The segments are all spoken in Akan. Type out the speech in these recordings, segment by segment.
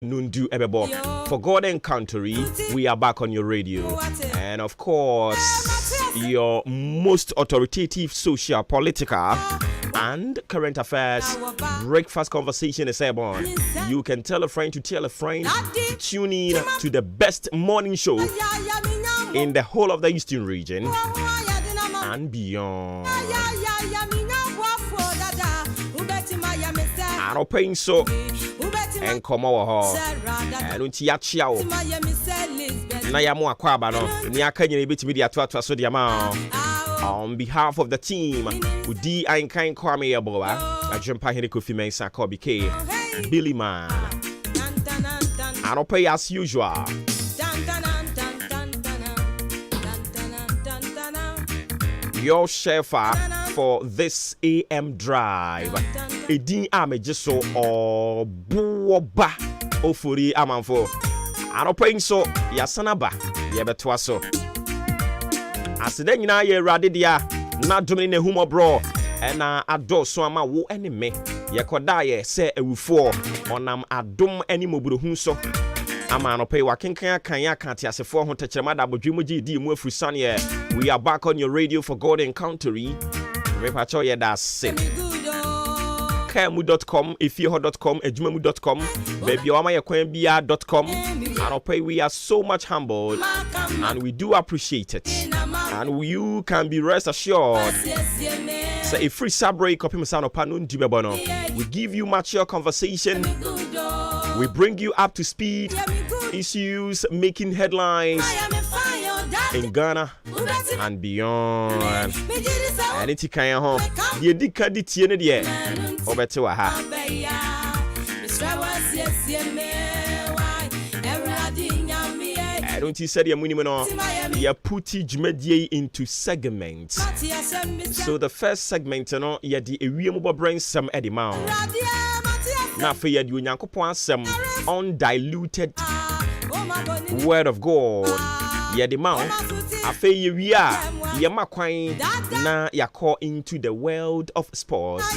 Nundu Ebebo. For God and Country, we are back on your radio. And of course, your most authoritative social, political, and current affairs breakfast conversation is airborne. You can tell a friend to tell a friend to tune in to the best morning show in the whole of the Eastern region and beyond. I don't pay so. And come over and Untiachao. Nayamu Aquabano, Niakanya bit media to so the amount. On behalf of the team, Udi Ainkain Kwame Aboa, a jump ahead Kofi Mensa Kobe K, Billy Man. I don't pay as usual. Your chauffeur for this AM drive. Edin Amejiso or Buoba Ofuri Amanfo. I don't pay so, Yasanaba, Yabetwaso. As then you know, you're radidia, not doing a humor bro, and I do so am a wo enemy. Yakodaye say a wufo, on adum any mobile hunso. Amano pay wakin kanya can't as a 400 chamada, but Jimoji D. Mufusania. We are back on your radio for God and Country. Repachoya that's it. Kamu.com, ifyoho.com, ejumemu.com, babyawamayakwembia.com. And I'll pay we are so much humbled and we do appreciate it. And you can be rest assured. Say a free sabre copy Masano Panun Dibebono. We give you mature conversation. We bring you up to speed. Issues making headlines in Ghana and beyond. And it's kind of home. You did cut the TND. Over to a ha. I don't say your minimum. You put Jmedie into segments. So the first segment, you know, you the mobile brain some Eddie Mount. Now for you, you know, some undiluted word of God. You the mount. I feel you are. Yamakwine na yako into the world of sports.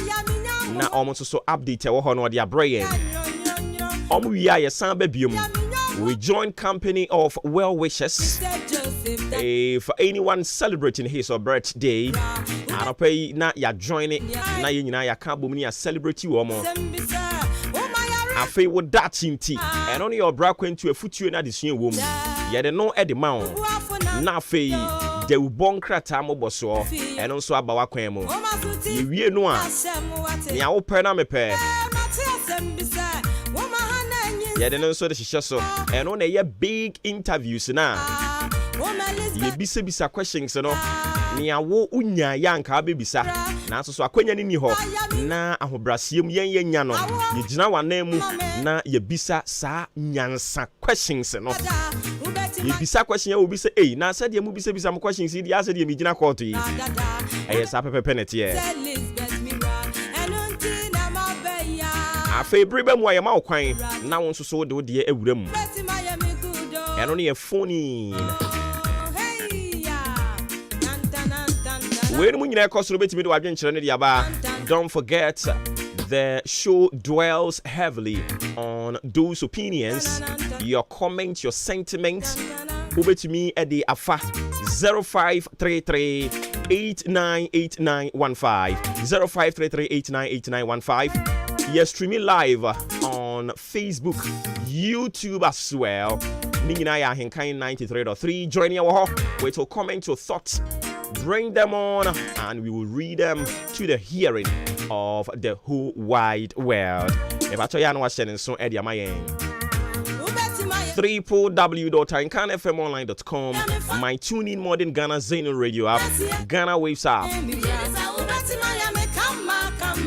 Na almost so update our honor their brain. We are your baby. We join company of well wishes. If anyone celebrating his or birthday, I pay na ya join it. Na you na ya kabumi ya celebrate you more. I feel with that tea and only your bra went to a foot you na this new woman. Ya the no Eddie Mount. Na fee de ubon krata mo boso and also abawa kwemo. Ye no a. Nya wo pe na me pe. Yeah, then also the shisha and on a big interviews now. Ye bisa questions no. Nia wo unya yanka bebisa. Na so akwanya ni ho. Na ahobrasiem yen nya no. Ye gina wanam na ye bisa sa nyansa questions no. Ye bisa question ye obi say eh na said ye mu bisa mo questions ye said ye me gina court yi. Eh sa penalty ye. Afe bribe mu ayama okwan na won so so de ewura mu eno ne phone we mu nyina ekosoro betimi de wadwen kire ne de aba. Don't forget the show dwells heavily on those opinions, your comments, your sentiments. Ubetimi e de afa 0533 898915 0533 898915. You're streaming live on Facebook, YouTube as well. Maakye On Ahenkan 93.3. Join our wait to comment your thoughts. Bring them on and we will read them to the hearing of the whole wide world. If I tell you, I'm watching so Eddie Amayen. www.ahenkanfmonline.com. My tune in modern Ghana Zeno Radio app, Ghana Waves app.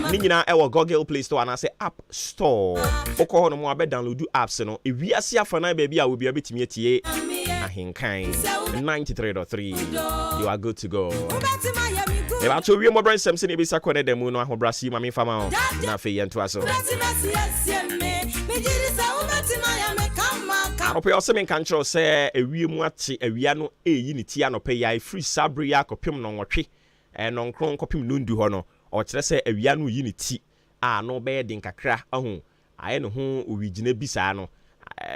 Ningina ewa Google Play Store and I say App Store. Oko hono mo abe download apps no. E wiase afana baby a will be abetimi atie Ahenkan 93.3. You are good to go. E ba to wi mo brand sem se ne bisa kone dem no ahobrasi mami fama o. Na fe yento aso. Anope oseme kan chro se ewie mu ate awia no eyi ne ti anope ya free sabre ya kopem no nwotwe. Non kron kopem no ndu ho no. O kire se awia no yi ne ti a no be din kakra ahu aye no ho owigine bisa no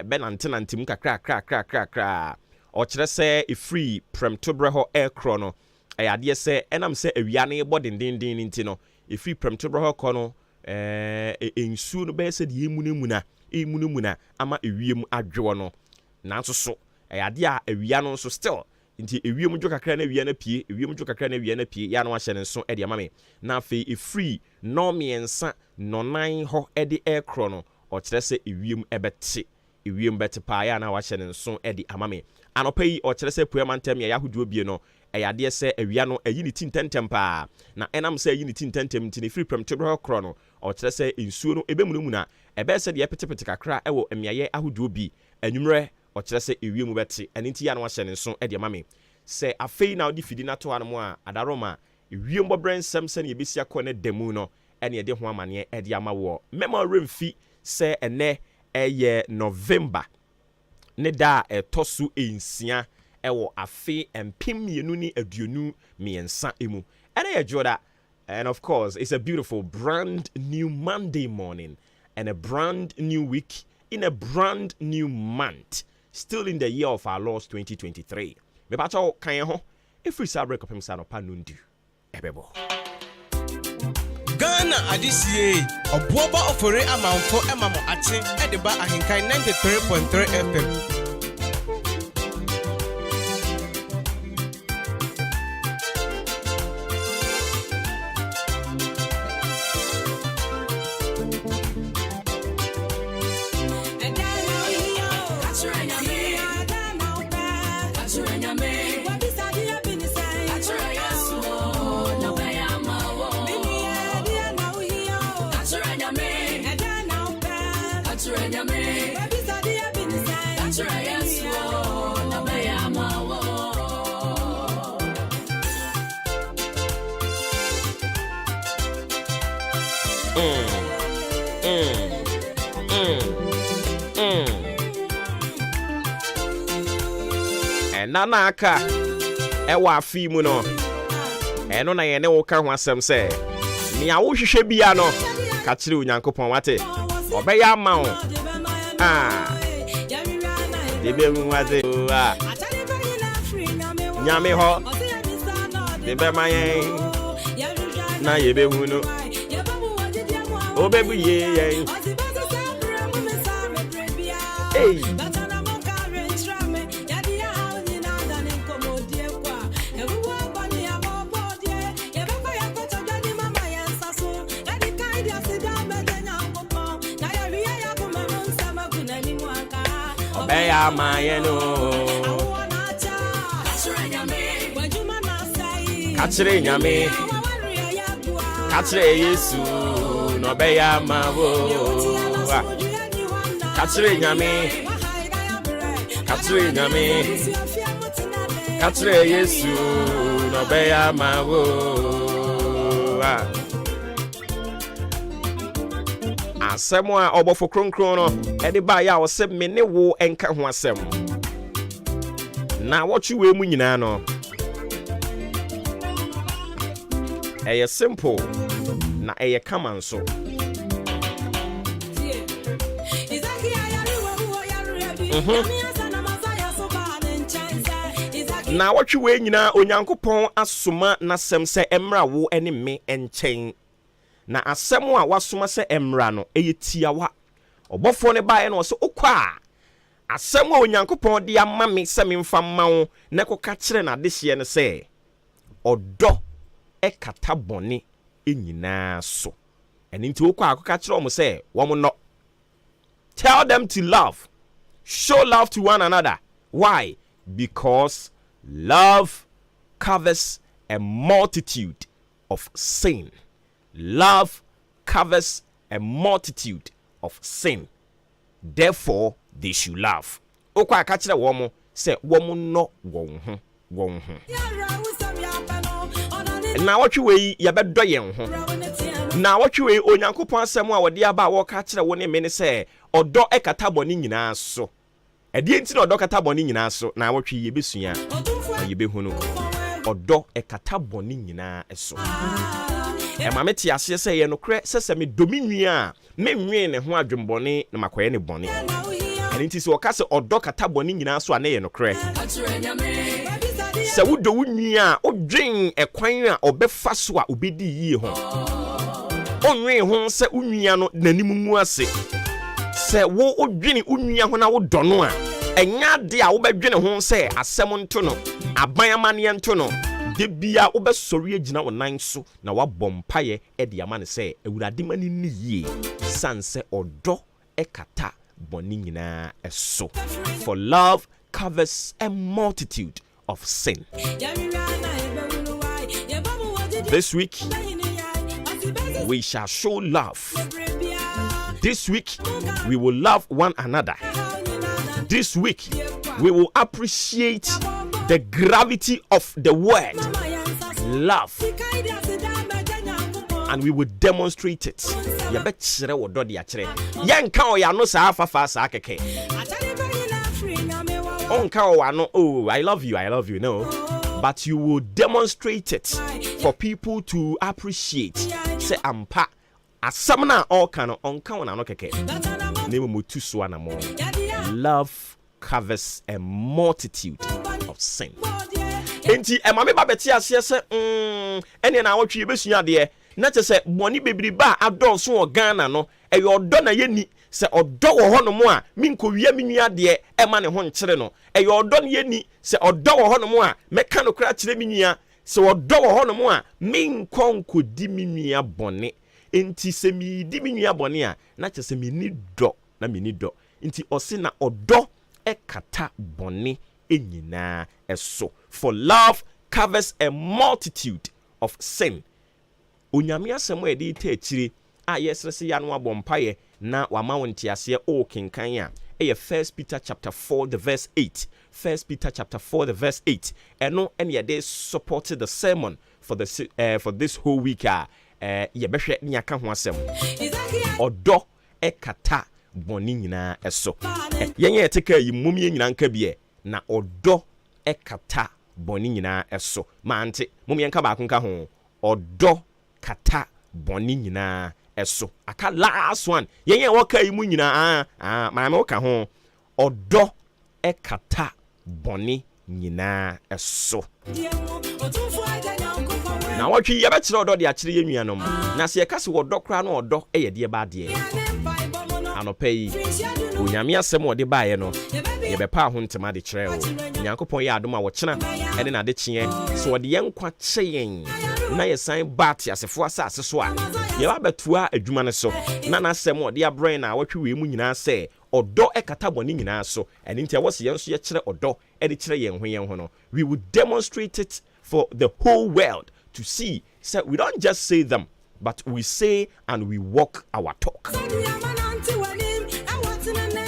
benantenantim kakra o kire se e free prem to bre ho aircro no ade se enam se awia ne body ndindin nti no e free prem to bre ho ko no ensu no be se de emunumuna ama ewiem adwo no nanso so ade a awia no so still nti ewiem dwo kakra na awia na pie ya no ahye ne so de ama me na afi e free no miensa no nan ho de aircro no o kire se ewiem bete pa ya na wahye ne so de ama me anopa yi o kire se puemantem ya hoduo bie no ade se awia no ayi ne tintentem pa na enam se ayi ne tintentem nti ne free prem to bro kro no o kire se ensuo no ebemunum na ebe se de petepete kakra ewo emiaye ahoduo bi anwumre o kire se ewiem bete eni nti ya na wahye ne so de ama me se afei na odi fidi na to anmo a adaroma ewiem bobrensem se ne yebesi akọ ne demu no ene de ho amane de ama wo mema remfi se ene eye November ne da etosu ensia ewo afi empim yenu ni aduonu miensa emu ene ye joda. And of course it's a beautiful brand new Monday morning and a brand new week in a brand new month, still in the year of our Lord 2023. Me bacho kan ho every sabre kopem sa no pa nundu ebebo Ghana adisiye obuoba ofore amanfo emamo ache edeba ahenkan 93.3 FM. Nana aka ewa afi mu no eno na ye ne wo ka ho asem se ni a wo hwehwe bia no ka kire onyankopon wate obeya ama wo de be mu wate nyame ho de be mayen na ye be hu no obebu ye yen Beya mayeno Kachire nyame Kachire Yesu no beya mawo Kachire nyame Kachire Yesu no beya mawo asem a obofo kronkron no ede ba ya wose me ne wo enka ho asem na wochi we mu nyina no eye simple na eye common so na wochi we nyina onyankopon asoma na sem se emra wo ene me enchen na asem a wasoma se emra no eyetiawa obofo ne bae no so okwa asem a onyankopon de ama me se me mfa mawo ne koka kire na dehye ne se odo ekata bone enyina so eni nti okwa akoka kire omo se wo no tell them to love, show love to one another. Why? Because love covers a multitude of sin. Love covers a multitude of sin. Therefore, they should love. Okwa akachira womo se womo no won ho. Na watwe we ya bedo yen ho. Na watwe we onyankopon asem a wode aba wo ka kire wo ne me ne se odo ekata boni nyina so. Ede nti na odo kata boni nyina so na watwe ye besua ye behunu. Odo ekata boni nyina so. Mama ti ase se ye no kre se me dominua me nwe ne ho adwembone na makoye ne bone. And it is wakase odo kata boni nyina so ane ye nokre. Se wodo wunua odwen ekwan a obefa so a obedi yie ho. Onwe ho se unua no nanim mu ase. Se wo odwene unua ho na wo dɔ no a enya de a wo bedwene ho se asɛm nto no aban amane nto no de bia wo besɔre agina wo nan so na wabɔ mpaye e de ama ne se awurade mani ni yie sanse ɔdɔ ekata bɔne nyinaa ɛso. For love covers a multitude of sin. This week we shall show love. This week we will love one another. This week we will appreciate the gravity of the word love, and we will demonstrate it. Yabechire wodo de akire yenka o ya no sa afafa sa keke onka o wa no, oh I love you no, but you will demonstrate it for people to appreciate. Say ampa asam na all kan onka wona no keke nemu mutu so na mo. Love covers a multitude of sin. Enti emame ba beti ase se ene na awotwe besua de na che se boni bebiri ba adonso o Ghana no eyo odo na yeni se odo wo ho no mo a minkowia menua de ema ne ho nkere no eyo odo na yeni se odo wo ho no mo a meka no kra kire menua se odo wo ho no mo a minkonkodi menua bone. Enti se mi di menua bone a na che se mi ni do na mi ni do. Enti osi na odo ekata bone enyina eso. For love covers a multitude of sin. Onyame asemo e de taachire a yesrese ya no abompaye na wama wontiase o kenkan a eye 1 Peter chapter 4 the verse 8. 1 Peter chapter 4 the verse 8. Eno ene ye dey supported the sermon for this whole week ye behwe ni aka ho asem. Odo ekata boni nyina eso. Yenye eteka yi mumie nyina nka bie na odo ekata boni nyina eso. Mante mumie nka ba nka ho odo kata boni nyina eso. Aka last one yenye waka yi mu nyina maame waka ho odo ekata boni nyina eso. Na watwi ye betire odo de akire ye nuanom na se ye kase odo kra na odo eye de ba de anopai onyame asem ode baaye no ye bepa ho ntema de kire o nyankopon ye adom a wo kena ene na de kye so ode ye nkwa kyeyen na ye san bat asefo asase so a ye ba betua adwuma ne so na na asem ode ya brain na watwe we mu nyina se odo ekata boni nyina so ene ntia wo se ye nso ye kire odo e de kire yen ho no. We will demonstrate it for the whole world to see. So we don't just say them, but we say and we walk our talk.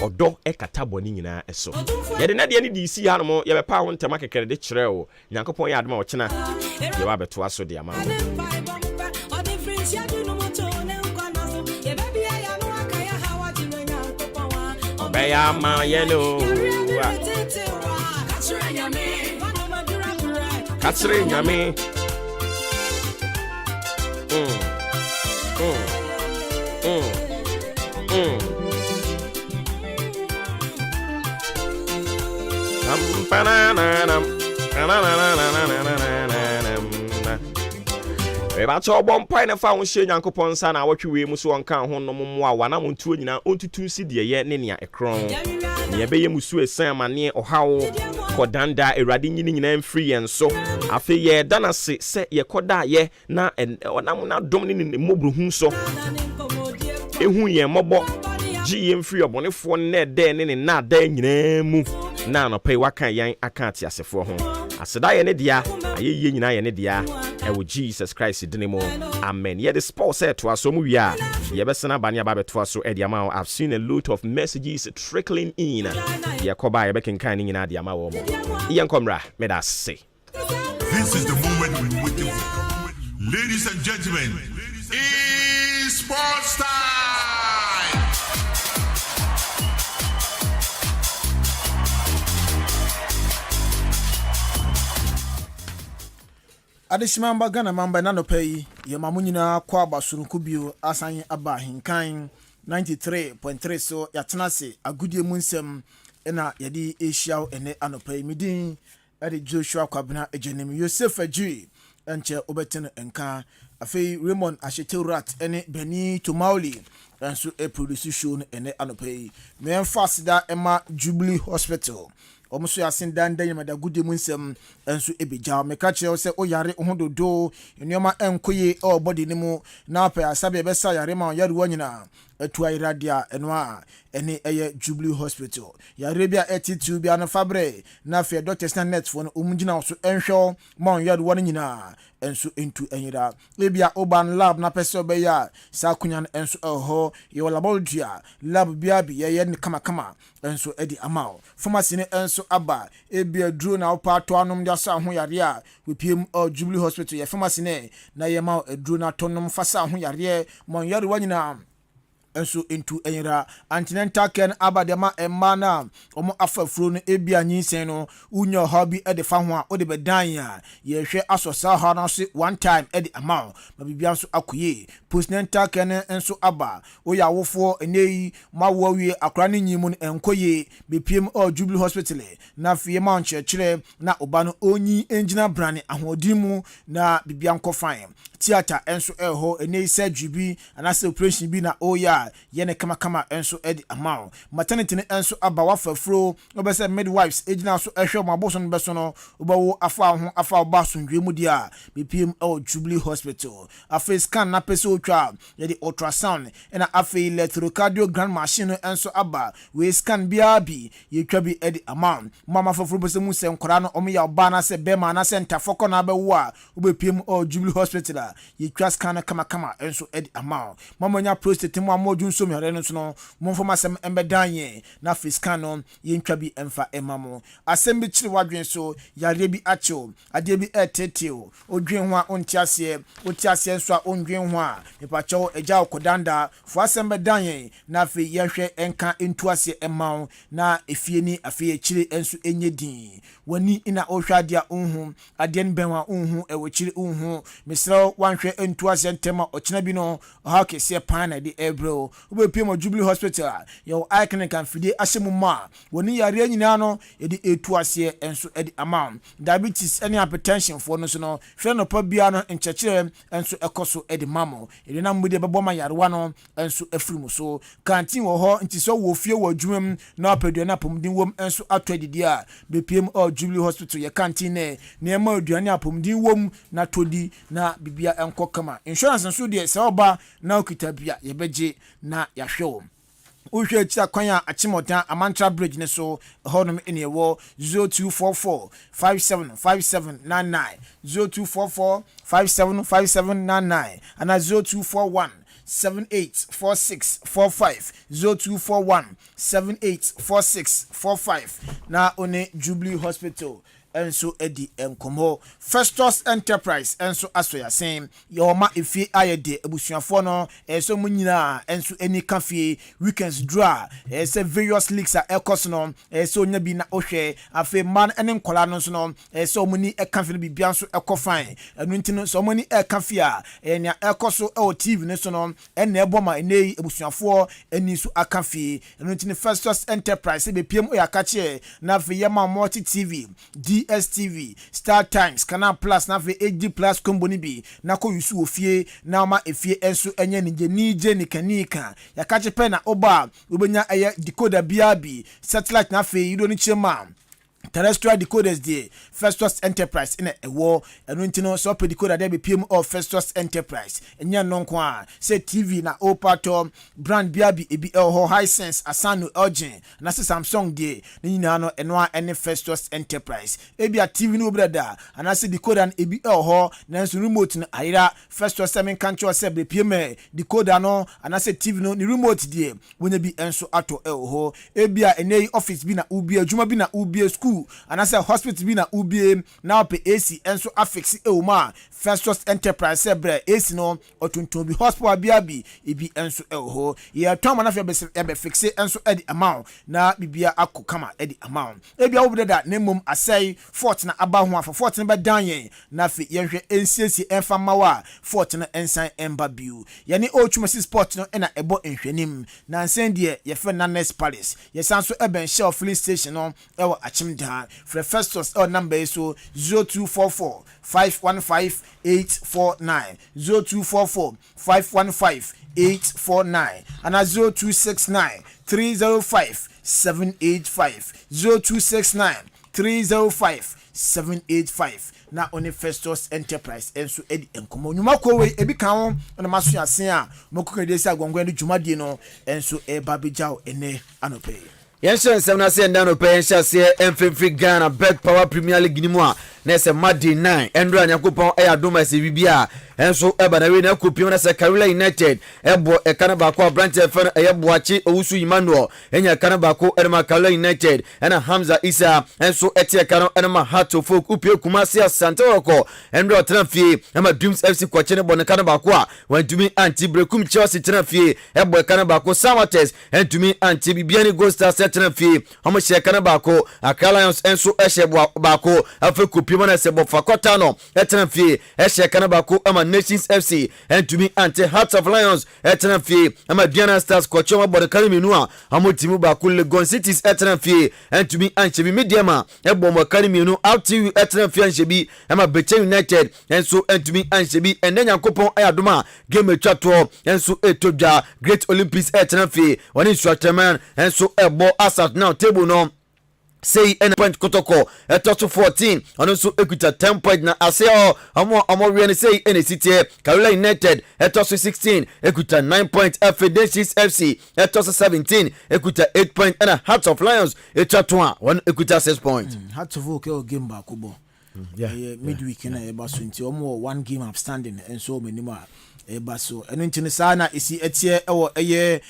Odo ekata boni nyina eso. Ye de na de ni DC ha no mo ye be pa ho ntema kekere de kire o nyankopon ye adoma wo kena ye ba beto aso de ama. Obeya ma ye no Katsire nyame Eba cho bom pai na fa wo hye nyankopon sa na awotwe we mu so onka ho no mo a wana montuo nyina ontutu si de ye ne nea ekron ne be ye musu esan amane ohawo kodanda erade nyini nyina mfiri yen so afi ye danase se ye koda ye na onam na dom ne mmobruhu so ehu ye mobo gi ye mfiri obonefo ne de ne na da nyina mu na no pai waka yan aka ati asefo ho aseda ye ne dia ayeye nyina ye ne dia ewo Jesus Christ dinimo. Amen. Yeah, the spouse said to us, so we are. Yebesana banya babe to us, so Ediamao. I've seen a lot of messages trickling in. Yakoba, Yebekin Kani in Adiamao. Ian Comra, made us say. This is the moment we waited for. Ladies and gentlemen, it's sports time! Adishimamba Ghana mamba nano pay ye mamunyina kwa basurunku bio asan aba hinkan 93.3 so yatena se agudie mu nsem na yɛde ahyia ene anɔpa yi midin ɛde Joshua Kwabena ejenim Yosef Adjui enche obetene enka afei Raymond Asheteurat ene Beni Tomauli nso e produce show no ene anɔpa yi me fast da ema Jubilee Hospital omuso yasin dan yamada gudie mu nsem enso ebeja me ka kire se oyare ohododo enyoma enkoye o body ni mu na pa asabe be sa yare ma yare wanyina atu ayradia enwa ene eye Jubilee Hospital yare bia attitude bia no fabre na fe doctors na net for no omugina so enhwe ma yare wanyina enso into enyira ebia oban lab na pese obeya sa kunyan enso eho ye laboratory lab bia bi ye ne kama enso edi amao pharmacy ne enso aba ebia duro na opa to anom dia sa ho yare a wepiem Jubilee Hospital ye pharmacy ne na ye ma duro na tonom fasa ho yare ma yare wanyina enso into enyira antinental ken abadema emana omo afafuro no ebia nyinsen no unyo hobby e de fa ho a o de bedan a ye hwe asosa ha na so one time e de amount ma bibia so akoye postnatal ken enso aba o ya wofo eneyi mawo wie akra ne nyimu no enkoye bepiem Jubilee Hospital na fie ma nchekire na oba no onyi engina brane ahodimu na bibia nkofan theater enso eho eneyi surgery bi anase operation bi na oya yene kama enso edi amao maternity ne enso aba wafafro obese midwives ejina so ehwe maboso no beso no obawo afa ho afa oba sondwe mu dia bpm Jubilee Hospital afa scan na pese otwa ye ultrasound na afa electrocardiogram machine enso aba we scan bia bi ye twa bi edi amao mama fafro bese mu se nkora no omo ya oba na se bema na se ntafoko na abewo a obepm Jubilee Hospital ye twa scan kama enso edi amao mama nya prostate mu amodu nso mi hare no so no monfoma sem embedanye na fiskan no ye ntwa bi emfa emamo asem bi kire wadwen so yare bi acho ade bi eteteo odwen ho a ontiase otiase nso a ondwen ho a mepacho eja okodanda fo asem bedanye na fe yehwe enka entuase emawo na efie ni afie kire enso enye din wani ina ohwadia onhu ade nbenwa onhu ewo kire onhu misra wanhwe entuase ntema okina bi no ha kese pan na de ebro obepiem Jubilee Hospital yo icon kan fide ahyemu ma woni yare nyina no edi etuase enso edi amount diabetes any hypertension for no so no fe no pa bia no nchekire enso ekoso edi mamo edi na mbede bebo ma yarewa no enso afirimu so canteen wo ho nti so wo fie wo adwumam na apadua na pomdin wom enso ato adidi a bepiem Jubilee Hospital ye canteen ne ema aduane apomdin wom na todi na bibia enko kama insurance nso de se oba na okita bia ye beje na yahwe uhwe chia kwanya achimotan amantra bridge ne so honom ene wo 0244 575799 0244 575799 ana 0241 784645 0241 784645 na one Jubilee Hospital enso edi enkomo Festus Enterprise enso asoya sen yoma efi ayede abusuafo no enso munyina enso eni kafie weekends draw enso various leagues a ekos no enso nya bi na ohwe afi man ene nkola no so no enso muni ekafie bi bia so ekofan enu ntino so muni ekafie a enya ekoso o TV ne so no ene eboma ene abusuafo eni so akafie enu ntino Festus Enterprise be piem oyakache na afi yema multi TV DSTV, Star Times, Canal Plus, na fe HD Plus combo ni bi na ko yusu ofie na ma efie enso enye nije ni kanika ya kache pe na oba obenya eye decoder biabi satellite na fe yido ni chema terrestrial decoders dey Festus Enterprise in a war enu ntino so pe decoder dey be pm of Festus Enterprise enya nonko a say TV na opato brand biabi ebi ho Hisense Asano Elgin na se Samsung dey nyina no eno a ene Festus Enterprise ebi a TV no brother ana se decoder na ebi ho na so remote na ayira Festus semen kancho se be pm decoder no ana se TV no ni remote dey wonya bi enso ato ho ebi a enei office bi na ubi adwuma bi na ubi school school anasa hospital bi na ubie na op AC enso affix ma Festus Enterprise bre AC no otuntum bi hospital bi ebi enso ho ye tom na fe be fixe enso edi amount na bibia akokama edi amount ebia wo breda na mum asai fort na aba ho afa fort na be dan yen na fe yenhwe ensiesi enfa mawa fort na ensan emba biu ye ni ochumasi sport no na ebo enhwenim na nsen de ye fe Nanes Palace ye sanso eben shell filling station no ewo achimda for Festus number so 0244 515 849 0244 515 849 and 0269 305 785 0269 305 785 na oni Festus Enterprise enso edi enkomo nyuma ko we ebi kan ho na maso asen a mokuka de sia gwangwan de dwumadie no enso e babejao ene anope Yension semna se ndano pe yensia se emfemfri Ghana Bet Power Premier League ni mu a na se Madi 9 Endro Anyakopon e adoma se bibia enso eba na we na kopio na se Carolina United ebo e kana ba ko branch fan e boachi owusu Emmanuel enya kana ba ko Erma Carolina United ena Hamza Isa enso etie kana enma Hato Folk upie Kumasi Asantewoko Endro transfer ema Dreams FC kwache ne bon kana ba ko a wantumi anti brekum Chelsea transfer ebo e kana ba ko Samates entumi anti bibia ni Ghost Stars transfer homo she kana ba ko Accra Lions enso ehye ba ko afa kopio na se bofa kota no transfer ehye kana ba ko ama Nations FC and to me anti Hearts of Lions etranfie ama Diana Stars kwacho mabode kariminu a amotimu ba ko Legon Cities etranfie and to me anchebi mediama ebo mo kariminu out to etranfie anchebi ama Beche United and so and to me anchebi enenya nkopon ayadoma game twato and so etodwa Great Olympics etranfie one instructor and so ebo asat now table no say any point kotoko to 14 and also equita 10 point na ase omo we say any city Carolina United to 16 equita 9 point Federations FC to 17 equita 8 point and Hearts of Lions to one equita 6 point Hearts of Oak game back kubo midweek na e baso nti omo one game outstanding and so many more e baso eno ntini sana isi etie ewo eye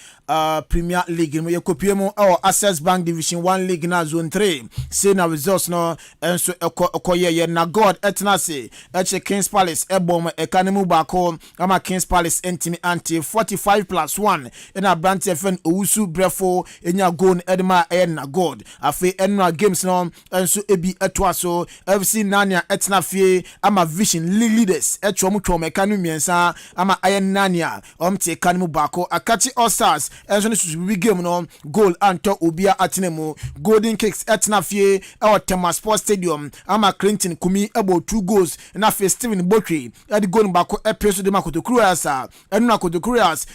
Premier League mo yekopie mo Access Bank Division 1 League na zone 3 say na results no enso ekoye na God etnase eche Kings Palace ebom ekanemu bako ama Kings Palace entimi anti 45+1 ena Brant FN owusu brefo enya goal edma na God afi enna games no enso ebi etwaso FC Nania etnafie ama Vision Leaders etwom ekanu miensa ama Nania omte kanemu bako Akachi All Stars enso ne susu game no goal anto obia atenemu Golden Kicks etnafie Tema Sports Stadium ama Clinton Kumi ebo 2 goals na fe Steven Botwe edi goal bako epeso de makoto Cruas enu akoto Cruas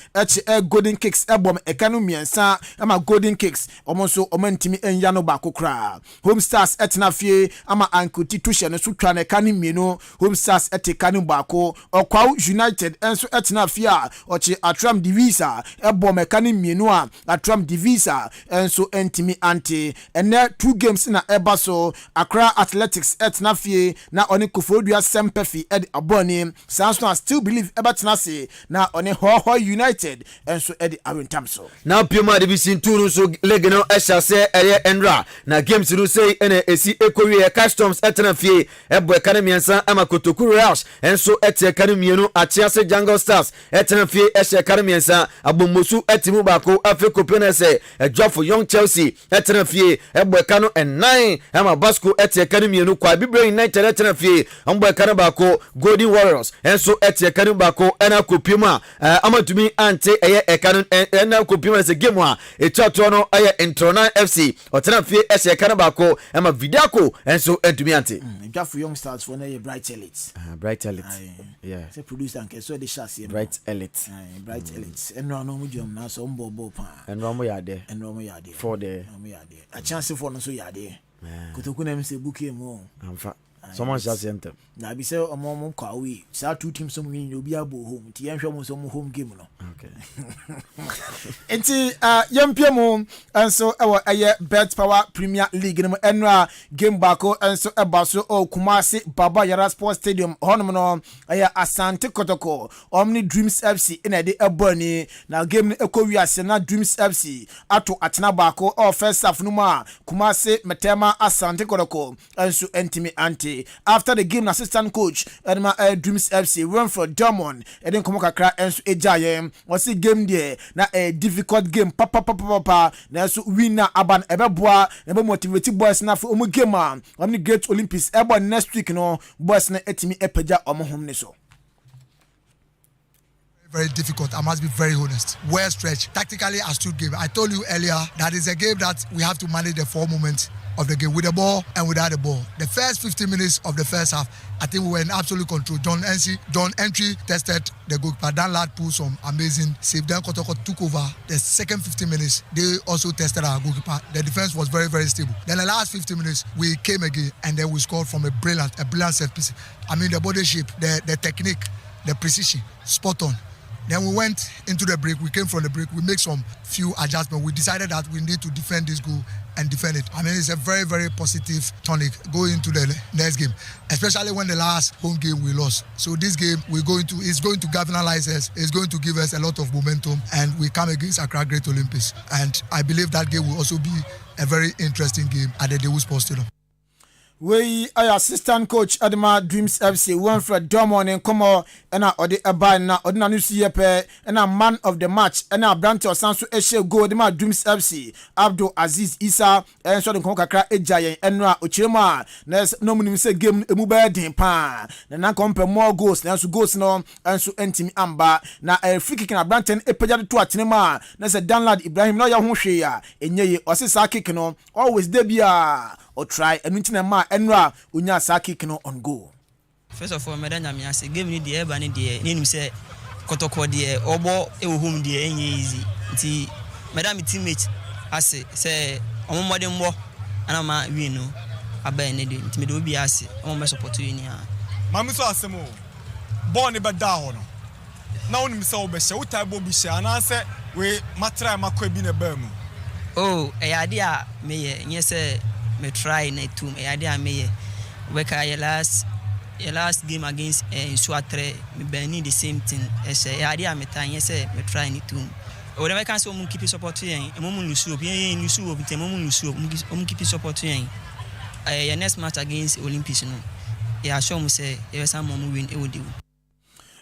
Golden Kicks ebom ekanu miensa ama Golden Kicks omonso omantimi enya no bako kra Home Stars etnafie ama Ankoti Tushe no so twa na ekanu mienu Home Stars etekanu bako Okwaw United enso etnafie oche Atram Divisa ebom ekanu mienu a Atram Divisa enso entimi anti ene 2 games na ebaso Accra Athletics etnafie na oni Kofodua Sempefi ed aboni Samson still believe ebatenase na oni Ho United enso ed awentamso now Puma Division 2 so league no esha se eye enra na games no say ene esi ekowie Customs etnafie ebo ekanemiansa ama Kotokuru Rush enso etekanemienu Achiase Jungle Stars etnafie esha ekanemiansa abomosu etimu bako afekopenese ejofo Young Chelsea etnafie ebo ekano 9 ama Basco etekanemienu kwa Bibre United etnafie ambo ekano bako Golden Warriors enso etekanu bako ena kopima amatumi ante eye ekano ena kopima se game a etwato no eye Introna FC otenafie ese ekano bako ama Vidaco enso entumi ante Jaffu Young Stars for na Bright Elite Bright Elite yeah say producer nke so de chassis Bright Elite Bright Elite enro no mu jom na so mbo pa enro mo yade for the a chance for no so yade Kotoku na mse buke mo amfa Someone shall see them. Now be say among Kawi, so 2 teams some win you'll be able home. Tian show some home game no. Okay. Enti young Piemo and so our Bet Power Premier League no enra game bako and so abaso o Kumasi Baba Yara Sports Stadium honomo aya Asante Kotoko Omni Dreams FC in a day ebony now game eko wiase na Dreams FC ato atena bako or first half numa Kumasi Metema Asante Kotoko and so entimi anti after the game assistant coach and my Dreams FC run for Diamond and then come kakra and so ejaye was the game there na a difficult game papa na so winner aban ebeboa ebe motivate boys na for omu game on the Great Olympics ebe next week no boys na etimi epeja omo home ne so. Very difficult, I must be very honest. Well stretched, tactically astute game. I told you earlier that is a game that we have to manage the 4 moments of the game with the ball and without the ball. The first 15 minutes of the first half, I think we were in absolute control. John Entry tested the goalkeeper. Dan Lad pulled some amazing save. Then Kotoko took over. The second 15 minutes, they also tested our goalkeeper. The defense was very, very stable. Then the last 15 minutes, we came again and then we scored from a brilliant set piece. I mean, the body shape, the technique, the precision, spot on. Then we went into the break. We came from the break. We made some few adjustments. We decided that we need to defend this goal and defend it. I mean, it's a very, very positive tonic going into the next game, especially when the last home game we lost. So this game is going to galvanize us. It's going to give us a lot of momentum, and we come against Accra Great Olympics. And I believe that game will also be a very interesting game at the Daewoo Sports Stadium. We are assistant coach Adama Dreams FC one for Diamond and Komo and odi eba na odi na nusu yepe and a man of the match and a brand to sanso eshe go Adama Dreams FC Abdul Aziz Isa and so the kakra ejayen enra ochirema na no munim say game emu ba den pa na compare more goals na so goals no and so entimi amba na free kick na brand 10 epeja to atenema na say Danlad Ibrahim no ya ho hwe ya enyeye osisa kick no always debia or try and ma enra unya sa kick no on goal. First of all, medanya mi ase game ni de eba ni de ni nim say Kotoko de obo e wo home de enye easy. Nti medam teammate ase say omomode mbo ana ma win no aba ne de nti me de obi ase omo support you ni ha. Mami so asemo ball ni beda ho no. Na wonim say wo be hye wo tai bo bi hye ana say we matrai makwa bi na ba mu. Oh, eyade a me ye nye say me try na tum eyade me work your last game against Suatre me been the same thing say eyade me tan yes me try na tum o dem can say o keep support yen e mo lusu obi yen lusu obi tem mo lusu o keep support yen your next match against Olympics no e show me say e be some mo win e wo dey.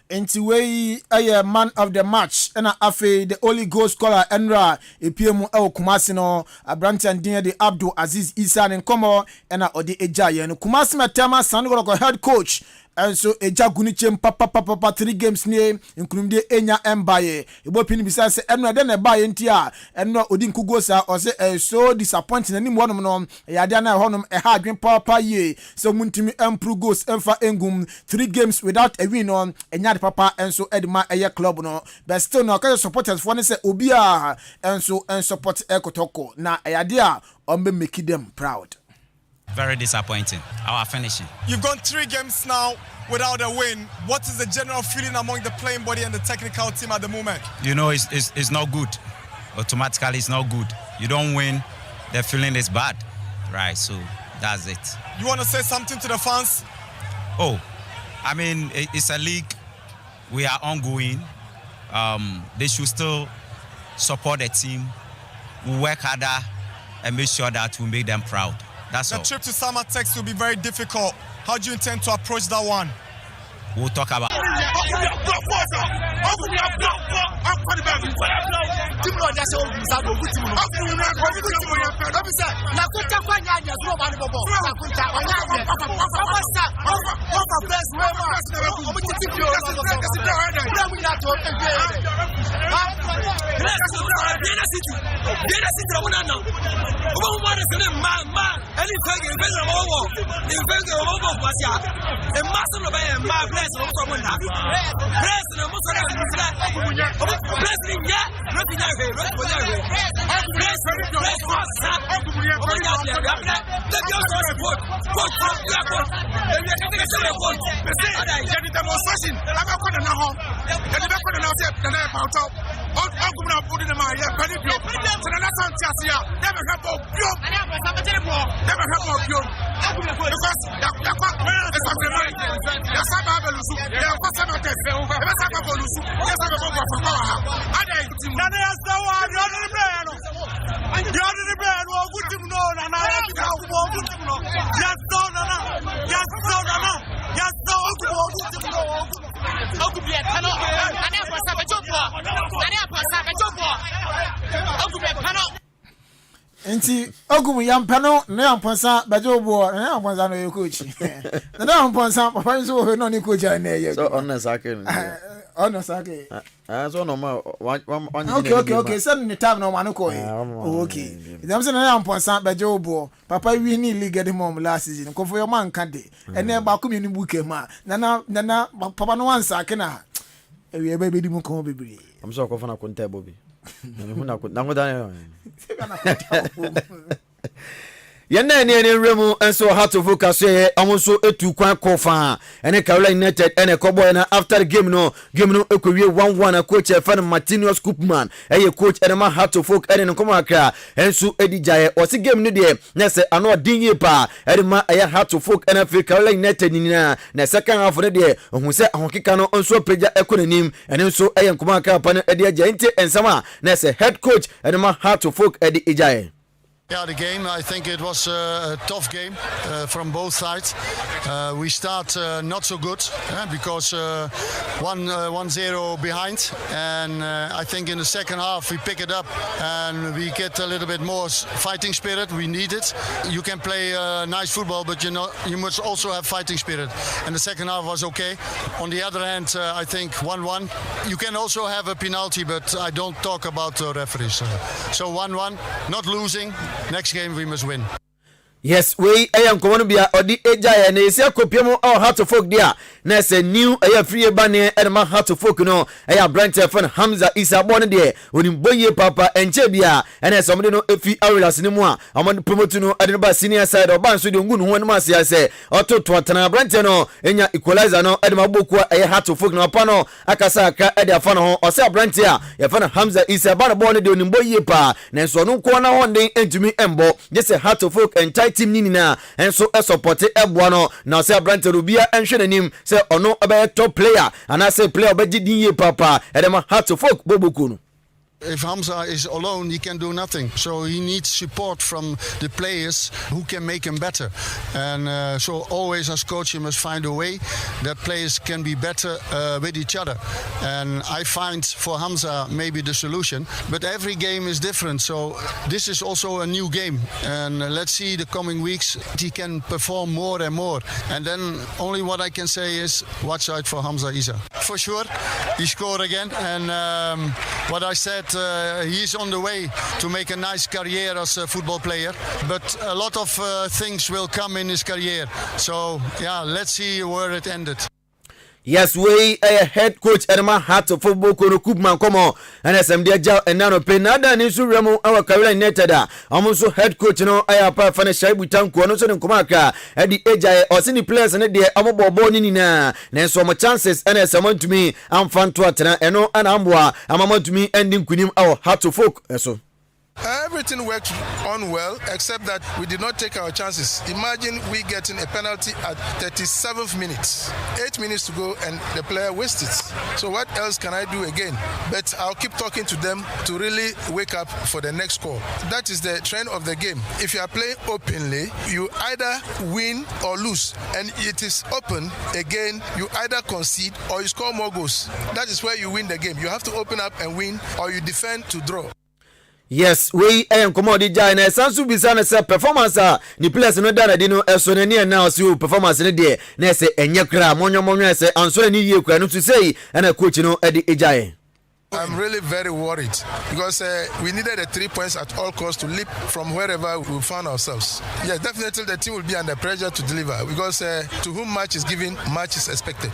Enti wey a man of the match and afe the only goal scorer enra epiemu e Kumasi no Abrante andin de Abdul Aziz Isa ne komo na odi ejaye no Kumasi Metema Sango head coach and so eja gunichem papa 3 games ne including de enya embaye ebo pini bisa se enra de na baye ntia enra odi nkugo sa o se so disappointing ani mo no ya de na honom e ha adwen papa ye so muntimi improve goals emfa engum 3 games without a win on enya papa and so edma eye club no but still no ka supporters for ne say obi a and so and support Kotoko na ayade a on be make them proud. Very disappointing, our finishing. You've gone 3 games now without a win. What is the general feeling among the playing body and the technical team at the moment? You know, it's not good. Automatically, it's not good. You don't win, the feeling is bad. Right, so that's it. You want to say something to the fans? Oh, I mean, it's a league. We are ongoing. They should still support the team. We work harder and make sure that we make them proud. That's all. The trip to Samatex will be very difficult. How do you intend to approach that one? We'll talk about it. Any fake in the war, in fake over Basia, a massive of a my bless of someone. Bless and a Muslim, blessing, yeah, nothing I hear, bless, demonstration. I'm not going to know. And the back of the house, I'm going to put in my penny. So that's on Chassia. Never have more pure. Never have more pure. Because it's on the right. Yes, I'm a Lusu. There are some of them. Yes, I'm a Lusu. Yes, I'm a Lusu. And I have the one. The other man was good to know, and I have to go good to know. Yes, no, yes, no, yes, no, good to know. How could be a panel? I never have a job for. I never have a job for. How could be a panel? Enti ogumu yampano na yamponsa bajobo na yamponsa no coach na yamponsa papa nso no ni coach na ye so on sake ono sake so no ma okay send the time no man ko okay dem say na yamponsa bajobo papa wi ni league de mom last season ko for your man kan de ene ba ko mi ni buke ma na papa no wan sake na e be di mu ko bebre am so ko fana ko ntai bobi Yena ni remu enso how to focus amonso etu kwan kofa ene Carolina United ene Cowboy na after the game no ekowie 1-1 coach Fan Martinez Koopman coach ene ma how to focus ene nkomo akra enso edijaye osi game no de na se ano odinye pa ene ma how to focus ene fi Carolina United ni na second half no de ohun se ahokeka no enso peja ekonanim ene enso nkomo akra pa no ede aja ente ensama na se head coach ene ma how to focus ede ejaye. Yeah, the game, I think it was a tough game from both sides. We start not so good because 1-0 behind, and I think in the second half we pick it up and we get a little bit more fighting spirit. We need it. You can play nice football, but you must also have fighting spirit. And the second half was okay. On the other hand, I think 1-1. You can also have a penalty, but I don't talk about the referees. So 1-1, not losing. Next game we must win. Yes, we am kono bia odi eja na esi akopiemo all heart to folk dia na se new free bane e ma heart to folk no brand fan Hamza Isa born there onimboye papa enche bia na somebody no efi areas ni mu a amon promote no ade ba senior side oban so de ngu no ho ma se ase ototo atana brand no enya equalizer no ade ma boku heart to folk no pa no akasa aka ade afa no ho o se brand ya fan Hamza Isa born there onimboye pa na so no ko na ho den entumi embo just heart to folk entire team ni na enso support eboa no na say Brant Rubia enhwe nanim say ono obe top player and say player obeji dinye papa edema heart to folk boboku no. If Hamza is alone, he can do nothing. So he needs support from the players who can make him better. And so always as coach, you must find a way that players can be better with each other. And I find for Hamza maybe the solution. But every game is different. So this is also a new game. And let's see the coming weeks, he can perform more and more. And then only what I can say is watch out for Hamza Isa. For sure, he scored again. And what I said, he's on the way to make a nice career as a football player, but a lot of things will come in his career. So yeah, let's see where it ended. Yes, we head coach Edema Heart of Football Kono Koopman come and SMD Jao and Nano Penada Nisu Remo our Carolina United. I'm also head coach no I pa fana Shaibu Tanko no so Nkomaka at the age or senior players and the Amobo Boni na so my chances and as someone to me I'm fan to atena eno and ambwa I'm to me ending kunim our Heart to Folk so. Everything worked on well, except that we did not take our chances. Imagine we getting a penalty at 37th minute, 8 minutes to go, and the player wasted. So what else can I do again? But I'll keep talking to them to really wake up for the next call. That is the trend of the game. If you are playing openly, you either win or lose, and it is open again. You either concede or you score more goals. That is where you win the game. You have to open up and win, or you defend to draw. Yes, we commodity jai na sansu bisa na say performance ni players no dana di no eso na ni na so performance ne de na say enye kra monyo say anso ni yie kra no to say na coach no e di ejai. I'm really very worried because we needed the 3 points at all costs to leap from wherever we found ourselves. Yes, definitely the team will be under pressure to deliver because to whom much is given, much is expected.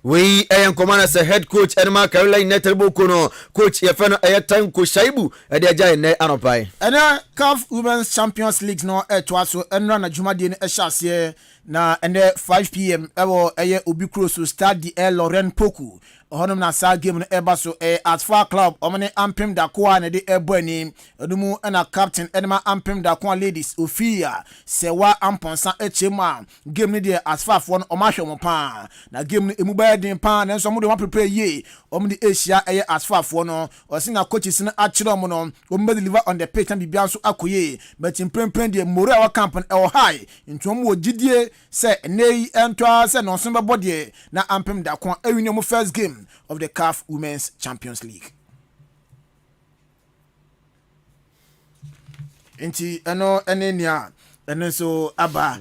We command as a head coach and Maakye United Bokono coach Yefeno Ayatan Kushaibu and the Ajay Ne Anopai. And CAF Women's Champions League no etwaso enra na dwumade ne ehyasie na ende 5 p.m. ewo eye obi cross stade Lorraine Poku honum na sa game no eba so at far club omne ampem da kwa na de ebo ani odumu na captain enema ampem da kwa ladies ofia sewa amponsa echema game ni de as far for no omahwe pa na game no emu ba den pa na so mo de prepare ye om de asia eye as far for no osi na coaches no akire om no om deliver on the pitch and bibia so akoye but in prempren de moro our camp and our high into om wo gidie se nei entwa se no so be body na ampem da kwa ewini mo first game of the CAF Women's Champions League. Inti ano enenia eno so aba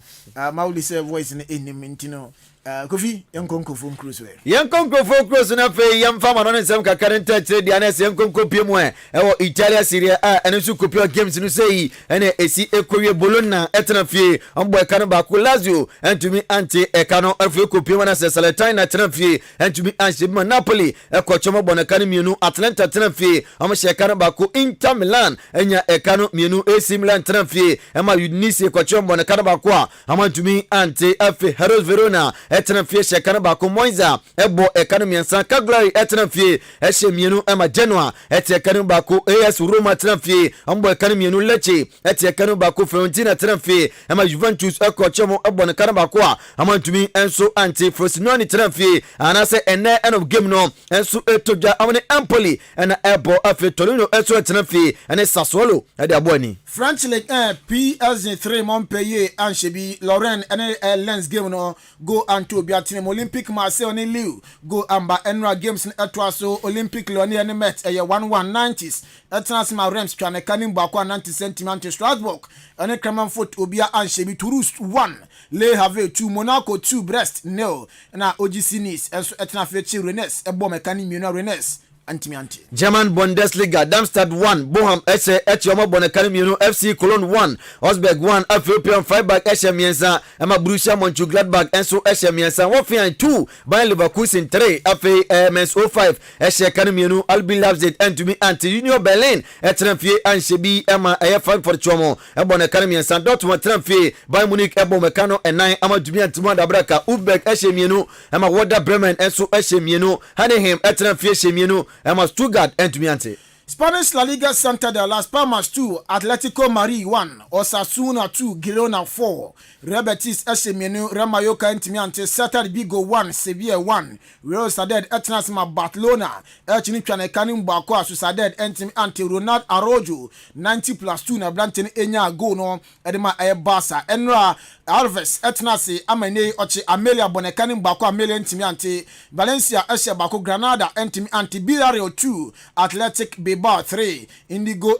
mauli say voice in enim intino Kofi yankonko phone cruise we yankonko phone cruise na fe yamfa ma no nsem kakare ntachire dia na yankonko piemu ewo Italia Serie A eno su kopio games no sei ene esi ekowie Bologna etena fie ombo ekano ba ko Lazio entumi anti ekano afie kopio na Salernitana na tena fie entumi anti Napoli ekochomo bonekano mienu Atlanta tena fie omhye ekano ba ko Inter Milan enya ekano mienu AC Milan tena fie ema Udinese ekochomo bonekano ba ko amantumi anti afie Hellas Verona etena fie shekana ba ko Monza ebo ekano miensa Cagliari etena fie ehye mienu ema Genoa ekano ba ko AS Roma tena fie ombo ekano mienu Lecce ekano ba ko Fiorentina tena fie ema Juventus ekochomo ebo nekano ba ko amantumi enso anti Frosinone tena fie anase ene end of game no enso etodwa amne Empoli ena ebo afie Torino enso tena fie ene Sassuolo ede aboni French League 1 PSG 3 Montpellier Anchebi Lorraine ene Lens game no go anto biatine Olympic Marseille ne Lille go amba enra games etwaso Olympic Lyon ne met 1190s etnasma Reims twane kanim bako 90 cm Strasbourg ene Clermont-Foot obia Anchebi Toulouse 1 Le Havre 2 Monaco 2 Brest 0 na OGC Nice enso etna fechi Rennes ebo mekani mienu Rennes anti German Bundesliga Darmstadt 1 Bochum Etiomo Bonekani mienu FC Cologne 1 Osberg 1 Ethiopian Freiburg Mienza ema Borussia Mönchengladbach enso Mienza Wolfsburg 2 Bayer Leverkusen 3 MS 05 Kani mienu RB Leipzig entumi anti Union Berlin etrenfie Anchebi ema Frankfurt chomo Bonekani Mienza Dortmund etrenfie Bayern Munich ebo mekano enan ama dumi antimo dabraka Ulfberg mienu ema Werder Bremen enso mienu Haneham etrenfie mienu Emma Stuttgart entumi Spanish La Liga Santander Las Palmas 2 Atletico Madrid 1 Osasuna 2 Girona 4 Real Betis mienu Real Mallorca entumi ante Celta de Vigo 1 Sevilla 1 Real Sociedad etnasma Barcelona etni twane kanim bako Sociedad entumi ante Ronald Araujo 90+2 na Blanton enya goal no edema Barca Enra Alves etnase amane oche Amelia Bonekanim bako Amelia entumi ante Valencia bako Granada entumi ante Villarreal 2 Athletic Bilbao 3 Indigo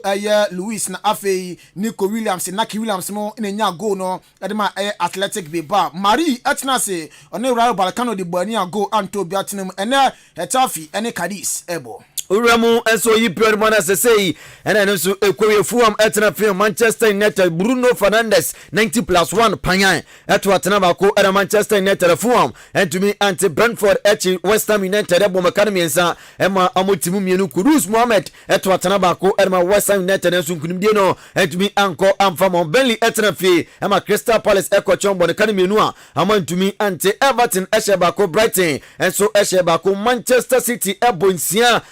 Luis na afei Nico Williams Naki Williams mo nya goal no edema Athletic Bilbao Marie etnase one Rayo Vallecano de Boania go anto biatinum ene Hetafe ene Cadiz ebo Uramu enso yipion mwana sesei ena enso ekwewe Fulham etna film Manchester United Bruno Fernandes 90+1 panyan eto atena bako era Manchester United Fulham entumi anti Brentford echi West Ham United ebo mekano miensa ema amotimu mienu Kudus Mohamed eto atena bako era West Ham United enso nkunimdie no entumi anko amfamo Burnley etna fi ema Crystal Palace eko chombo nekano mienu a amantumi anti Everton eshe bako Brighton enso eshe bako Manchester City ebo nsia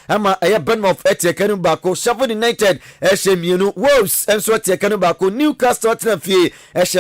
Bournemouth etekanu bako Sheffield United mienu Wolves enso etekanu bako Newcastle Tottenham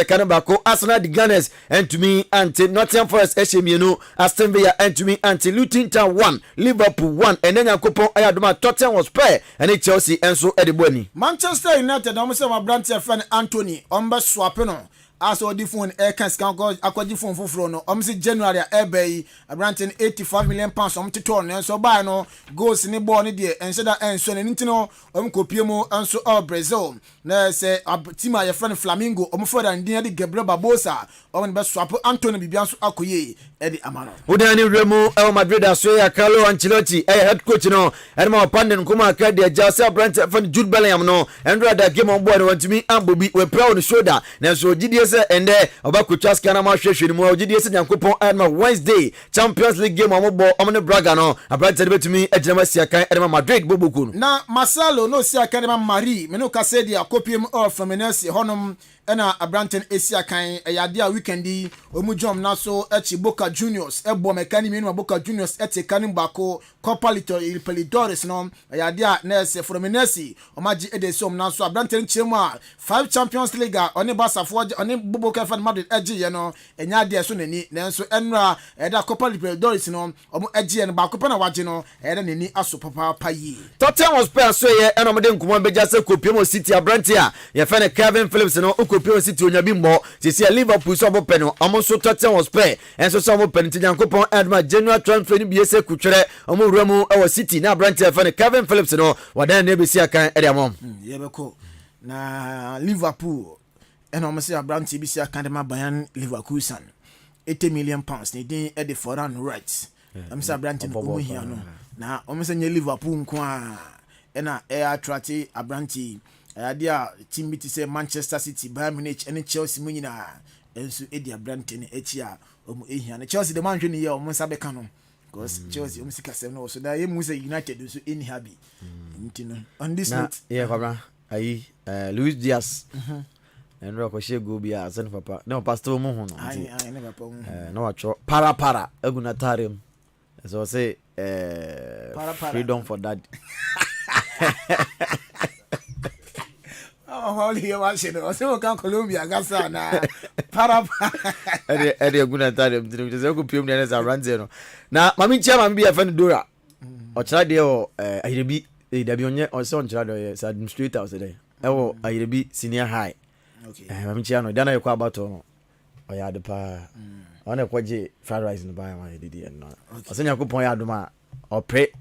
kanu bako Arsenal the Gunners entumi anti Nottingham Forest mienu Aston Villa entumi anti Luton Town 1 Liverpool 1 enenya kopon ayadoma Tottenham Hotspur ene Chelsea enso edeboni Manchester United amuse ma brand fan Anthony ombe swap no aso di phone can scan akwaji phone fufuro no omsi January ebey abrantin 85 million pounds omtito no so buy no goals ni ball ni de ensheda enso ne ntino omkopie mu enso Brazil na se team a friend Flamengo omfoda ndin de Gabriel Barbosa omne be swap Anthony Bibianso akoye Eddie Amano. Udani Remu El Madrid Asoya Carlo Ancelotti head coach no and my opponent Kuma Kadia Jasa Brand from Jude Bellingham no and rather game on board want to me and Bobby we proud shoulder now so GDS and there about Kuchaska and Amashe more GDS and Coupon and my Wednesday Champions League game on board on the Braga no a bright to me at Jamaica and Madrid Bobukun. Now Marcelo no see Academy Marie Menoka said the copium of from Menesi Honum ena Abranten Asia kan ayadia weekendi omujom na so echi Boca Juniors ebo mekani menu Boca Juniors ete kanim bako Copa Libertadores no ayadia nese Fluminense omaji edesom na so Abranten chema 5 Champions League oni Basafo oni Boca fan Madrid eji ye no enya de so nani nanso enra eda Copa Libertadores no omo eji ye no bako pa na waje no eda nani aso papa payi Tottenham Hotspur so ye ena mo de nkumo beja se kopiemo City Abrantia ye fa ne Kevin Phillips no Kopio City Onyabimbo sisi Liverpool so bopeno omo so Tottenham Hotspur enso so mo peniti Nyankopon Edma January transfer ni biese kutwere omo wuramu e City na Brandt fa ne Kevin Phillips no wadan na besi akan e dem yebeko na Liverpool eno omo se Brandt besi akan de mabayan Liverpool san 80 million pounds ni din e de foreign rights am se Brandt no omo hia no na omo se nye Liverpool nko a ena e attract Brandt idea team meet say Manchester City, Bayern Munich, and Chelsea munyina enso Eddie Branton echi omu ehia na Chelsea the man hwe ne ye omu sabeka no because Chelsea omu sika sem no so da ye mu say United so any happy ntino on this note yeah kwabra ayi Luis Diaz and rock she go be as an papa no pastor mu hu no ai ne papa mu no wacho para aguna tarem so say freedom for that holy you want to so can Colombia gasa na para ede aguna tarem tiri ze go piem ne za ranze no na mami chairman bi afa Dora o chira de o ahirebi da bi onye o se on chira de sa administrator o se de e wo ahirebi senior high okay mami chairman dana ye kwa abato no o ya de pa ona kwaje fried rice no ba ma didi no o se Yakopon ya adoma o pre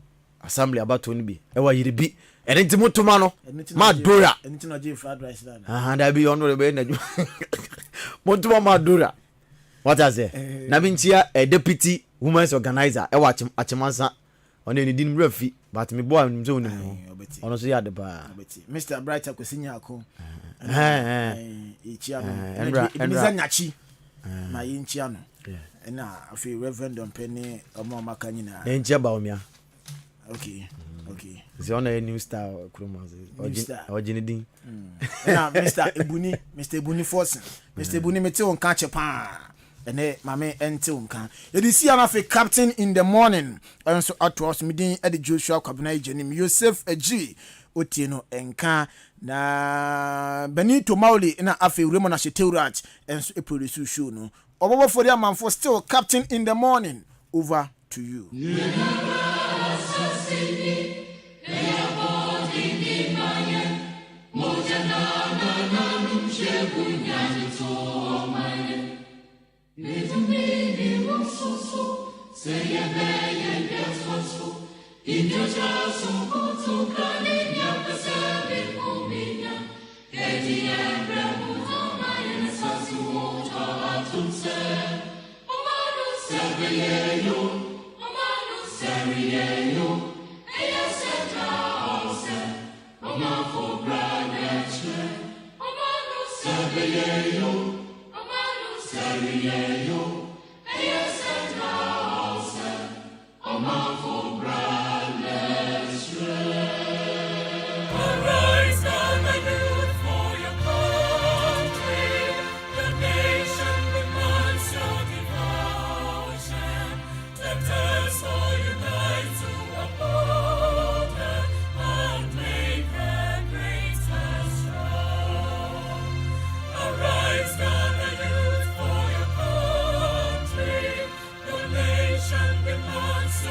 assembly abato no bi e wo ahirebi enti mutuma no Madura enti no je fried rice da da bi ono be na mutuma Madura what I say na bintia a deputy women's organizer e wa achemansa ono ni din mrafi but me boy nim so nim ono so ya de ba Mr Bright akwesinya ako ichi ano Endra nyachi na yinchi ano na afi Reverend Ompeni omo makanyina enchi ba omia okay ze ona new star kroma ojini din na Mr Ebuni Force Mr Ebuni mete on ka chepa ene mame ente on ka edisi ana fe captain in the morning so atros midin ede Joshua Kwabena Jenim Joseph Eji otieno enka na Benito Mauli na afe Raymond Asheteurat enso e produce show no obobo for the man for still captain in the morning over to you. So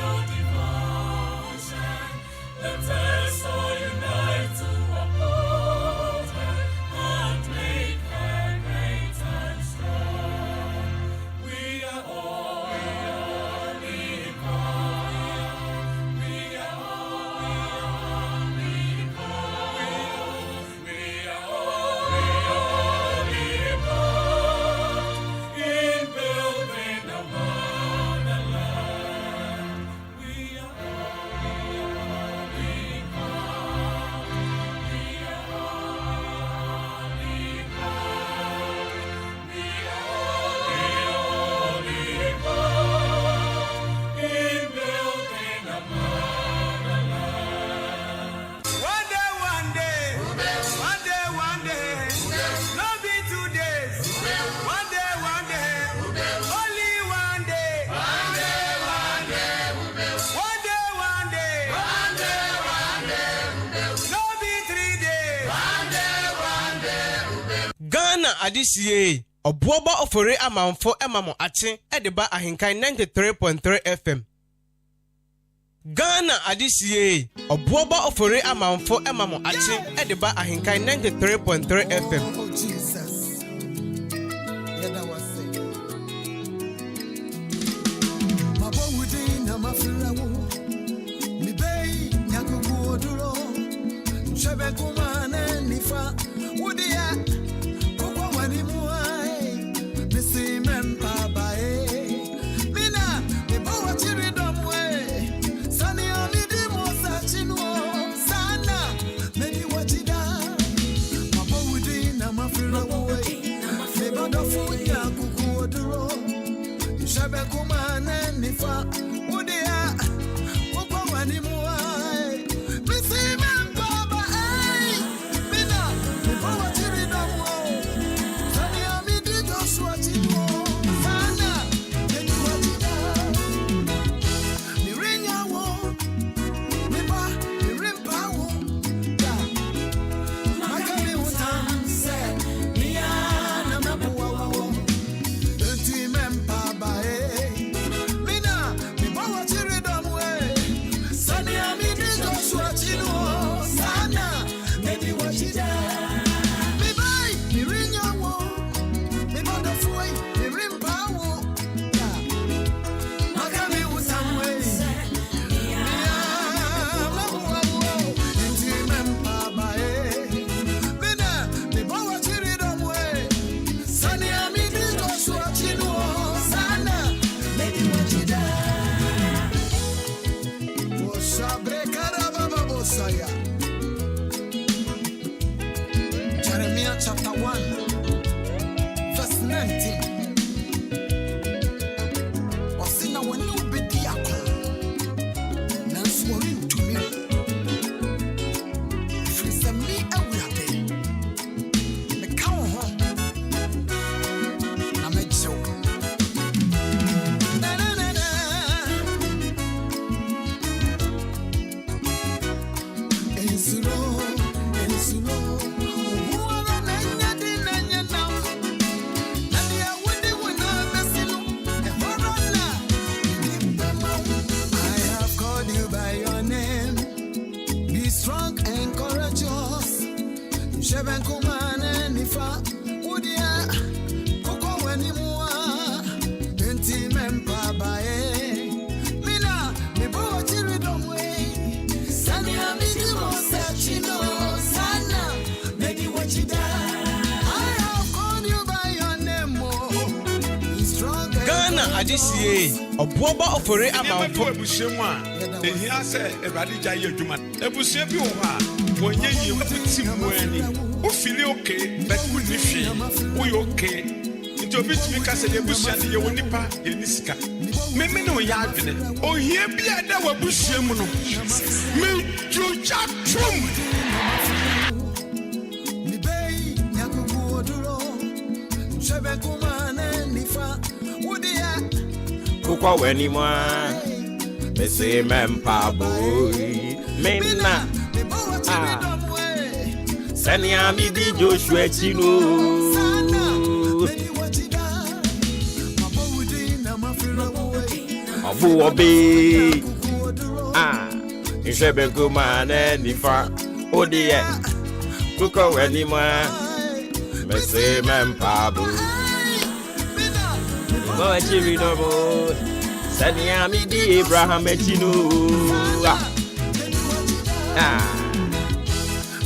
Ghana adisiye obuoba ofore amanfo emamo ache edeba ahenkan 93.3 FM. Ghana adisiye obuoba ofore amanfo emamo ache edeba ahenkan 93.3 FM. Oh Jesus. Yeah, that was it. Mabo wudi na mafirawo. Mi bei nyakuku oduro. Shebe kumane nifa. Wudi ya kokwa wani muai. Misi mempa bae. Mina mi bawa chiri domwe. Sani amidi mosa chinuo. Sana meni wachida. Mabo wudi na mafirawo. Mebado funya kuku oduro. Shebe kumane nifa. Wudi ya kokwa wani muai. Misi mempa bae. Mina mi bawa chiri domwe. Sani amidi Joshua chinuo. Sana meni wachida. Mi rinya wo. Mi ba mi rimpa wo. Yeah. Makami utam se. Miana mabuwa wo. Enti mempa bae. Mina mi bawa chiri domwe. Sani amidi Joshua chinuo. Sana meni wachida. Mi bai mi rinya wo. Mi ba da fuai mi rimpa wo. Yeah. Makami utam we. Jeremiah chapter 1 verse 19. Wasina wani ubedi yako nanso worintumi firi sɛ me awurade meka wo ho na mɛgye wo. Ensuro, ensuro, obuara na nyadi na nyanam. Na dia wudi wuna besinu, ehoro na nimbema. I have called you by your name. Be strong and courageous. Sheben kumane nifa, udia, koko weni mua. Enti mempa bae. Mina, mibuwa chiri domwe. Sani amidi mosa chino. Sana, medi wachida. I have called you by your name, oh. Be strong and Ghana adisiye obuoba ofore amanfo ebushemu a ehia sɛ Awurade gya yɛ adwuma ebusua bi wɔ hɔ a wɔnyɛ yie wuti mu ani wofili okay but wonni hwee woyɛ okay nti obi tumi ka sɛ ebusua ne yɛ wɔ nipa yɛ ni sika meme ne ɔyɛ adwene ohia bi a da wɔ abusua mu no medwogya tom mi bei nyakuku oduro. Shebe kumane nifa. Udia. Kukwa weni mwa Mese mempa boy Mina Mi bawa chiri domwe. Sani amidi Joshua chino Meni wachida. Mabo wudi na mafirawo. Abu obi Nshebe kumane nifa Odie Kukwa weni mwa Mese mempa boy Boy chiri dobo Sani amidi Abraham chino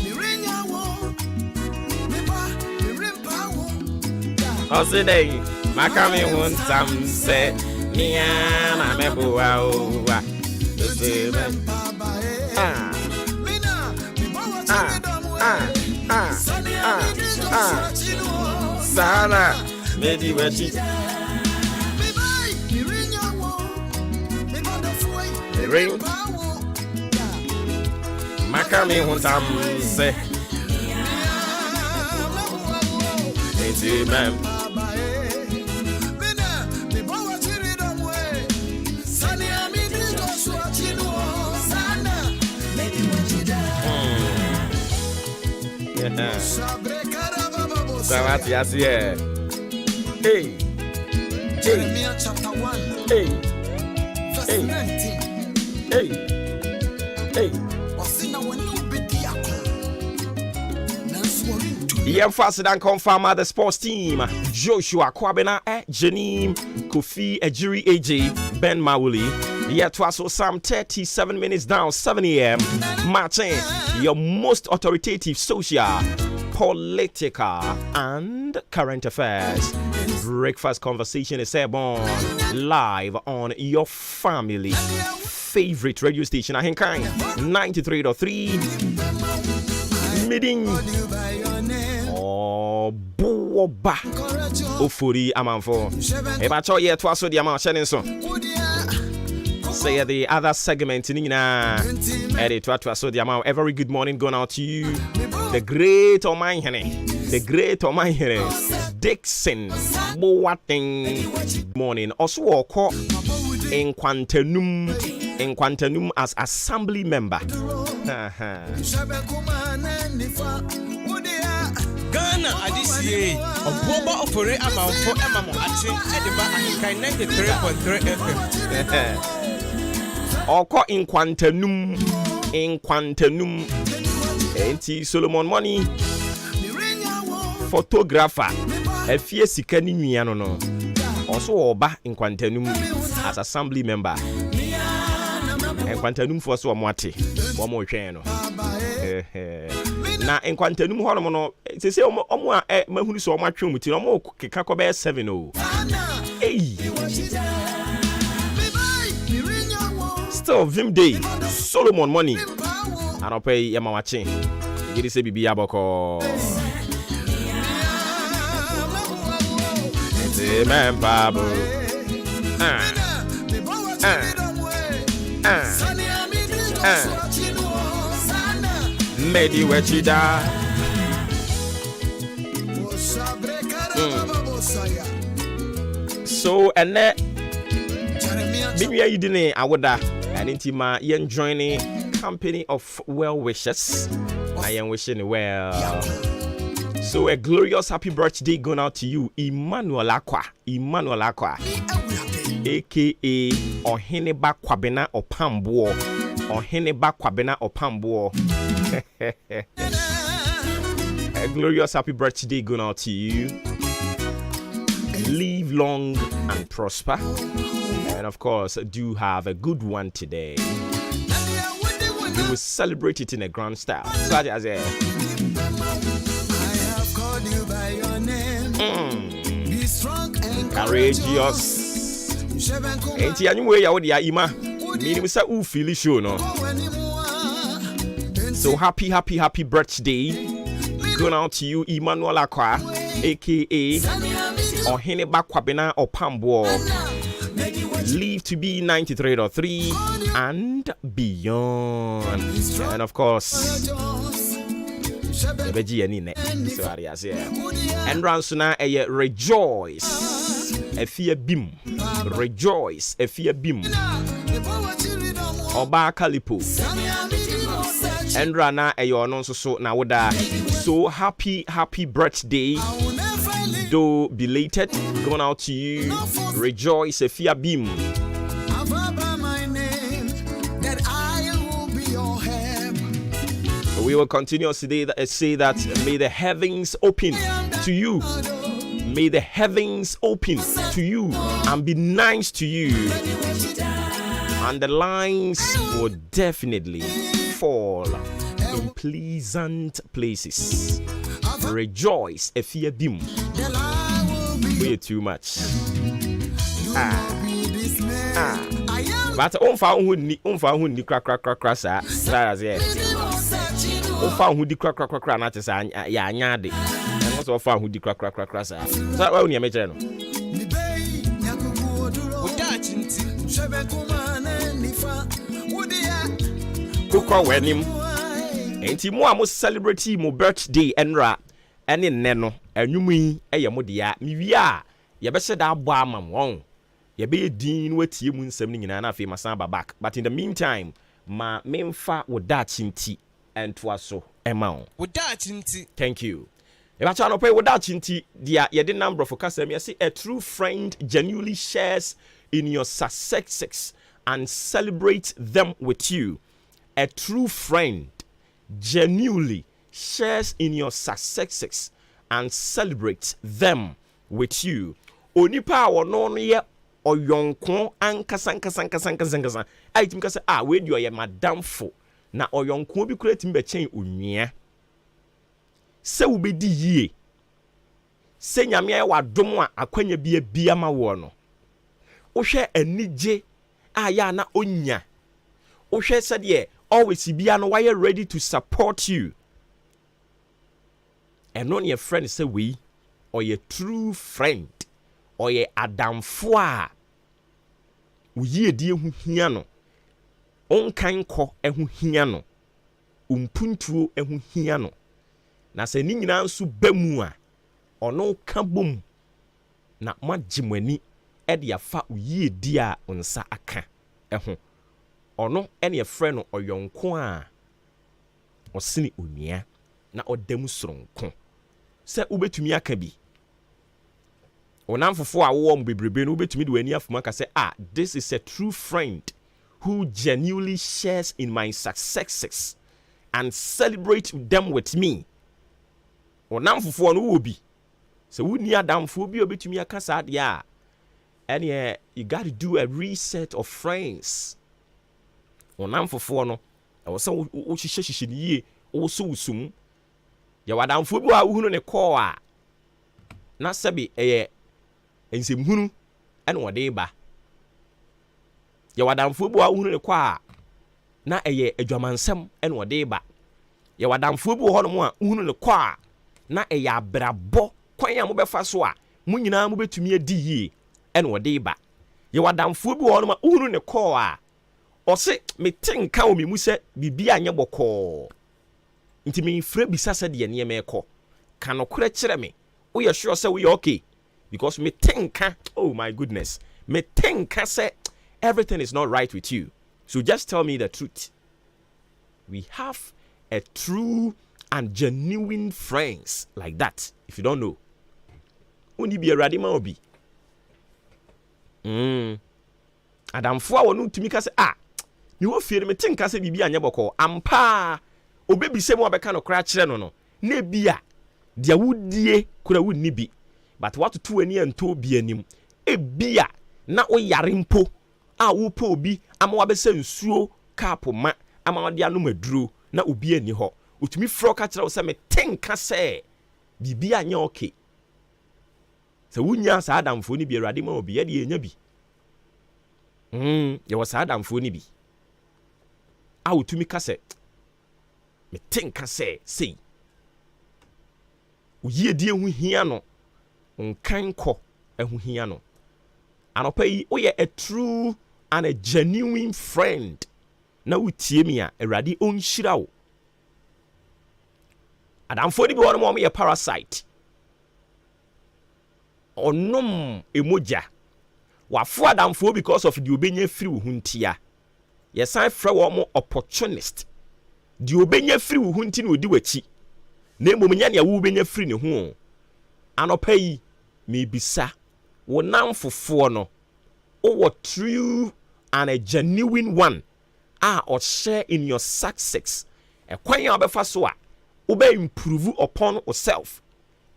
Mi rinya wo. Mi ba mi rimpa wo. Oside Makami huntam se Niana mebuwa owa Mese mempa Mina, mi bawa chiri domwe. Sani amidi Joshua chinuo. Sana Medi wechi Mi bai mi rinya wo. Mi ba da fuai mi ring. rimpa wo. Makami huntam se Eti mem Mina, mi bawa chiri domwe. Sani amidi Joshua chinuo. Sana medi wachida. Yeah. Sabre karababa Zawati Asia. Hey. Jeremiah chapter 1. Hey. Verse Hey. 19. Hey. Hey. Wasina when you be diakon. Yeah, faster than confirm the sports team. Joshua Kwabena, Janeem, Kofi, Ejiri AJ, Ben Mawuli. Yeah, it was some 37 minutes down, 7 a.m. Martin, your most authoritative social, political, and current affairs. Breakfast conversation is on live on your family favorite radio station, Ahenkan 93.3. Meeting. Boba Ofuri Amanfo. Ebacho ye twaso di amount shedding so. Say the other segment in edit twaso di amount. A very good morning going out to you. The great Omaihene. The great Omaihene. Dixon Boating morning. Also oko in Quantenum as assembly member. Ghana Adisiye, Obuoba Ofore Amanfo Emamo Ate, Ediba Ahenkan 93.3 FM. Oko in Quantenum. Enti Solomon Money. Photographer. Efie Sikani Miano no. Also Oba in Quantenum as assembly member. En Quantenum for so amwate. Omo hwe no. Na en Quantenum hono no se se omo mahunu so omo atwe muti omo keka ko be 7 o. Hey. Still Vim Day. Solomon Money. Anope yamawache. Gidi se bibi aboko. Amen, Babu. Medi wechida. So and that maybe you didn't awada and intima yen joining company of well wishes. I am wishing you well. So a glorious happy birthday going out to you, Emmanuel Akwa, aka Oheneba Kwabena Opambuo. A glorious happy birthday going out to you. Live long and prosper. And of course, do have a good one today. We will celebrate it in a grand style. Such as a courageous. Ain't you anyway? I would ya ima. Meaning say u feel show no. So happy birthday going out to you, Emmanuel Akwa, aka Oheneba Kwabena Opambuo. Live to be 93.3 and beyond. And of course, and Ransuna rejoice. Rejoice. Oba Kalipo. And Rana ayo so na woda. So happy birthday. Though belated, going out to you. Rejoice Efia Bim. We will continue today say that may the heavens open to you. May the heavens open to you and be nice to you. And the lines will definitely fall in pleasant places. Rejoice, Efia Bim. Way too much. But on found who ni crack sa. On found who di crack not as ya nyade. And also found who di crack sa. So why you make no? Kukwa wenim. Enti mo amo celebrate mo birthday enra ene neno anwumi eye mo dia miwia ye be se da abo amam won ye be din watie mu nsam ni nyina na afi masan ba back, but in the meantime ma memfa wo da chinti entwa so ema on wo da chinti. Thank you. If I try to pay without chinti, dear, you did number for customer. I see a true friend genuinely shares in your successes and celebrate them with you. A true friend genuinely shares in your successes and celebrate them with you. Onipa wono no ye oyonko ankasa. I think say we do ye madamfo na oyonko bi kura tim be chen onua. Se wo bedi yie. Se nyame aye wadom a akwanya bia ma wo no. Wo hwe anije aya na onya. Wo hwe se de always bia no why ready to support you. And on your friend say we or your true friend or your adamfo a uye die hu hia no. Onkan ko ehu hia no. Umpuntuo ehu hia no. Na se ni nyina nso bamu a ono ka bom na magimani e de afa uye di a onsa aka eho ono ene frɛ no oyonko a osini onua na odam soronko se ubetumi aka bi onamfofo a wo mbebrebe no ubetumi de wani afuma ka se this is a true friend who genuinely shares in my successes and celebrate them with me. Onamfofo no wo bi se wuni adamfo bi obetumi aka sa de a ene you got to do a reset of friends. Onamfofo no e wo se wo hihye ni yie wo so wusum ya wadamfo bi wa hunu ne call a na sabi eye ensemhunu ene wode ba ya wadamfo bi wa hunu ne call a na eye adwamansem ene wode ba ya wadamfo bi ho no mo a hunu ne call a na eye abrabo kwan a mo befa so a mo nyina mo betumi adi yie ene wode ba ya wadamfo bi ho no ma hunu ne call a ose me tenka o me mu se bibia anye bokọ nti me frɛ bisa se de ne me ekọ ka no kure kire me wo ye sure se wo ye okay because me tenka, oh my goodness, me tenka se everything is not right with you, so just tell me the truth. We have a true and genuine friends like that. If you don't know, only be a radima obi adamfo a wonu tumi ka se me wo fie me tenka se bibia anye bokọ ampa obebi se mo abeka no kra kire no na bia dia wudie kura wunni bi but what to ani anto bi anim ebia na o yare mpo a wo po obi ama wabese nsuo kapo ma ama wade anu maduro na obi ani ho otumi fro ka kire wo se me tenka se bibia anye okay se wunya sa adamfo ni bi awade ma obi ye de enya bi ye wo sa adamfo ni bi a wotumi ka se me tenka se sei uye die hu hia no nkan kɔ ehu hia no anopa yi woyɛ a true and a genuine friend na wotie mi a awurade onhyira wo adamfo ni bi wɔ no mo yɛ parasite onom emoja wafo adamfo because of the obenya free wo huntia yesan frɛ wɔ mo opportunist the obenya free wo hunti na odi wachi na emom nya ne wo obenya free ne ho anopa yi me bisa wo namfofo no o true and a genuine one or share in your success ekwan ya obefa so a wo be improve upon yourself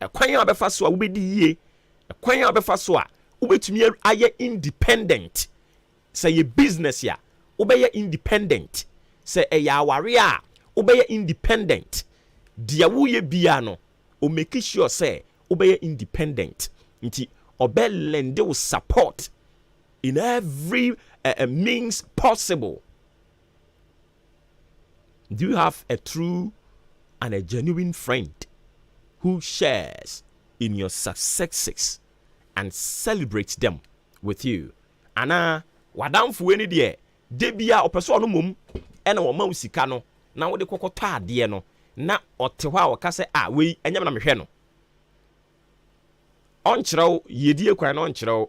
ekwan ya obefa so a wo be di yie ekwan ya obefa so a wo betumi aye independent say your business ya wo be independent say ya aware a wo be independent dia wo ye bia no o make sure say wo be independent nti obe lend you support in every means possible. Do you have a true and a genuine friend who shares in your successes and celebrates them with you? Ana wadamfo eni de bia opeso no mom ena wo ma usika no na wo de kokoto ade no na ote hɔ a wo ka se wei enyam na mehwɛ no onkyerɛw yedie kwan no onkyerɛw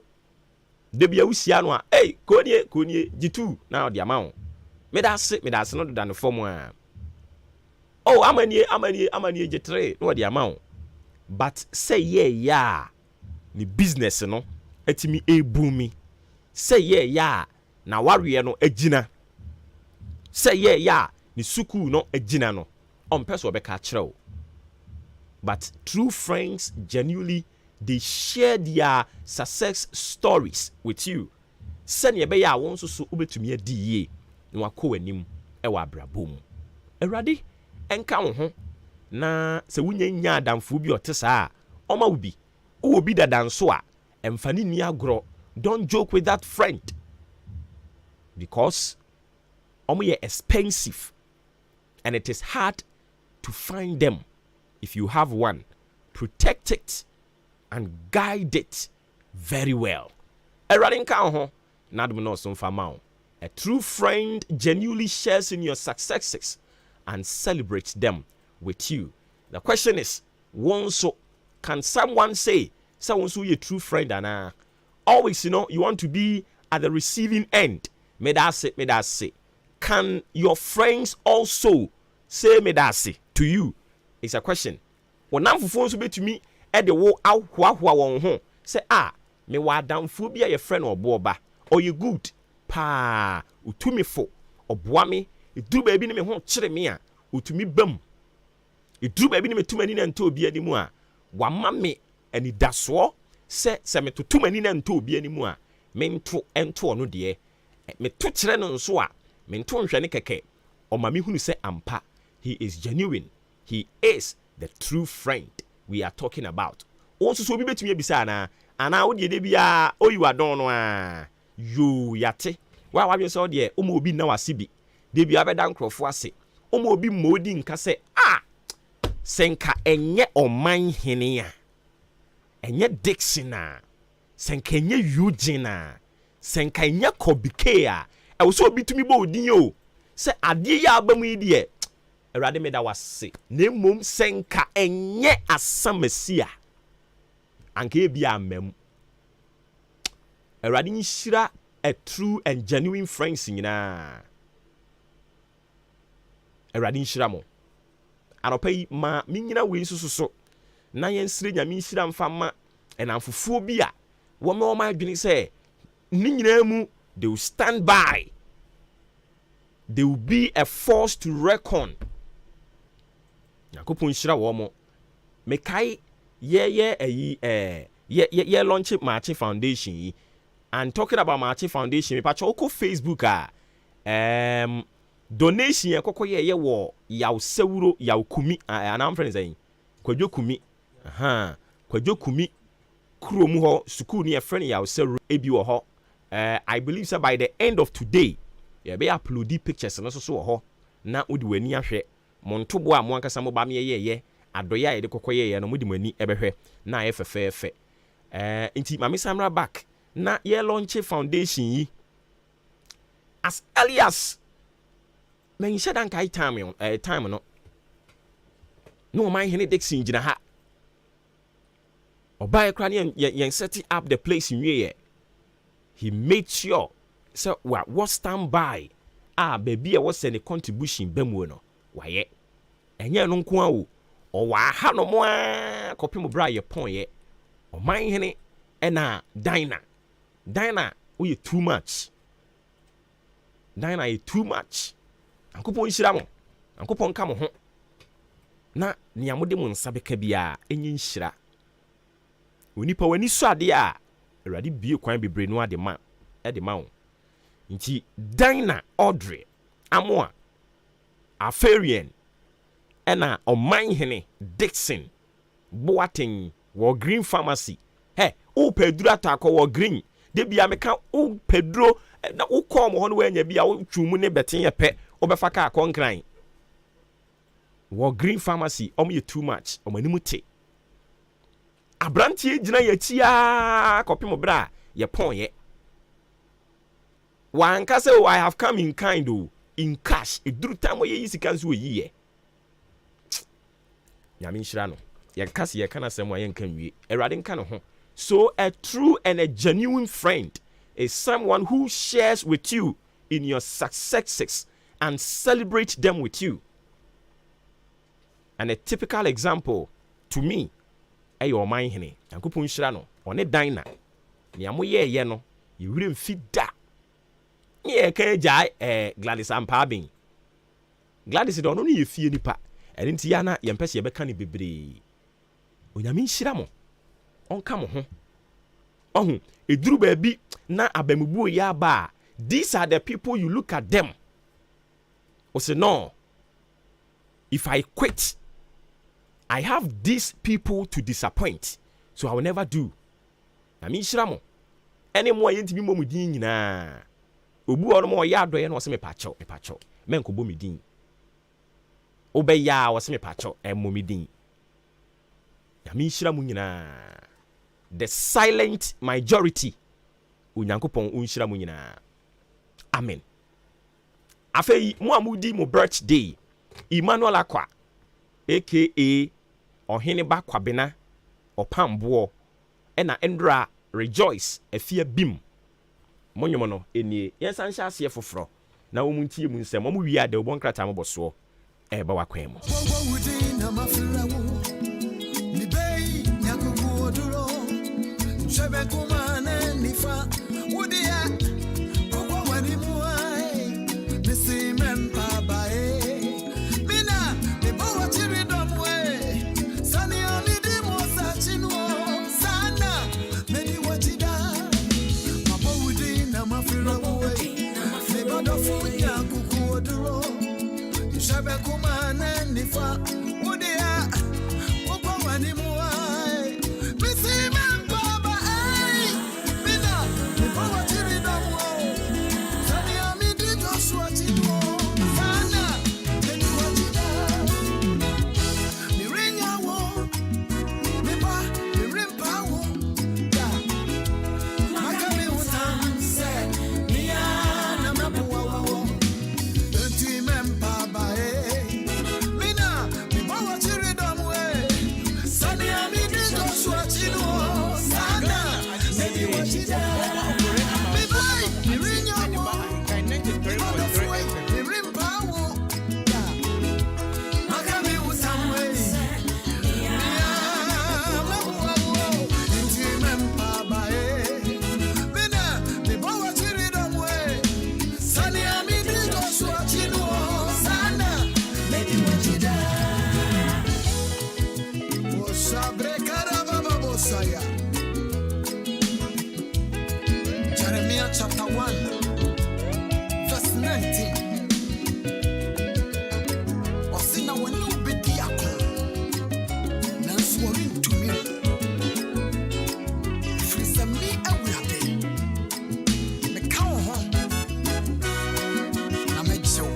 de bia usia no a konie jitu na ode ama wo medase no do dan form a amanie jetre no ode ama wo but say yeah ni business no etimi ebumi say yeah na warrior no agina say yeah ni suku no agina no ompeso obeka kyerɛw. But true friends genuinely they share their success stories with you. Send ye be ya won so ubetumi adi ye na wakɔ anim e wa brabom. Erade enka wo ho na se wunya nya adamfo bi otesa oma ubi obi dadanso a emfani ni agro. Don't joke with that friend because omo ye expensive and it is hard to find them. If you have one, protect it and guide it very well. A true friend genuinely shares in your successes and celebrates them with you. The question is, can someone say someone's a true friend? And always, you want to be at the receiving end. May that say. Can your friends also say may that say to you? It's a question. When I'm for to be to me at the wall out home. Say me wa down phobia your friend or boba or you good pa utumi fo or boame it do baby me hon chere me a utumi bam it do baby me too many and to be anymore wa mame and it daso say me to too many and to be anymore me to ento no de me to chere no so a me to nhwe ne keke o mame hunu say ampa he is genuine. He is the true friend we are talking about. Also, so be betumi ebisa na ana wo de bia o you adon no a yo yate wa so de o mo obi na wase bi de bia beda nkrofo ase o mo obi modi nka se senka enye oman hene a enye Dixon a senka enye Eugene a senka enye Kobike a e wo so obi tumi bo odin yo se ade ya abamu yi de Erade me da wase ne mom senka enye asamasi a anka bi amem. Erade nhyira a true and genuine friends nyina. Erade nhyira mo. Anopai ma minyina we so na yensire nyame nhyira mfama enamfofo bi a wo me o ma adwene se ni nyina mu they will stand by. They will be a force to reckon. Yakopon shira wo mo mekai ye launch Maakye Foundation yi. And talking about Maakye Foundation me pacho ko Facebook donation ye kokko ye wo yaw sewuro yaw kumi anam friends ayin kwadwo kumi kwadwo kumi kromu ho school ne friend yaw sewuro ebi wo ho. I believe so by the end of today ye be upload pictures no so wo ho na odi wani ahwe montobo a mo ankasa mo ba me ye adoya ye de kokoye no modi mani ebehwe na ye fefefe nti mame samra back na ye launch foundation yi as early as men shedan kai time no man hene Dixon gina ha obai kra ne yen set up the place in ye he made sure so what stand by baby was send a contribution bemu no waye enye no nko awo o wa ha no mo a kopim bra ye pon ye o man hene ena dina we too much dina is too much ankopon nhira mo ankopon ka mo ho na nia mo de mo nsa beka bia enye nhira onipa wani so ade a awurade bie kwan bebre no ade ma wo nti Dina Audrey Amoa Afarian ena oman hene Dixon Boateng wo Green Pharmacy o pedro atako wo Green de bia meka o pedro na wo kom ho no wanya bia wo twumu ne beten ye pe wo befa ka konkran wo Green Pharmacy ye too much omanimu te abrantie gina ye tia kopim bra ye pon ye wan ka say I have come in kind in cash eduru time ye yisika nso yiye nyame nhyira no ye kase ye kana sem ye nka nwie erade nka no ho. So a true and a genuine friend is someone who shares with you in your successes and celebrates them with you. And a typical example to me ɛyɛ ɔman hene Nyankopɔn nhyira no ɔne dan na nea moyɛɛyɛ no yɛwura mfi da yɛ ka gya Gladys Ampabin Gladys de ɔno no yɛ fie nipa ɛne nti ya na yɛmpɛ sɛ yɛbɛka ne bebree onyame nhyira mo ɔnka mo ho ɔho eduru baabi na abamubuo yɛ aba these are the people you look at them say no if I quit I have these people to disappoint so I will never do na me nhyira mo ɛne mo a yɛntimi mmɔ mu din nyinaa obu ɔno mo ɔyɛ adɔyɛ na ɔsɛ mepakyɛw menkɔbɔ me din obɛyɛ a ɔsɛ mepakyɛw ɛmmɔ me din na me nhyira mo nyinaa the silent majority Onyankopɔn unhyira mo nyinaa amen afei mo a mudi mo birthday Emmanuel Akwa aka Ɔhene ba Kwabena Ɔpamboɔ ɛna Endra Rejoice afia bim monyomo no enie yɛnsan hyɛ aseɛ foforɔ na wɔn ntie mu nsɛm wɔn wi ade wɔn krata mo bɔsoɔ ɛba wakwan mu Chapter 1, verse 19. Osina when you be diakon, Nanswarin to me. Frisa me every day. The cow home. I make so.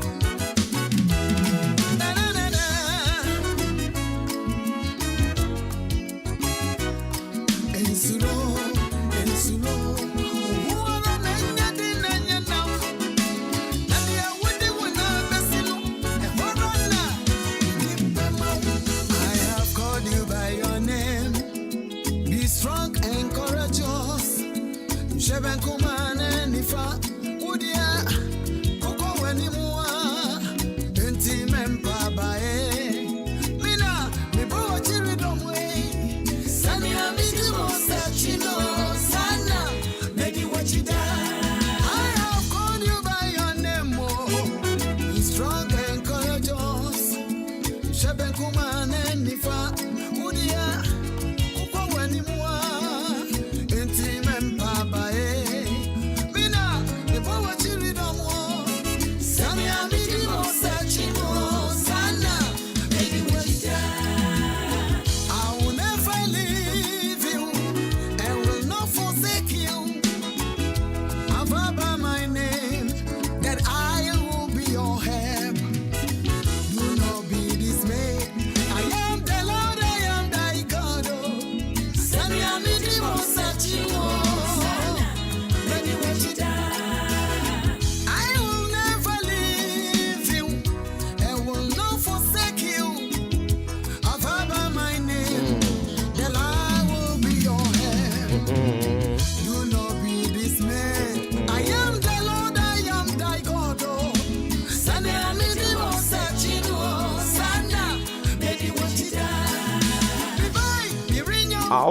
Seven kumane nifa udia koko weni mua enti mempa bae mina mibo chiri domwe sani amidi mosa chino sana medi wachida I have called you by your name be strong and courageous seven kumane nifa udia koko weni mua enti mempa bae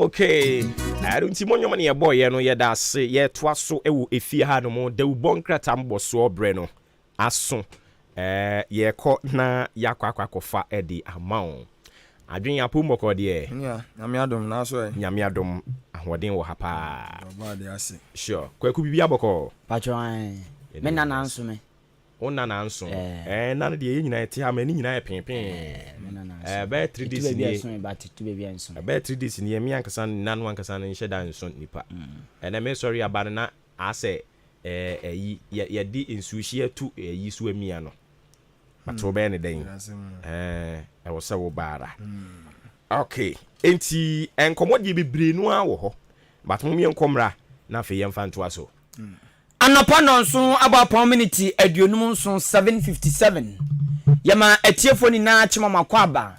Okay. I don't see money money boy, you know, yeah, that's it. Twas so if you had no more, the bunker tambo so breno. As soon, yeah, caught na yakwa Eddie amount. I drink a pumo called yeah. Yeah, Yamiadum, that's why. Yamiadum, what didn't hapa. Sure, Kwaku be aboko. Patron, men an answer me. On an answer, and none of the United Hamani, pin. Bear 3 days in the but to be answered. I bet 3 days in the Miancasan, none one can and shed down son nipa. And I'm sorry about that. I say, ye did in sushi to a Yisue Miano. But so many days. I was so bad. Okay, enti and commode ye be brino, but Mumian Comra, nothing young fan to us. Anapa nonso about community aduonum so 757 yama etiefoni na chima makwaba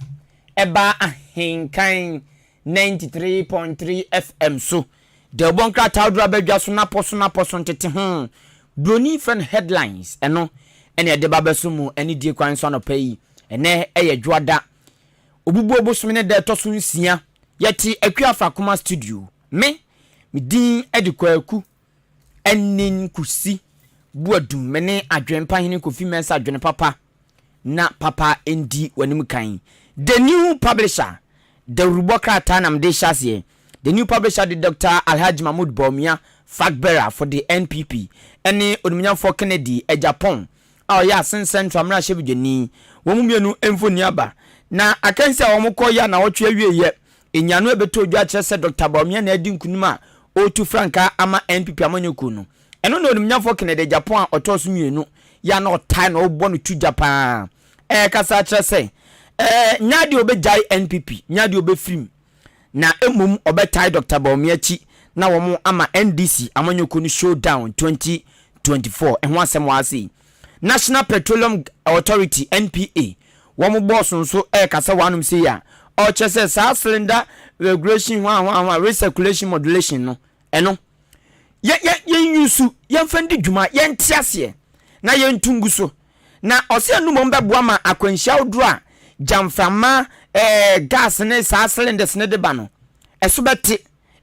eba ahenkan 93.3 FM so de bonkra tawdra badwa so na poso ntete ho broni friend headlines eno ene de babeso mu ene die kwan so anopa yi ene eye dwada obubu obosome ne de to so nsia yeti akwa kuma studio me din edikwaku enin kusi buadum mene adwempa hene kofi mensa adwene papa na papa endi wanim kan the new publisher the ruboka tanam de shase the new publisher the Dr. Alhaji Mahmoud Bawumia flag bearer for the NPP ene onumnya for Kennedy e Japan ya sensen tramra shebujeni wo mumienu emfoni aba na akansi a wo mkoya na wotwe awie ye enyanu ebeto odwa kyerese Dr. Bawumia na adi nkunuma O2 franka ama NPP amanyoku no eno no nimnyafo Kennedy Japan otoso mienu ya na otai na obo no tu Japan kasa kyerese nyade obejai NPP nyade obefrim na emum obetai Dr. Bawumia chi na wo ama NDC amanyoku no showdown 2024 ehwo asem wase National Petroleum Authority NPA wo boss nso kasa wanum se ya o kyerese sa cylinder regulation wa recirculation modulation no eno ye yusu ye fendi dwuma ye ntiase na ye ntungu so na ose anu mo mbeboa ma akwanhia odro jamframa gas ne sa cylinders ne de ba no eso beti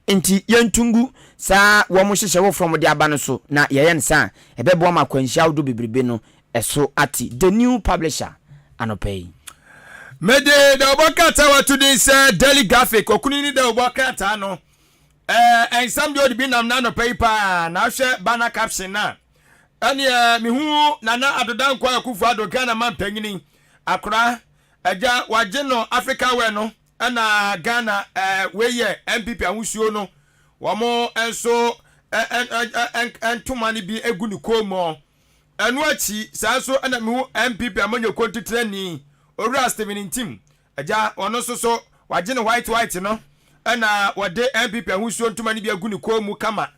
nti ye ntungu sa wo mo hyehye wo from de aba no so na ye nsa ebeboa ma akwanhia odro bebrebe no eso ati the new publisher anopay Mede the Obakata wa today say daily graphic okunini the Obakata no and some do be nam no paper na hwe banner caption na ene me hu nana adodan kwa akufu ado Ghana man panyini akora aja waje no Africa we no na Ghana we ye MPP ahusuo no wo mo enso entumani bi egu ni komo enu achi sa so na me hu MPP amanyo kontitrani Ora Steven team aja ono so waje no white no na wode MPP ahusuo ntuma ni bi agu ni komu kama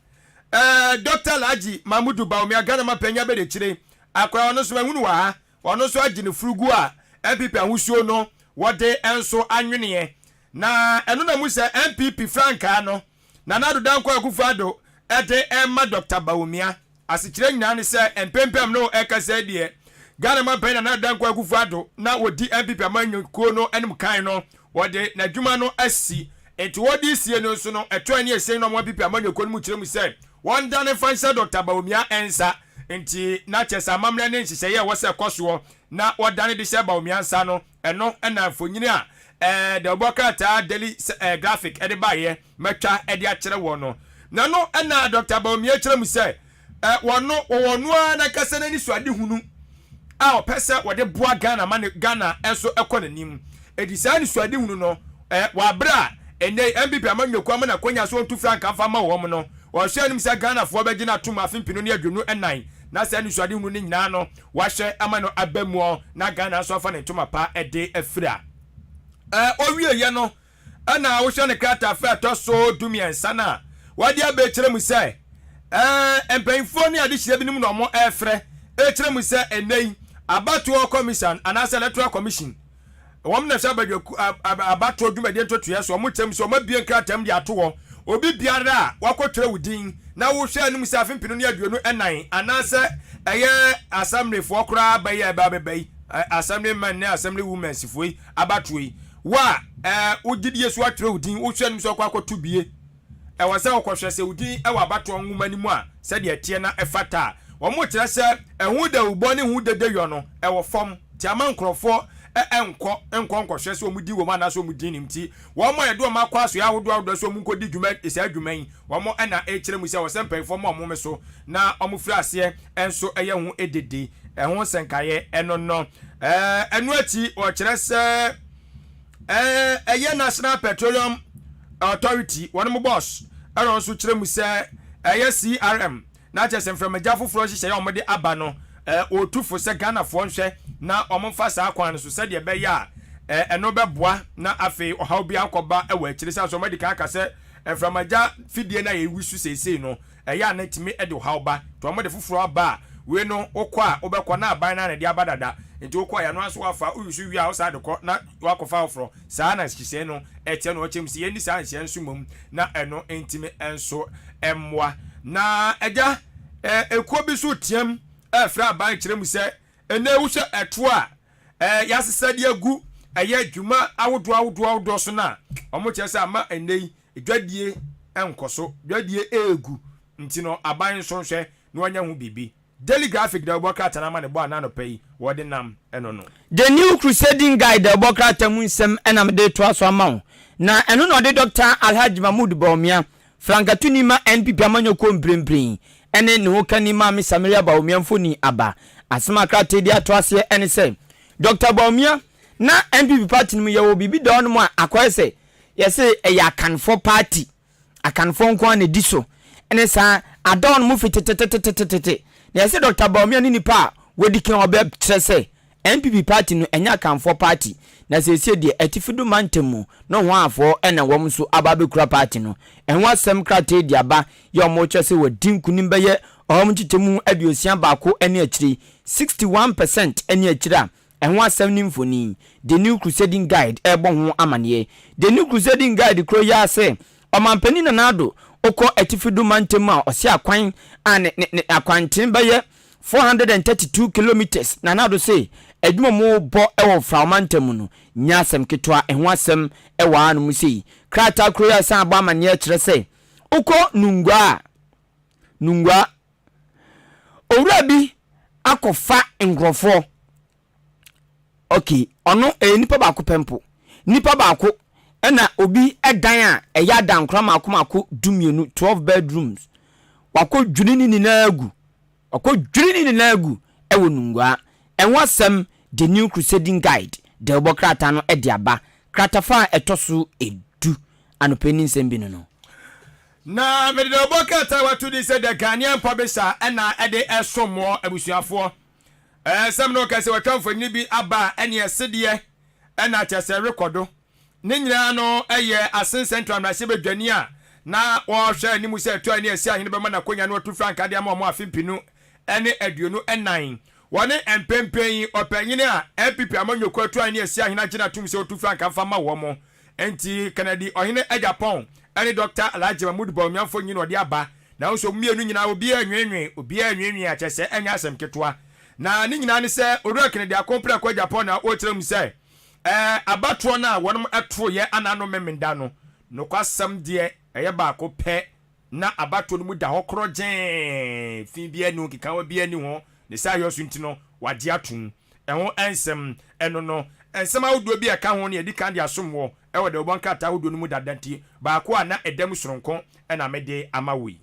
Dr. Alhaji Mahmoud Bawumia Ghana mapanya be de kire akwa ono so ehunu wa ha ono so agi ni furugu a MPP ahusuo no wode enso anwene na eno na mu se MPP franka no na nado danko akufado ede emma Dr. Bawumia asikire nyina ne se empempem no ekasa die Ghana mapanya na danko akufado na wodi MPP amanyo ko no enim kan no wode na dwuma no asi enti wodi sie no so no eto ani esen no MPP amanyo ko no mu kire mu se one dane fansa Dr. Bawumia ensa enti na chesa mamre ne nhihye ye wo se koso na wodane de se Bawumia ensa no eno na afonyini a the Obakata daily graphic ede baye metwa ede a kire wo no na no na Dr. Bawumia kire mu se wono na kasa na ni so ade hunu a opese wode boa Ghana man Ghana enso ekonanim edisa ni so ade hunu no wa bra ene MPP amanyoku amana kwanya so ntu franka fa ma wo no wo hwe anim se Ghana fo be gina tum afimpino ne adwunu enan na se ni so ade hunu ni nyina no wa hwe amano abamu na Ghana so fa ne ntuma pa ede afira owie ye no na wo hwe ne krata fa to so dumiensa na wade abekire mu se empenfo ni ade hye binim no mo efre ekire mu se enei abatuo commission anasa electoral commission wom na shabadwe abatuo dwumade ntotoye so mo kyem so mabien kratam di ato obi biara wakotre wudin na wo hwe anim se afimpino ne aduonu enan anasa eye assembly fo kora baye babebai assembly man ne assembly women sifoi abatuo wa wogidi yesu atwe udin wo hwe nim so kwa akoto bie ɛwɔ sɛ wokɔhwɛ sɛ udin ɛwɔ abato nwoma ni mu a sɛ de ɛtie na ɛfata wɔn mo kyerɛ sɛ ɛho da ubɔ ne ho dede yɔ no ɛwɔ fam ti ama nkrɔfo nkɔhwɛ sɛ wɔn di wɔn anaso wɔn di nim ti wɔn mo yɛde wɔn akɔ aso yɛ ahodoɔ sɛ wɔn nkɔdi dwuma ɛsɛ adwuma yi wɔn mo ɛna ɛkyerɛ mu sɛ wɔsɛ mpanyinfoɔ mo a wɔn mo so na wɔn firi aseɛ ɛnso ɛyɛ ho edede ɛho sɛnkaeɛ ɛno no ɛno akyi wɔkyerɛ sɛ ɛyɛ National Petroleum Authority wɔn mo boss ɛna nso kyerɛ mu sɛ ɛyɛ CRM na kyerɛ sɛ mframagia foforɔ hyehyɛ yɛ wɔn de aba no otufo sɛ Ghanafoɔ nhwɛ na wɔn mfa saa kwan so sɛ deɛ ɛbɛyɛ a ɛno bɛboa na afei ɔhaw bi akɔba ɛwɔ akyire sɛ so wɔn de kan aka sɛ mframagia fidie na yɛ wisu seesei no ɛyɛ a na timi ɛde ɔhaw ba to wɔn de foforɔ aba a we no okɔ a wobɛkɔ na aban na de aba dada nti okɔ ya no aso afa uyisu wi a wosa de kɔ na wakɔfa ofro saa na hyehyɛ no ɛte no ɔkyem si yɛni saa hyehyɛ nso mom na ɛno ntimi ɛnso ɛmmoa na ɛgya ekuo bi so tiam ɛfra aban kyerɛ mu sɛ ɛna wuhwɛ ɛto a yasesa de agu ɛyɛ dwuma awodoɔ so na ɔmo kyerɛ sɛ ama ɛnɛ yi dwadie ɛnkɔ so dwadie egu nti no aban nso hwɛ na ɔnya ho bibi Daily Graphic the Bokata na mane bo anano pay wode nam eno no. The New Crusading Guide the Bokata munsem enam de to aso amaw. Na eno no de Dr. Alhaji Mahmoud Baumia Frankatuni ma NPP amanyo ko mbrembren. Ene ne wo kanima me Samaria Baumia mfoni aba. Asema krate dia to ase ene se Dr. Baumia na NPP party no ye wo bibi don mo akoye se yese eya kanfo party. Akanfo nko an edi so. Ene sa adon mu fitetetetetete. They say Dr. Baumia ni nipa wedi kan obe trese NPP party no enya kanfo party na se de atifidu mantemu no ho afo ena wom so ababekura party no enwa asem krate di aba ye omo twese wadi nkunim beye ohom chichemu aduosia baako ene akiri 61% ene akiri a enwa asem ni mfoni The New Crusading Guide ebo ho amane The New Crusading Guide kro ya se omampani na nado oko atifidu mantemu a ose akwan ane akwantin baye 432 kilometers na nado say adwuma mo bo ewo fragmentemu no nya asem ketwa eho asem ewo anu mu sei krata kroya san aba mane kire say oko nungwa owura bi akofa ngrofo okay ono nipa ba ko pempo nipa ba ko ena obi edan a eya dan kra makomako dumienu 12 bedrooms wako dwuni ni na agu ewo nungwa enwasem The New Crusading Guide de obokrata no ediaba kratafa etoso edu anopeni nsembi no na me de obokrata watu di se de Ghanaian publisher ena ede esomo abusuafo sem no kase watwamfo ni bi aba ene esede ena chese rekodo ne nyina no eye Asen Central na se bedwani a na wo hwe ni mu se to ani esi ahene be ma na konya no tu franka de ama mo afimpinu ene aduonu enan wone empempen opanyine a MPP amanyoko atu ani esi ahene agina tum se otu franka fama wo mo enti Kennedy ohene Japan ene Dr. Alhaji Mahmoud Baumia fo nyine ode aba na wo so mienu nyina obi anwenwen a chese enya asem ketwa na ni nyina ne se oru Kennedy akompra kwa Japan na o tirem se abatro na wonum atro ye anano memenda no kwasam de eye ba ko pe na abatro no mu da hokro gen fi bia nu kika wa bia ni ho ne sa yo sunti no wade atum eho ensem eno no ensem awdo bi aka ho ne edika de asomwo ewo de obon kata awdo no mu dadanti ba ko ana edam soronko ena mede amawi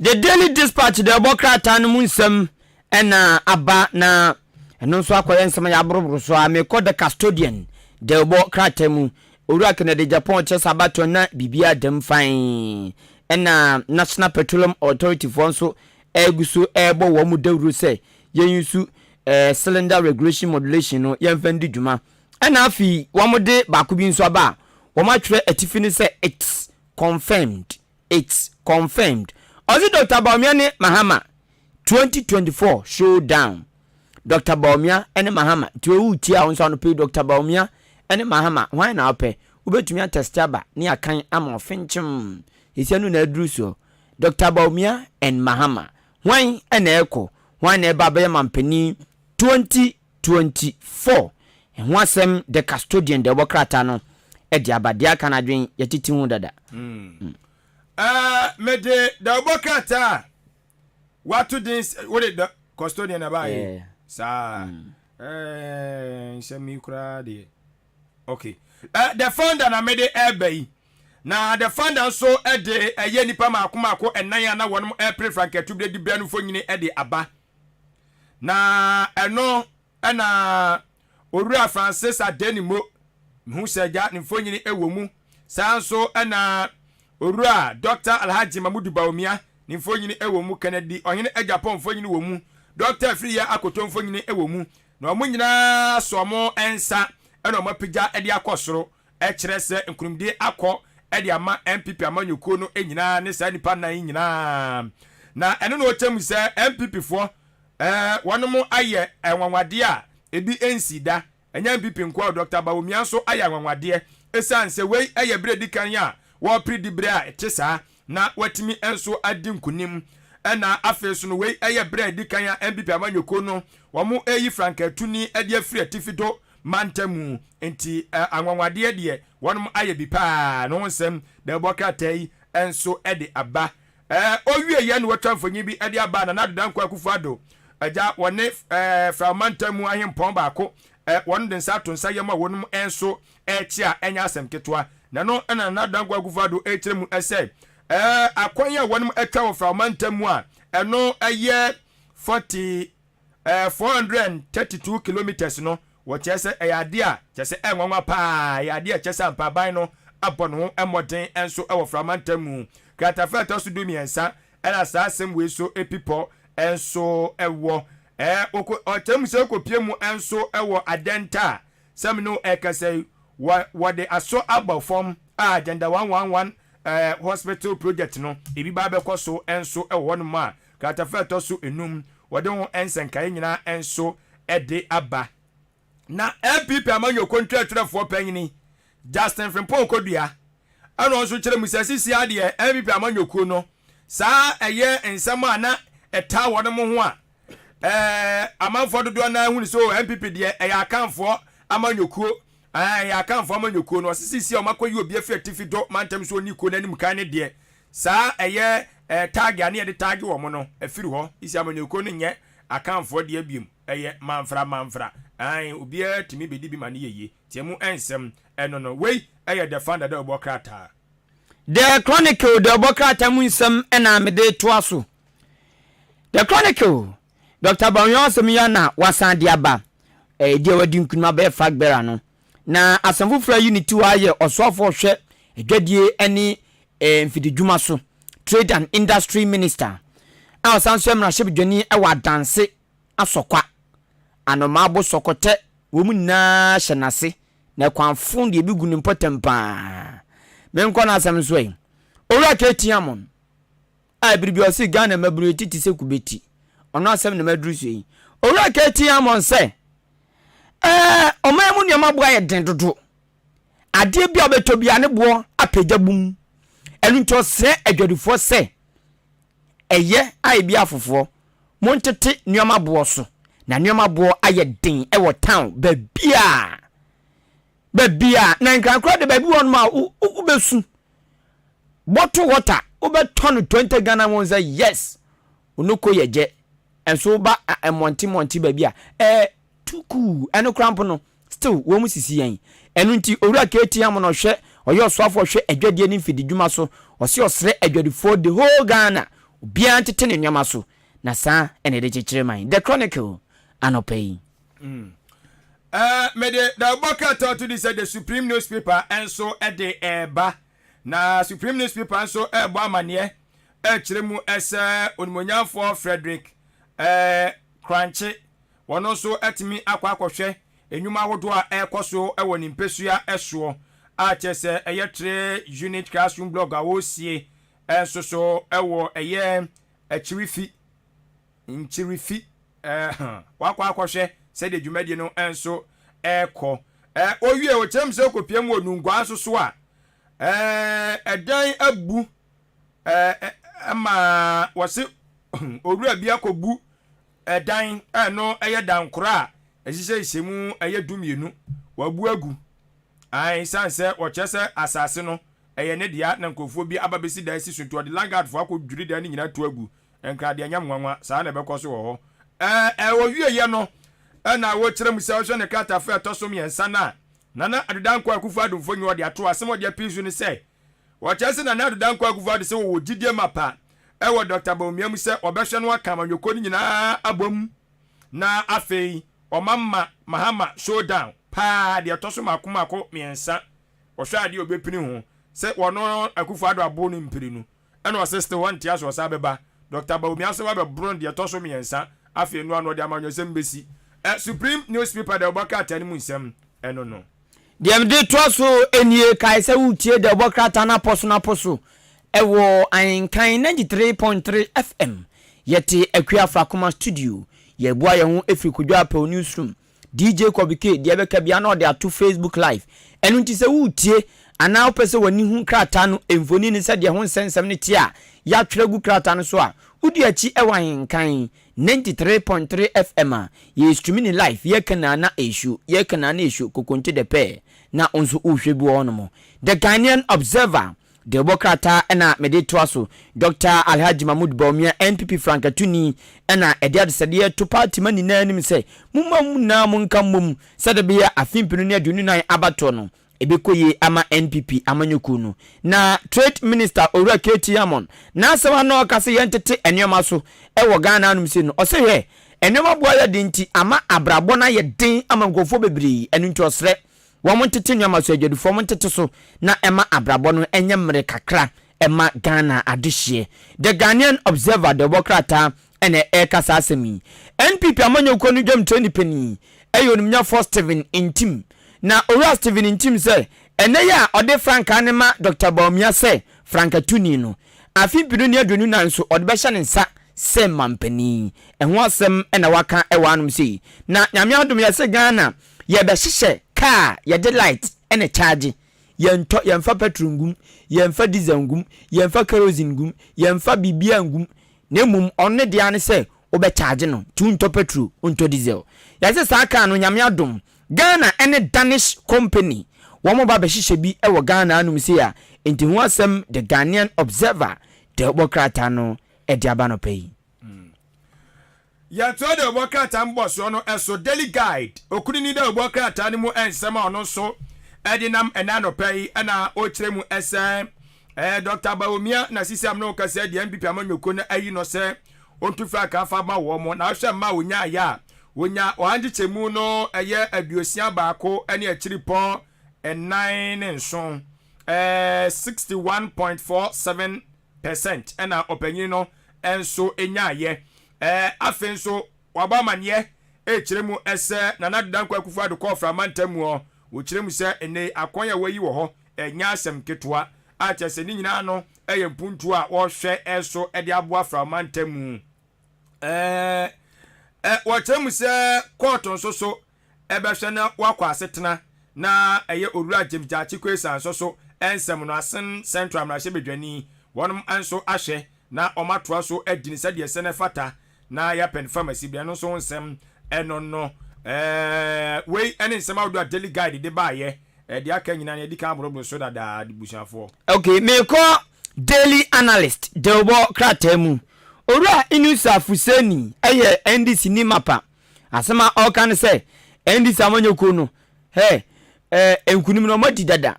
The Daily Dispatch de obokrata no mu nsem ena aba na eno so akoye nsem ya boroboro so a me call the custodian de obokrata mu owura Kennedy Japan chesa abato na bibia dem fine ena National Petroleum Authority for so eguso ebo wo mu dawru se yenyusu cylinder regulation modulation no yemfandi dwuma ena afi wo mu de ba ko bi nso aba wo ma twere atifini se it's confirmed ozi Dr. Baumia ne Mahama 2024 showdown Dr. Baumia ene Mahama tuwe tia onso no pe Dr. Baumia ene Mahama why na ope ubetumi atest aba ne akan ama ofinchim esianu na adruso Dr. Baumia and Mahama why ene eko why na eba be mampani 2024 ho asɛm the custodian de bokrata no e di abadia kana dwen yetiti hu dada mede the bokrata what to this what the custodian about sa semi kura de okay the founder na made ebe na the founder so de eye nipa maako enan na wonum april franket tubde di bra no fo nyine de aba na eno na Orua Francis Adenimo hu seja ni fo nyine ewo mu sanso na Orua Dr. Alhaji Mamudu Baumia ni fo nyine ewo mu Kennedy ohene Japan fo nyine wo mu Dr. Friya Akoto fo nyine ewo mu na omo nyina so mo ensa na omo pija de akosoro kire se nkurumde akọ de ama MPP amanyoko no enyina ne sa nipa na nyina na eno no chemu se MPP fo wonom aye enwanwade a ebi ensida enya MPP nkwa Dr. Baumia so aye enwanwade esanse wei aye bredi kan ya wo predi bre a etesa na watimi enso adi nkunim na afeso no wei aye bredi kan ya MPP amanyoko no wo eyi frankatuni ade afiri atifido mantamu enti anwanwade de wonom aye bi pa no nsem de bokatai enso ede aba owie ye no watwamfonyi bi ede aba na nadodan kwa Akufo-Addo aja wone from mantamu ahempon baako won den sa to nsa yema wonom enso chia enya asem ketwa na no na nadodan kwa Akufo-Addo ekyeremu ese akwanya wonom etwa from mantamu a eno eye 432 kilometers no wochese eyade a chese enwanwa pa eyade a chese ampaban no abono emoden enso ewo framantamu katafeta so dumiensa ena sa asem we so epipo enso ewo otem se kopiemu enso ewo adenta semno ekase wode aso abofom agenda 111 hospital project no ebi ba be koso enso ewo no ma katafeta so enum wode ho ensenkan nyina enso ede aba na MPP amanyoko ntwetwerefo panyini Justin Frimpong Kodua ano nso kyerɛ musasisi ade MPP amanyoko no saa eye ensama na eta wode mo ho a amanfo dodo na hu ni so MPP de eya kanfo amanyoko ya kanfo amanyoko no sisi o makoyi obi afi atifido mantam so ni ko nanim kan ne de saa eye tag ya ne de tag wo mo no afiri ho isi amanyoko no nye akanfo de abiem eye manfra ai obia timi bedi bi mane yeye tiemu ensem eno no wei eye the founder da obokrata the chronicle the obokrata mu nsem ena mede to aso the chronicle Dr. Baumia Semia na wasan de aba die wadi nkunuma be fagbera no na asamfufra unity wa ye osofo hwe adwadie eni mfididwuma so trade and industry minister a osanso emraship dwani e wa danse asokwa anomabo sokote womu na hyenase na kwanfon de bigu ni potempa menko na asam so yi owura ketiamon a biribi osi Ghana maburu titi se kubeti ono asem na maduru so yi owura ketiamon se omamu nyama bo aye den dodo ade bia obetobia ne bo apagya bum enu nto se adwadufo se eye ai bia fofo montete nyama bo so na nyama bo aye den e wo town babia na nkrankra de babi won ma ubesu bottle water ubeton 20 Ghana won say yes onoko yeje enso ba monti babia tuku eno cramp no still wo mu sisi yan enu nti owura ketiam no hwe oyo soafo hwe adwadie ni mfidi dwuma so osi osre adwadi for the whole Ghana obia ntete ne nyama so na sa ene de chechire man the chronicle anopay mede the bokata to this the supreme newspaper enso ede eba na supreme newspaper enso ebo amane chiremu ese onimonyafo Frederick Crunchy wono so atimi akwa enwuma hodo a ekoso ewo ni mpesua eso a chese eyetre unit classroom blog a wosie enso so ewo eye achirifi nchirifi wakwa se de dwumadi no enso eko owie o chemse okopiem onungwa so so a edan abu ama wose owura bia kobu edan no eye dankora ehihye hyemu eye dumienu wabu agu ai sanse wo chese asase no eye ne dia na nkofo bi ababesi da esi sunto de langard fo akodwiri da ne nyina to agu enka de nyamwanwa saa na bekoso wo ho wo wieye no na wo kyerɛ mu sɛ wo ne kata fa tosom yensa na nana adudankwa akufu adumfo nyi wo de ato asem de pisu ne sɛ wo chese na adudankwa akufu ade sɛ wo gidie mapa wo Dr. Bawumia mu sɛ obɛhwɛ no aka manyoko ni nyina abom na afei omamma mahama showdown pa de tosom akomako miensa wo hwɛ ade obepini ho sɛ wono akufu ado abo no mpiri no ɛna ɔsiste wɔn tia so sa beba Dr. Bawumia so ba bron de tosom miensa afei no ano de amanyosem besi Supreme newspaper de obaka atani mu nsɛm ɛno no Dem de to so enie kai sɛ wutie de obokrata na poso ɛwɔ Ahenkan 93.3 FM yɛte Akuafra Kuma studio yɛboa yɛ ho efiri kodwa pa newsroom DJ Kobike de bɛka bia na ɔde ato Facebook live ɛno nti sɛ wutie ana opese wani hu krata no emfoni ne sɛ de ho nsɛnsɛm ne tie a ya twere gu krata no so a udi achi ɛwɔ Ahenkan 93.3 FM a ye streaming live ye kana na issue kokonte de pe na onso uhwe bi wono mo the Ghanaian Observer de bokrata na mede toaso Dr. Alhaji Mahmoud Bawumia NPP Frankatuni na ede adesede to party mani na anim se mumam na munkamum se de be afimpinu ne adunu nan abato no ebekoye ama NPP amanyoku no na Trade Minister Owura Keti Amon na asema no kase yentete enwoma so ewo Ghana anum se no ose hwe enwoma boa ya dinti ama abrabo na ye din ama nkofo bebre enu nti osre wo tete enwoma so adwedufo mo tete so na ema abrabo no enye mmere kakra ema Ghana adehye the Ghanaian Observer the bokrata ene kasa asemi NPP amanyoku no dwam 20 penny eyo nimnya for Steven Intim na Owura Steven Intim se ene ya ode Franka ne ma Dr. Bawumia se Frankatuni no afimpinu ne adwenu nan so ode be hye ne nsa se mampani ehho asem ena waka ewa anum sei na nyame adom ya se Ghana ye be hyehye car ye de light ene charge yento yemfa petrol ngum yemfa diesel ngum yemfa kerosene ngum yemfa bibia ngum na mum onne de ane se obe charge no tunto petrol unto diesel ya se sa car no nyame adom Ghana ene Danish company womo ba be hyehye bi ewo Ghana anum sei a enti ho asem the Ghanaian Observer de bokrata no ediaba no pay ya to de bokrata mboso no eso daily guide okuni ni de bokrata ni mu ensema ono so edinam enano pay na o kyeremu ese Dr. Bawumia na sisam no ka se de MPP amanyoko na ayi no se ontufa ka fa ma wo mo na hwe ma wonya ya wonya ohanje chemu no eye aduosia baako ene akiri pon 9 nson 61.47% ena opanyin no enso enyaye afenso wabamanye ekiremu ese na nadanko akufu adoko fra mantamu o wo kiremu se ene akonya wayi wo ho enya asem ketwa achese ni nyina no eye mpuntu a wo hwe eso ede aboa fra mantamu wo kiremu se court nso so ebehwe na wakwa asetena na eye Owura Jemjachi kwesa nso so ensem no asen central amrahye bedwani wonum anso ahye na omatoa so adini sɛ de sene fata na ya pen pharmacy bia no so nsem eno no we ene nsem awdo daily guide de baaye de aka nyina ne de ka abro so dada de bushafo okay me ko daily analyst de obo kratemu Owura Inusa Fuseni eye NDC ni mapa asema o kan se NDC amanyoko no enkunim no madi dada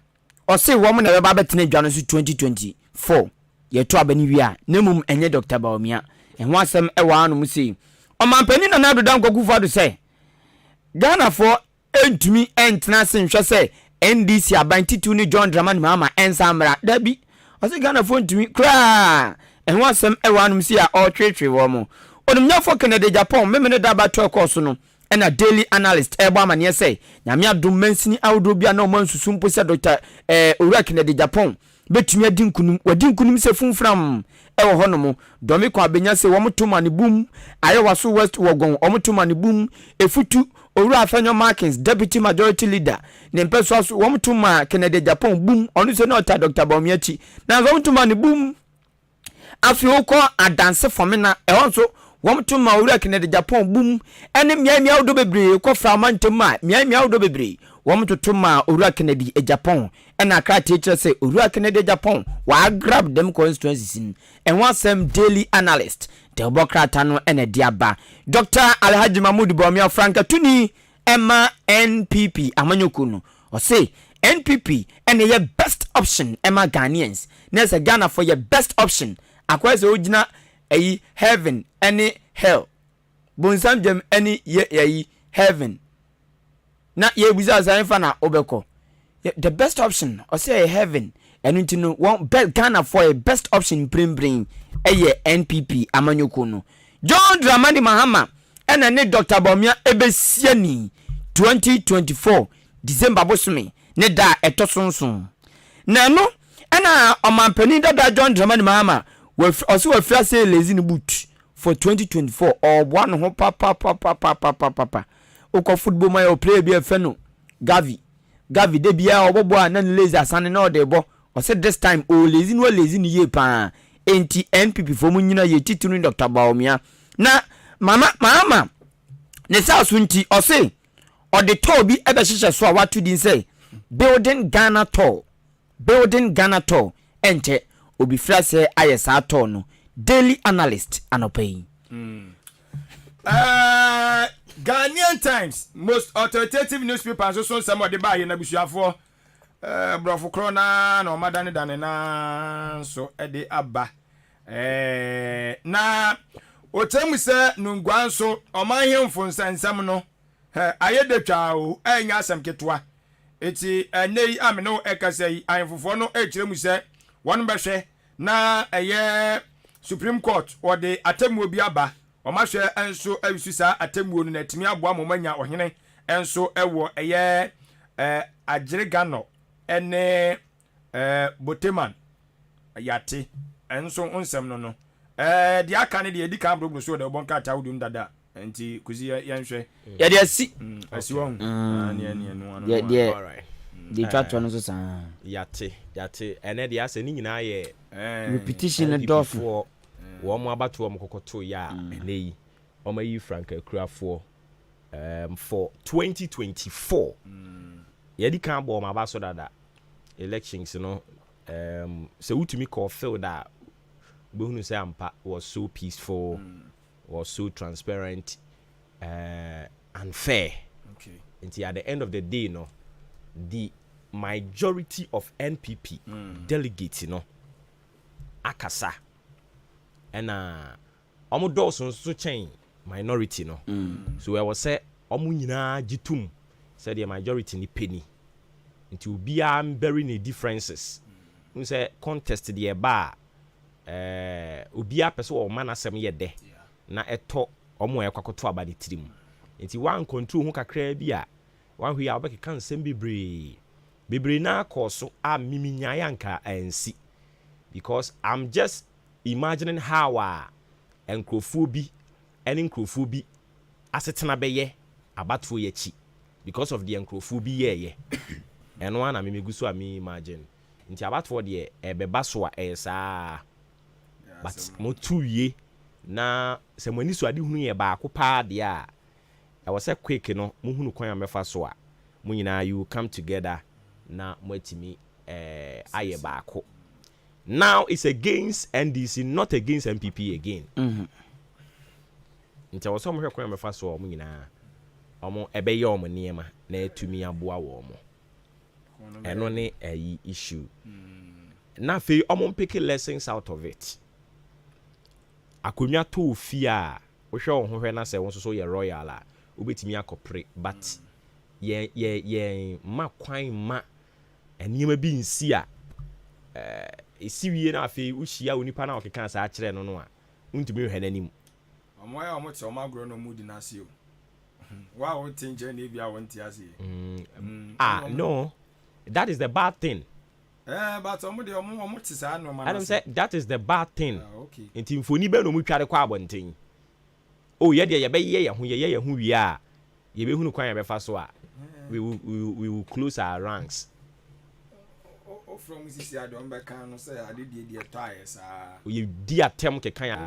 o se wo mo na beba betena dwa so 2024 ye to abani wi a nemum enye Dr. Bawumia enho asem ewa anu musi o mampani na nado dan kokufu ado se Ghana for entumi entena senhwe se NDC abantitu ni John Dramani Mahama ensamra dabi o se Ghana for entumi kra enho asem ewa anu musi a o twetwe wo mo onum nya for Canada Japan memene da ba to course no ena daily analyst ebo amane say nyame adom mansini awdo bia na o mansusumpo se Dr. Owura Canada Japan betumi adinkunum wadinkunum se funfram ewo honomo domi kwa benya se wo motoma ne bum ayewaso west wogon o motoma ne bum efutu Owura Afenyo Markins deputy majority leader ne mpeso aso wo motoma Canada Japan bum onu se na ota Dr. Bawumia chi na wo motoma ne bum afi okọ adanse fomena ehonso wɔm to ma owura Kennedy Japan boom ɛne mia wodo bebree kɔ fra mantam a mia wodo bebree wɔm to ma owura Kennedy Japan ɛna krate kyerɛ sɛ owura Kennedy Japan wa grab them constituencies in and one some daily analyst the bokrata no ɛna diaba Dr. Alhaji Mahmoud Bawumia Franka Tuni Emma NPP amanyoko no o say NPP and your best option Emma Ghanaians nesa Ghana for your best option akwa se ogina ayi heaven any hell bonsam jam any ye heaven na ye buza zanfa na obeko the best option o say heaven and you know one best Ghana for a best option bring eye NPP amanyoko no John Dramani Mahama and ne Dr. Bawumia ebesiani 2024 December bosome ne da etosonson na no ana omampani da John Dramani Mahama also we feel say lazy in boot for 2024 or one ho papa oko football my play be feno Gavi de bia obobo na lazy asane na odebo o say this time o lazy no lazy ni ye pa enti NPP for mu nyina ye titunu Dr. Bawumia na mama ne sa sunti o say or the toll be ebe hihye so a watu din say building Ghana toll ente obi fra say ayesa toll no daily analyst anopay Ghanaian Times most authoritative newspaper so somebody buy na busuafo brofo krona na omadane dane na so e de aba na otemu se nungwan so omanhemfo nsansam no ayedetwa o enya asem ketwa eti nei ameno ekasai ayemfofo no ekiremu se won behwe na eye Supreme Court or the atemuo bi aba omahwe enso awisusa atemuo no na timi aboa momanya ohene enso ewo eye Agirigano ene Boteman yate enso onsem no di aka ne de edika abro so de bonka tawudum dada enti kuzi yanhwe ya de asi won all right the chat no so san yate ene de ase ni nyina ye repetition dof wo mo abato wo kokoto ya eneyi o ma yi Frank Akurafo for 2024 yedi kan bo ma ba so dada elections no se utumi call field that behunu say ampa was so peaceful was so transparent and fair. Okay. Until at the end of the day, no, the majority of NPP delegates, you know, akasa, and omo dosun so change minority, no. So I was say omo nyina jitum said the majority ni penny. Until be bearing the differences. We say contest the bar. Obia person o man asem ye de na eto omo ekwakoto aba de tirim nti wan control hu kakra bia wan hu ya obeka nsem bebre na koso a miminya yanka ansi because I'm just imagining how enkrofobi asetena beye abatfo ye chi because of the enkrofobi ye eno ana mimiguso a me imagine nti abatfo de ebeba so a esa but mo tuye na se mo ani so ade hunu ye ba ko pa de a I was a quick no mo hunu kwan amefa so a mo nyina you come together na mo atimi aye ba ko now it's against NDC not against MPP again nti was mo hwe kwan amefa so mo nyina omo ebeye omo niema na atumi aboa wo mo eno ne issue na fe omo pick lessons out of it akonwa to fi a wo hwe wo hwe na se won so ye royal a obetimi akopre but ye ma kwan ma eniema bi nsi a esiwie na afi uhia onipa na okeka sa akere no no a untumi hwe nanim omo ya omo te omo agro no mudi na se o wa wo tinje na bia wo ntia se no that is the bad thing. But omo de omo te sa no man. I don't say that is the bad thing. Okay. Enti mfoni be no mu tware kwa abonten. Oh ye de ye be ye hu wi a ye be hunu kwan ye be fa so a we will close our ranks. from sisi adom be kan no say ade die tires you di atem ke kan ya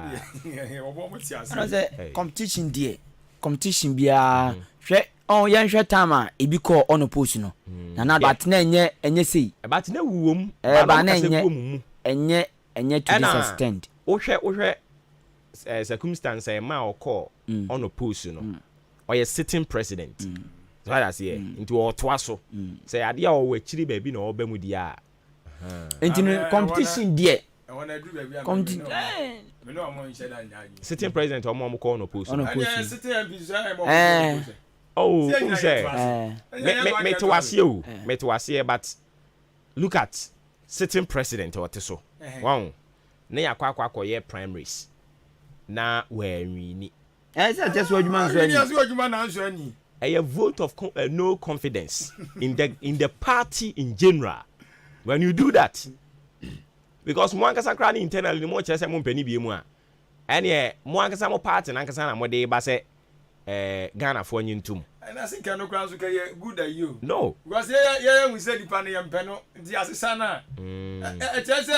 obo mo ti ase I say competition die competition bia hwe on yan hwe time a ebi call on post no na but na enye sei but na wuwom ba na enye to this extent wo hwe circumstance ma o call on post no or a sitting president so that say into o to aso say ade a o wachiri ba bi na o ba mu dia into competition die competition me no am nche da nyaanyi sitting president o mo call on post sitting MP oh who say me to wase o me to wase but look at sitting president or so wow na yakwa ye primaries na we wini just what you man so any a vote of no confidence in the party in general when you do that because mo ankasa kra ni internally mo chese mo mpani bi mu a ene mo ankasa mo party na ankasa na mo de ba se Ghana for nyintum and I think no kra so ke good at you no because we say di pan ye mpeno di asesa na chese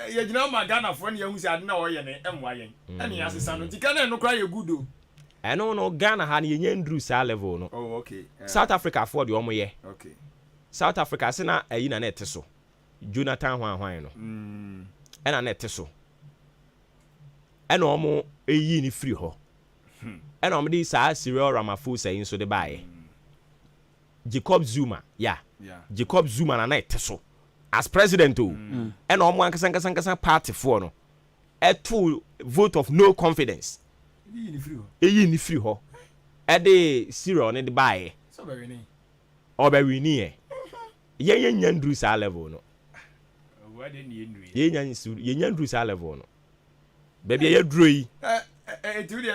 ye gina ma Ghana for ne hu se ade na wo ye ne emwa yen ene asesa no di kana no kra ye good o no Ghana ha ne ye ndru sa level no oh okay South Africa for the omo ye okay South Africa se na ayi na net so Jonathan hwan no ena net so ena omo eyi ni free ho ena omo di sa Cyril Ramaphosa yin so de bae Jacob Zuma Jacob Zuma na net so as president o ena omo ankasa party for no to vote of no confidence eyi ni free ho e de Cyril ne de bae so be wini obewini e ye nyandru sa level no ye nyandru sa level no baby ye dro yi tu ye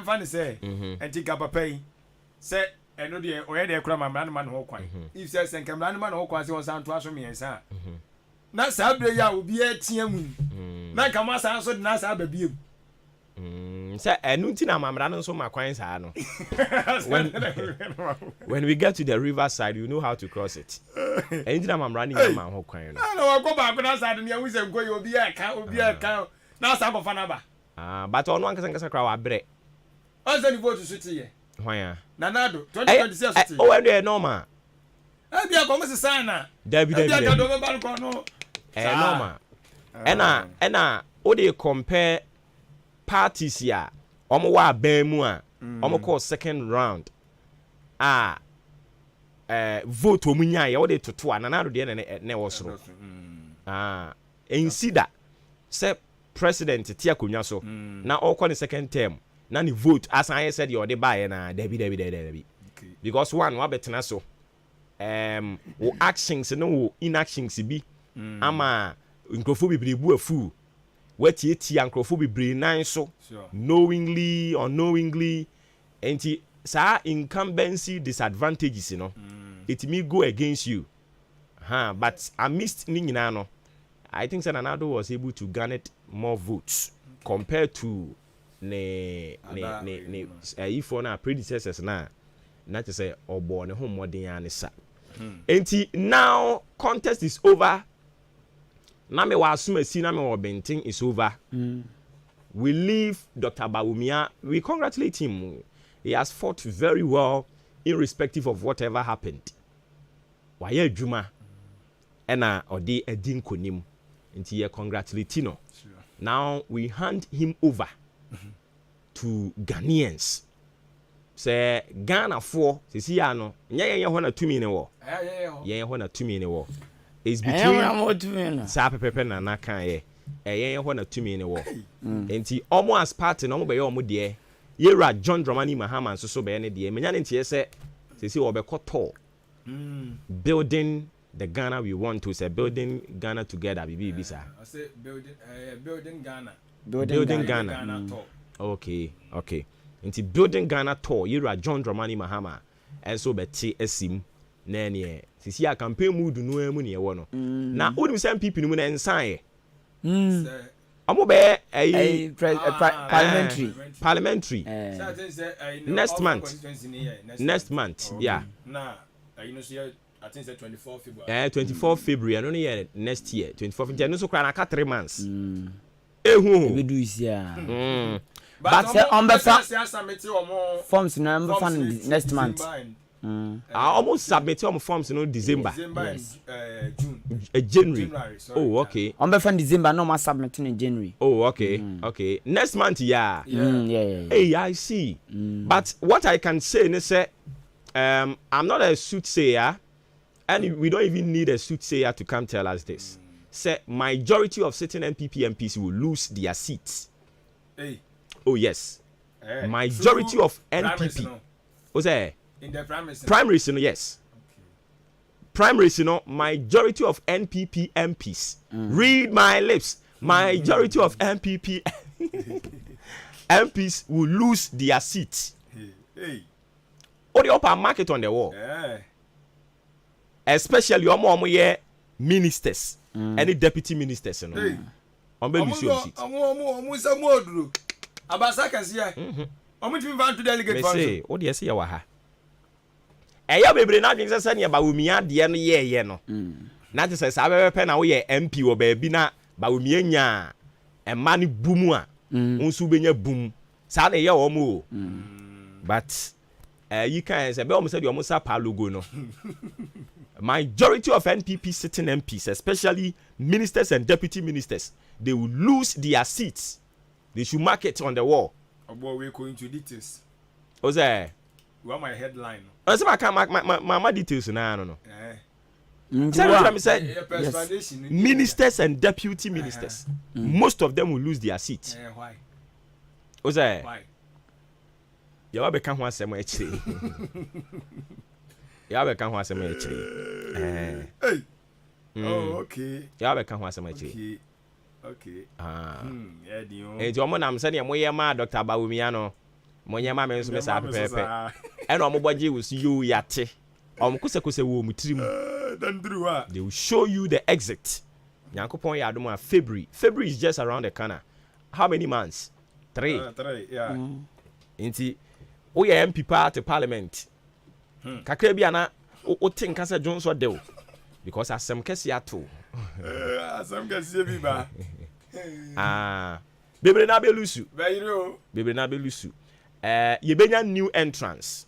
mfa ne say enti gapapai say eno de oye de kura mamra ne man ho kwan if say senkamra ne man ho kwan say on san to aso me yensa na sa bre ya obi atia mu na kama san so de na sa babiem say enu ti na mamra no so makwan sa no when we get to the river side you know how to cross it enu na mamra ni ma ho kwan no na wa go ba ko na sa de ne hu se nko ye obi aka na sa ko fa na ba but ono ankasa kra wa bre on say the vote so ti ye hwan ya na nado 2026 so ti o we do normal e bia ko mo se sign na David bia ka do ba ko no normal ena o dey compare parties ya omo wa ban mu a omo call second round vote omunya ya o dey toto ananado de na wo soro ensida say president tia konwa so na okọ ne second term na ni vote as I said you dey buy na debi because one wa betena so wo actions no wo inactions bi ama nkrofo bibiri bu afu wati nkrofo bibiri nan so knowingly unknowingly enti sa incumbency disadvantages no it may go against you but amidst ni nyina no I think Sananado was able to garner more votes compared to if one our predecessors na to say obo ne ho modern anisa enti now contest is over na me wa asuma si na me wo bentin is over we leave Dr. Bawumia, we congratulate him. He has fought very well irrespective of whatever happened. Why Juma ena odi edin konim nti ye congratulate no. Now we hand him over to Ghanaians. Say Ghana for sisi ya no nye ho na tumi ne wo. Ye ho na tumi ne wo. Is between sa pepepe na na kan ye. Ye ho na tumi ne wo. Enti omo as party no mo be ye omo de. Yera John Dramani Mahama nso so be ne de. Menya ne ntie se sisi wo be koto. Building the Ghana we want to say building Ghana together bibi sir. I say building Ghana. Building Ghana. Okay. Nti building Ghana tour Yera John Dramani Mahama enso be ti asim na ne sisi a campaign mood no emu ne ye wo no. Na onim some people no na ensan ye. Amo be parliamentary next month yeah na you know say I think it's 24 February. 24 February. I don't know next year. 24 February. No, so cry na 3 months. We do is yeah. But on the forms now fund next month. I almost submit some forms in December. Yes. June. January. Oh, okay. On the fund December, no more submitting in January. Oh, okay. Okay. Next month, yeah. Yeah. Hey, I see. But what I can say is say, I'm not a soothsayer, and we don't even need a soothsayer to come tell us this. Say, majority of certain NPP MPs will lose their seats. Hey. Oh, yes. Majority of NPP. What's that? In the primaries. Primaries, yes. Okay. Primaries, majority of NPP MPs. Read my lips. Majority of NPP MPs will lose their seats. Hey. Or the upper market on the wall. Especially omo ministers. Any deputy ministers, Hey. Abasa say, what do you say? Eya bebre na adwen sese ne ba wumia de no ye no na te sese abebe na wo ye MP wo ba bi na ba wumia nya ema ne bumu a unsu benya bum sa na ye wo mo but you can say be o mo say de o mo sa pa logo no majority of NPP sitting MPs, especially ministers and deputy ministers, they will lose their seats. They should mark it on the wall. We're going to details. What's that? You want my headline? I can't mark my details now. No. Yes. Ministers and deputy ministers, most of them will lose their seats. Why? What's that? Why? You have become one same actually. You have become one same actually. Hey. Oh, okay. You have become one same actually. Okay. Yeah, it's your mom saying, "Moya Dr. Bawumiano, Moya Mamma, so Miss Pepe, and Omobaji will see you yate. Kusa wo mutrim. They will show you the exit. Yankopon Yaduma February. February is just around the corner. How many months? 3. 3, yeah. Inti we MP party parliament. Kakra bia na o think asa Jones what do because asem kese ato. Asem kese bi ba. Bebre na belusu. Bayiro. Bebre na belusu. Ye benya new entrance.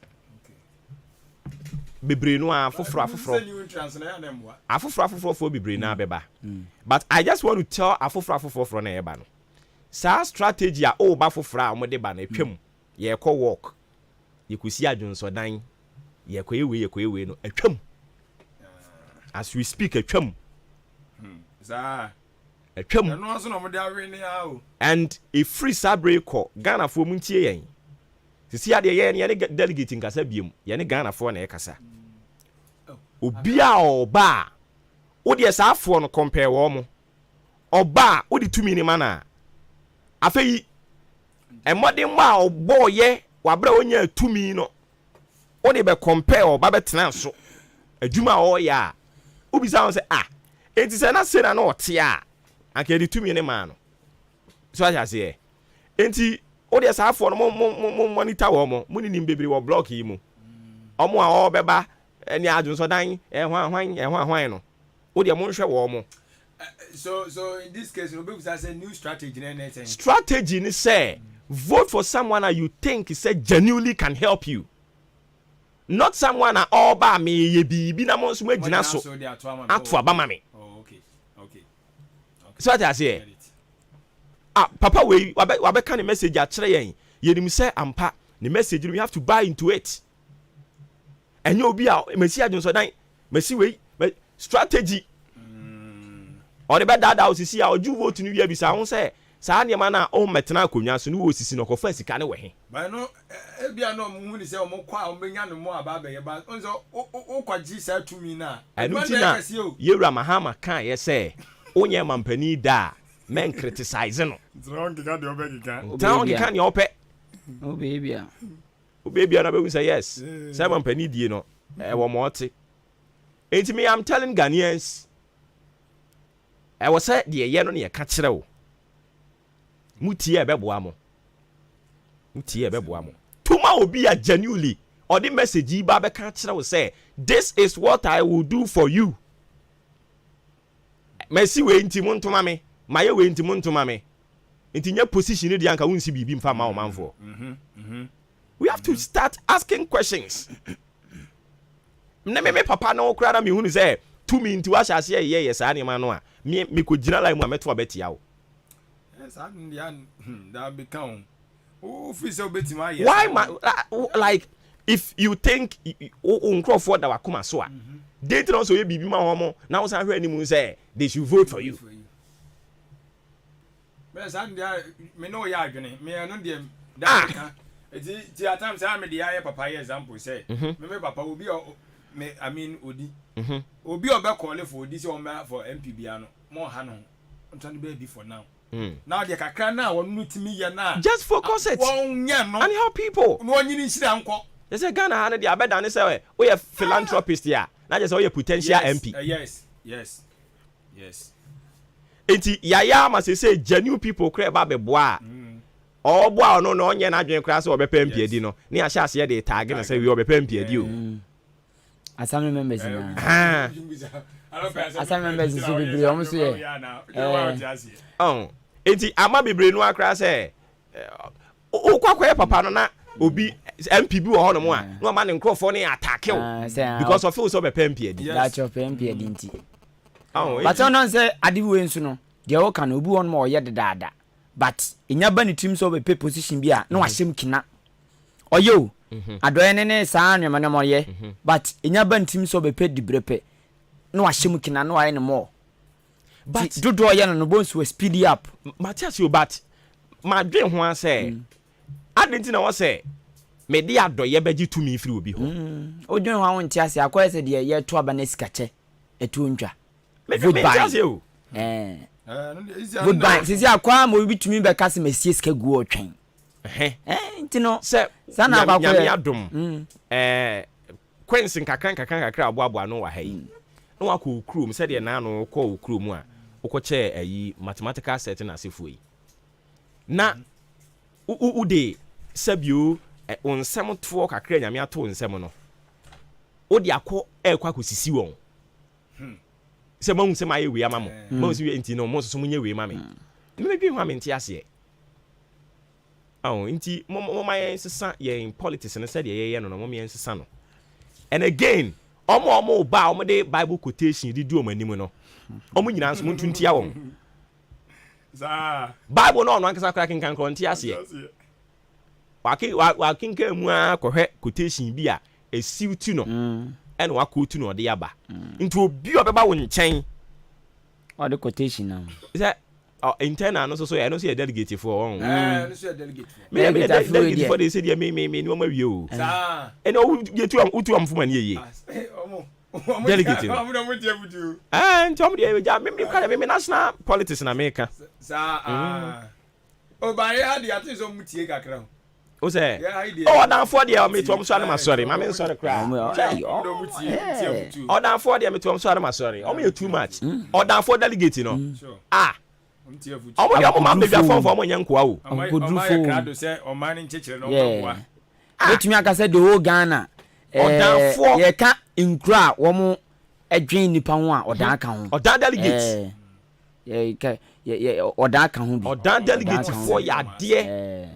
Bebre no afoforo. New entrance na ya dem wa. Afoforo for bebre na beba. But I just want to tell afoforo na eba no. Sa strategy a o ba foforo a mo de ba na twam. Ye ko walk. Ye kusi adwonso dan. Ye ko ewe no atwam. As we speak atwam. And if free sabre ko Ghana for muntie yen. Sisi ade ye delegate nkasa biem. Ye ne Ghana for na ekasa. Obia oba. Wo de sa afo no compare wo mo. Oba wo de tumi ni mana. Afei emode ma obo ye wabra onya tumi no. Wo de be compare oba betena so. Adwuma o ya. Ubisa won say enti se na se na no ote a anka de tumi ne ma no. So I say enti o de sa afo no mo monitor wo mo muni nim bebre wo block yi mu. Omo a o beba eni adun so dan hwan no. O de mo nhwe wo mo. So in this case no be say new strategy na anything. Strategy ni say vote for someone that you think is genuinely can help you. Not someone that all ba me ye bi na mo so magina so. Atu abama me. Oh, okay. So what I say? Papa we can the message a kire yen. Ye nim say ampa the message we have to buy into it. Enye obi a mesi adun so dan mesi we strategy. On the bed that house see a oju vote ni wi abisa won say saa ne ma na o metena akonwa so ni wo sisi no ko fa sika ne we he. Ba no e bia no mo huni say o mo kwa o benya no mo aba be ye ba onzo o kwaji sa tumi na. Anu ti na Yewura Mahama kan ye say onye mampani da men criticize no. Wrong ka de obegika. Wrong ka ne ope. O baby na be say yes. Say mampani die no e wo mo ote. Enti me I'm telling Ghanaians I was say the ye no ne ka kire wo. Mutie ebeboa mo. Tuma obi a genuinely or the message ba catch will say this is what I will do for you. Messi we intimun to mame, maye we intimun to mame. Intinya position di anka wonsi bibi mfa ma o manfo. We have to start asking questions. Me papa no kra na me hunu say to me nti wa hyase ye yes ani ma no a me ko gina lai mu ameto abetia wo. Yes, that become why like if you think uncroford that wakuma so a they don't so ye bibi ma homo na wo san hwe animu say they should vote for you. But me no ya adwene me no dem that can ti at times I me dey papa example say me papa obi me I mean odi obi obe call for this one for MP bia no mo ha no I'm trying to be for now. Now the kakra na won nutimi ye na just focus it and help people. No nyini nhira nko. They say Ghana ha no dey abeda ne say we philanthropist here. Na just say we potential MP. Yes. Enti yaya ma say genuine people kra ba beboa. All boy no onye na adwen kra say obepa MP adi no. Ne ahia ase dey tag na say we obepa MP adi o. Assembly members na. Assembly members so be almost here. Enti ama bebre no akra say okwakoye papa no na obi MP bi wo ho no mo a no ma ne nkrofo ne attack because of feel so be MP adi. That of MP adi nti. But on say adi we nso no de wo kan obi won mo ye dedada. But inya ba ne team so be position bi a no ahyem kina. Oyo adoye ne saa anwema ne mo ye but inya ba ne team so be dibrepe no ahyem kina no aye ne mo. But do ye no bones we speed up. Matthias you but ma dwen ho say adenti na wo say me de adoye beji tumi free obi ho. Odwen ho awon ti ase akoye se de ye to aba na sikache etu ontwa. Goodbye. Goodbye. Sisi akwa mo bi tumi be kase mesie sika gu otwen. Ntino se sana ba ko ya dom. Quentin kakran aboabo no wa hayi. No akọ okrum se de na no kọ okrum a ukoche ayi mathematical set na asefo yi. Na ude sabio onsem to kakra nyame ato onsem no. Odi akọ ekwa kosisi won. Se ma unse ma ye we amamo. Ma unse we enti no mo so munye we mame. Me bi hu amenti ase. Inti mo ma yen sesa ye in politics ne said ye no mo yen sesa no. And again, omo ba omo de Bible quotation di du omanim no. Omo nyina nso muntuntia won. Bible no ankasa kra kinkan kronti ase. Wa kinkan mu a kohwe quotation bi a esiw tu no. And wa quote no de yaba. Into obi obeba wo nchen. What the quotation now? Is that internal no so I no see a delegate for one. No see a delegate for. Me delegate for they say me no ma wie o. Sa. And you two am fuma ne ye. Delegate. And Tom dey ja me national politics na America. Sa. O ba ye had ya tin so mutie kakra. O say oh dan for there me to am so na sorry ma me sorry cry. Oh dan for there me to am so na sorry. O me too much. Oh dan for delegate no. Omo ma baby afon for omo nyankoa o. Omo ya krado say o man nchechire no nkoa. Betumi aka say the whole Ghana. Ye ka nkura wo mo adwen nipa ho a odan aka ho. Odan delegate. Ye odan aka ho bi. Odan delegate for ya de.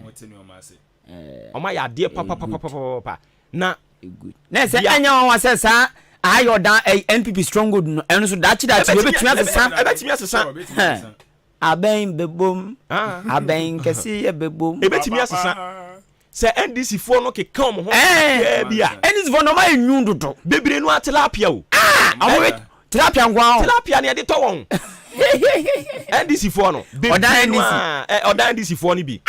Oma ya de papa na good. Na say anya won say sa ayo dan NPP strong good no eno so dachi we betumi asesa. Aben bebom aben kesi bebom ebetimi asesa se NDC fo no ke kam ho bia NDC fo no ma enyu dodo bebre no atilapia o amowe tilapia ngwa o tilapia ne de to won NDC fo no odan NDC fo ni bi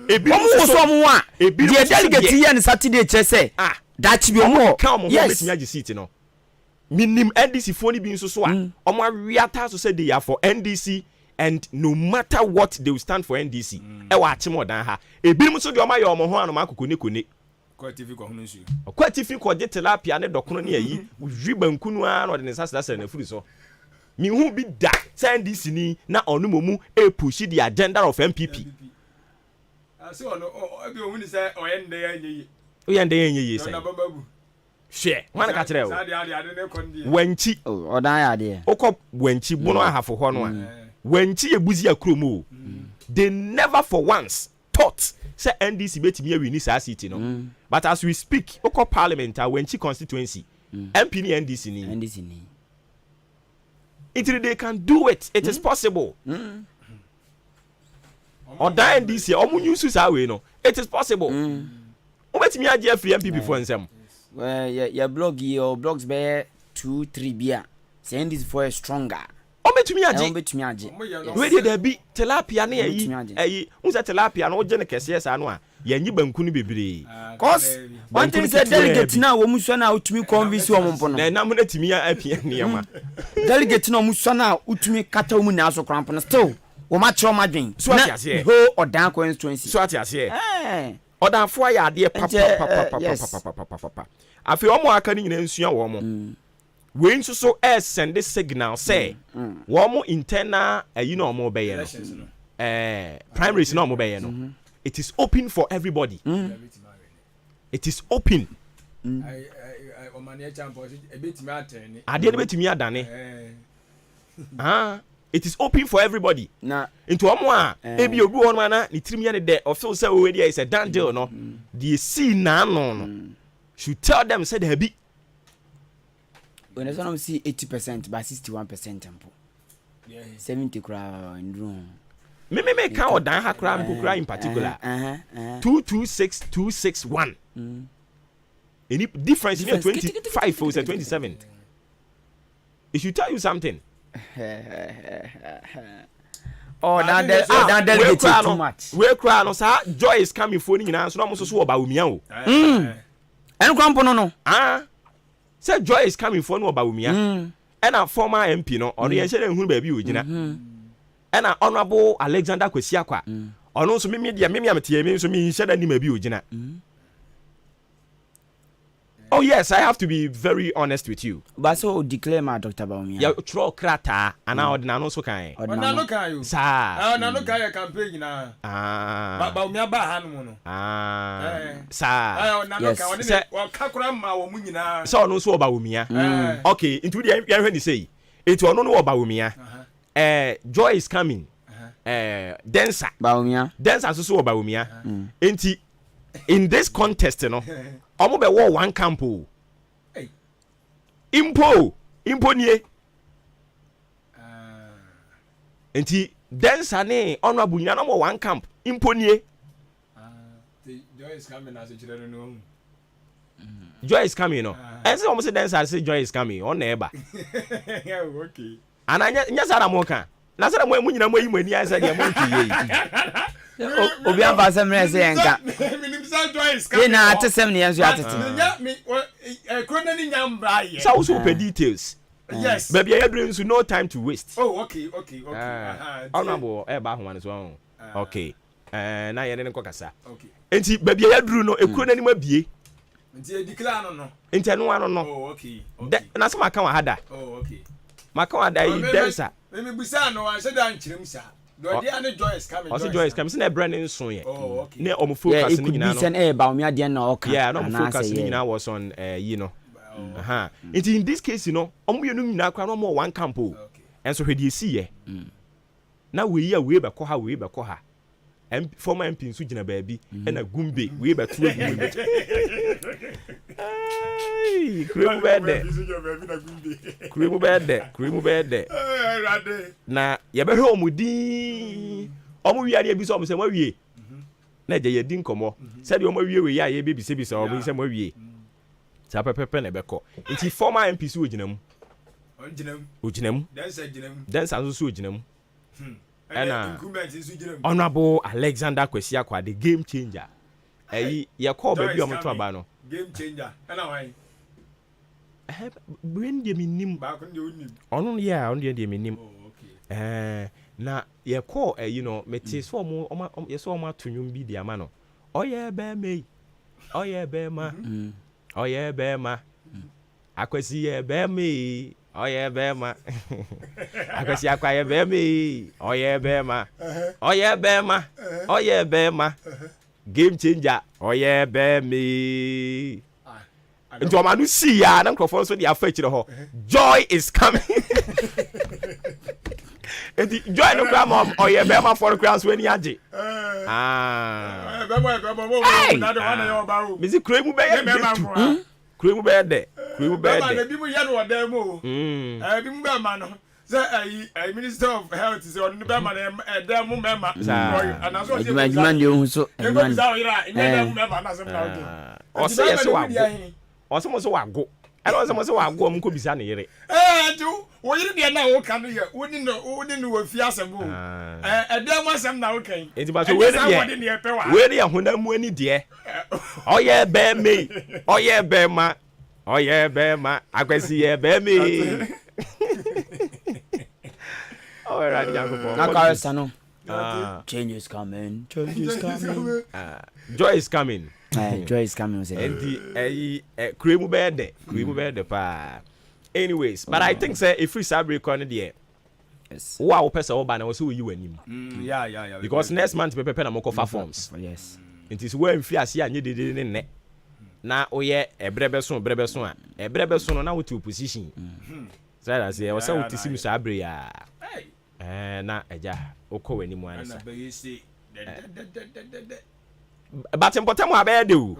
ebi mo so mo a ebi de delegate ye ne Saturday che se dachi bi mo kam ho betimi agi seat no minim NDC fo ni bi nso so a omo awiata so say they are for NDC. And no matter what they will stand for NDC. E wa achimo dan ha. Ebinim so de o ma ye omo ho anu ma kokone kone. Kwa TV ko hunu nsu. Kwa TV ko de tilapia ne dokono ne ayi. Wi bankunu a na de ne sasa na furi so. Mi hu bi da NDC ni na onu momu e push the agenda of MPP. So no obi o hunu say o ye nde ya nyi. o yɛ ndɛn yɛ yie sɛ hwɛ wana ka kyerɛ o wanchi ɔdan yɛ adeɛ okɔ wanchi bono ahafo hɔ no a wanchi yɛ buzi akrom o they never for once thought say NDC betimi awi ni saa city no but as we speak okɔ parliament a wanchi constituency MP ni NDC ni they can do it. It is possible. Or die NDC, or mun use saa way no. It is possible. Obetimi agye free MPP for nsem. Well, your blog, your blogs be 2-3 beer. Say NDC for stronger. Obetimi agye. We dey there be tilapia na yi. Unsa tilapia no je ne kese saa no a. Yanyi banku ni bebre. Cause one thing say delegate na wo muso na utumi convince wo mpo no. Na nam na timi apia niam. Delegate na muso na utumi kata wo mu na so krampo no still wo ma kire ma dwen. So ati ase. Ho odan constituency. So ati ase. Odan fo ya ade papa. Afi omo aka ni nyina nsua wo mo. We nso so send this signal say wo mo internal omo be ye no. Primaries na omo be ye no. It is open for everybody. It is open. It is open for everybody. Into omo ebi obi won na ni tirimi ne de of so say we dey is a danger no. The see na no. Should tell them say they be. When I see 80% by 61% tempo. 70 crowd in room. Me can odan ha kra mpokra in particular 226261 any difference here 25 or 27 it should tell you something. That delegate too much. We cry no sir joy is coming for ni nyina so no so oba umia o en kwampo no say joy is coming for no oba umia and a former MP no or ye share ehunu ba bi ogina and honorable Alexander Kwesiakwa ono so me dia me amete me so me sheda ni ma bi ogina. Oh yes, I have to be very honest with you. But so declare my Dr. Baumia. Ya tro krata ana ordina no so kan. Ordina no kan you. Sa. Na no kan campaign na. Baumia ba ha no no. Sa. Na no kan woni se wa kakura ma wo mu nyina. So ono so Baumia. Okay, into the ya hwe ni say. It ono no Baumia. Joy is coming. Dancer. Baumia. Dancer so Baumia. Enti in this contest no. Omo be wo one camp o. Impo nie. Enti dancer ne honorable nya no mo one camp. Impo nie. Joy is coming as a children no. Joy is coming no. And say omo say dancer say joy is coming on eba. Okay. And nya sara mo kan. Na sara mo nyina mo yi mo ani ansa de mo nkiye. Obi amba sem na say enka. Ye na atesem ne yanzu atete. Krona ni nyambra ye. So also per details. Yes. Baby I dream so no time to waste. Oh okay. Honorable e ba ho wan so. Okay. Na ye ne nkokasa. Okay. Enti baby I drew no ekrona ni mabie. Enti e declare no. Enti no ano no. Oh okay. Na so maka wa hada. Oh okay. Maka wa da yi dancer. Me busa no an se dan kirem sa. Do dia ne joy is coming. Also joy is coming. Na brand so ye. Oh okay. Ne omo focus ni nyina no. Yeah, it could be Baumia de na oka. Yeah, no focus ni nyina was on you know. In this case you know, omo ye no nyina kwa no mo one camp o. And so hwede si ye. Na we ya we be ko ha. Former MP nso gina baabi na gumbe we be to gumbe. Ai, kremu bede. Na ye be hwe omudi. Omo wiare e bi so omo se mawie. Na je ye din komo. Se de omo wie we ya ye be bi se omo se mawie. Sa pepepe na be ko. Nti former MP so gina mu. Ogina mu. Dancer nso so ogina mu. And honorable Alexander Kwesiakwa, the game changer. You call baby on to no. Game changer. And why? Bring the minim. On the minim. Na you call you know, metis for more yes or more to you be the amano. Oh yeah, bear me. Oh yeah, bear ma. Oh yeah, bear ma. Akwesi yeah, bear me. Oh yeah, Bema. Akwesi akwa be me. Oh yeah, Bema. Oh yeah, Bema. Oh yeah, Bema. game changer oye be me nti o ma no see ya na microphone so dey affect ho joy is coming enti joy no gram oye be ma for crowns when age na do wana yo ba o mi si kremu be ye kremu be de bi mu ye no odan mu bi mu be ma no say minister of health say on be ma dem mu mema and so say man you so man dem mema na so na o say yes wago o so wago and o so wago am ko bisa ne yere ju wo yiri de na wo kan ye woni no wo fi asem o dem asem na wo kan enti ba so we de ahona mu ani de oye be me oye be ma akwesi ye be me oh right Nakaro change is coming joy is coming joy is coming and the kremu be pa anyways but I think say if we celebrate corner there yes wow person wo ba na wo so you anim yeah because next month pepe na mo ko fa forms yes it is when fi ase anye dede ne na oye ebrebe so no na wo to position so that say wo say wo tisi mu sabre ya na eja okọ wani mu ansa na be say but important wa be de o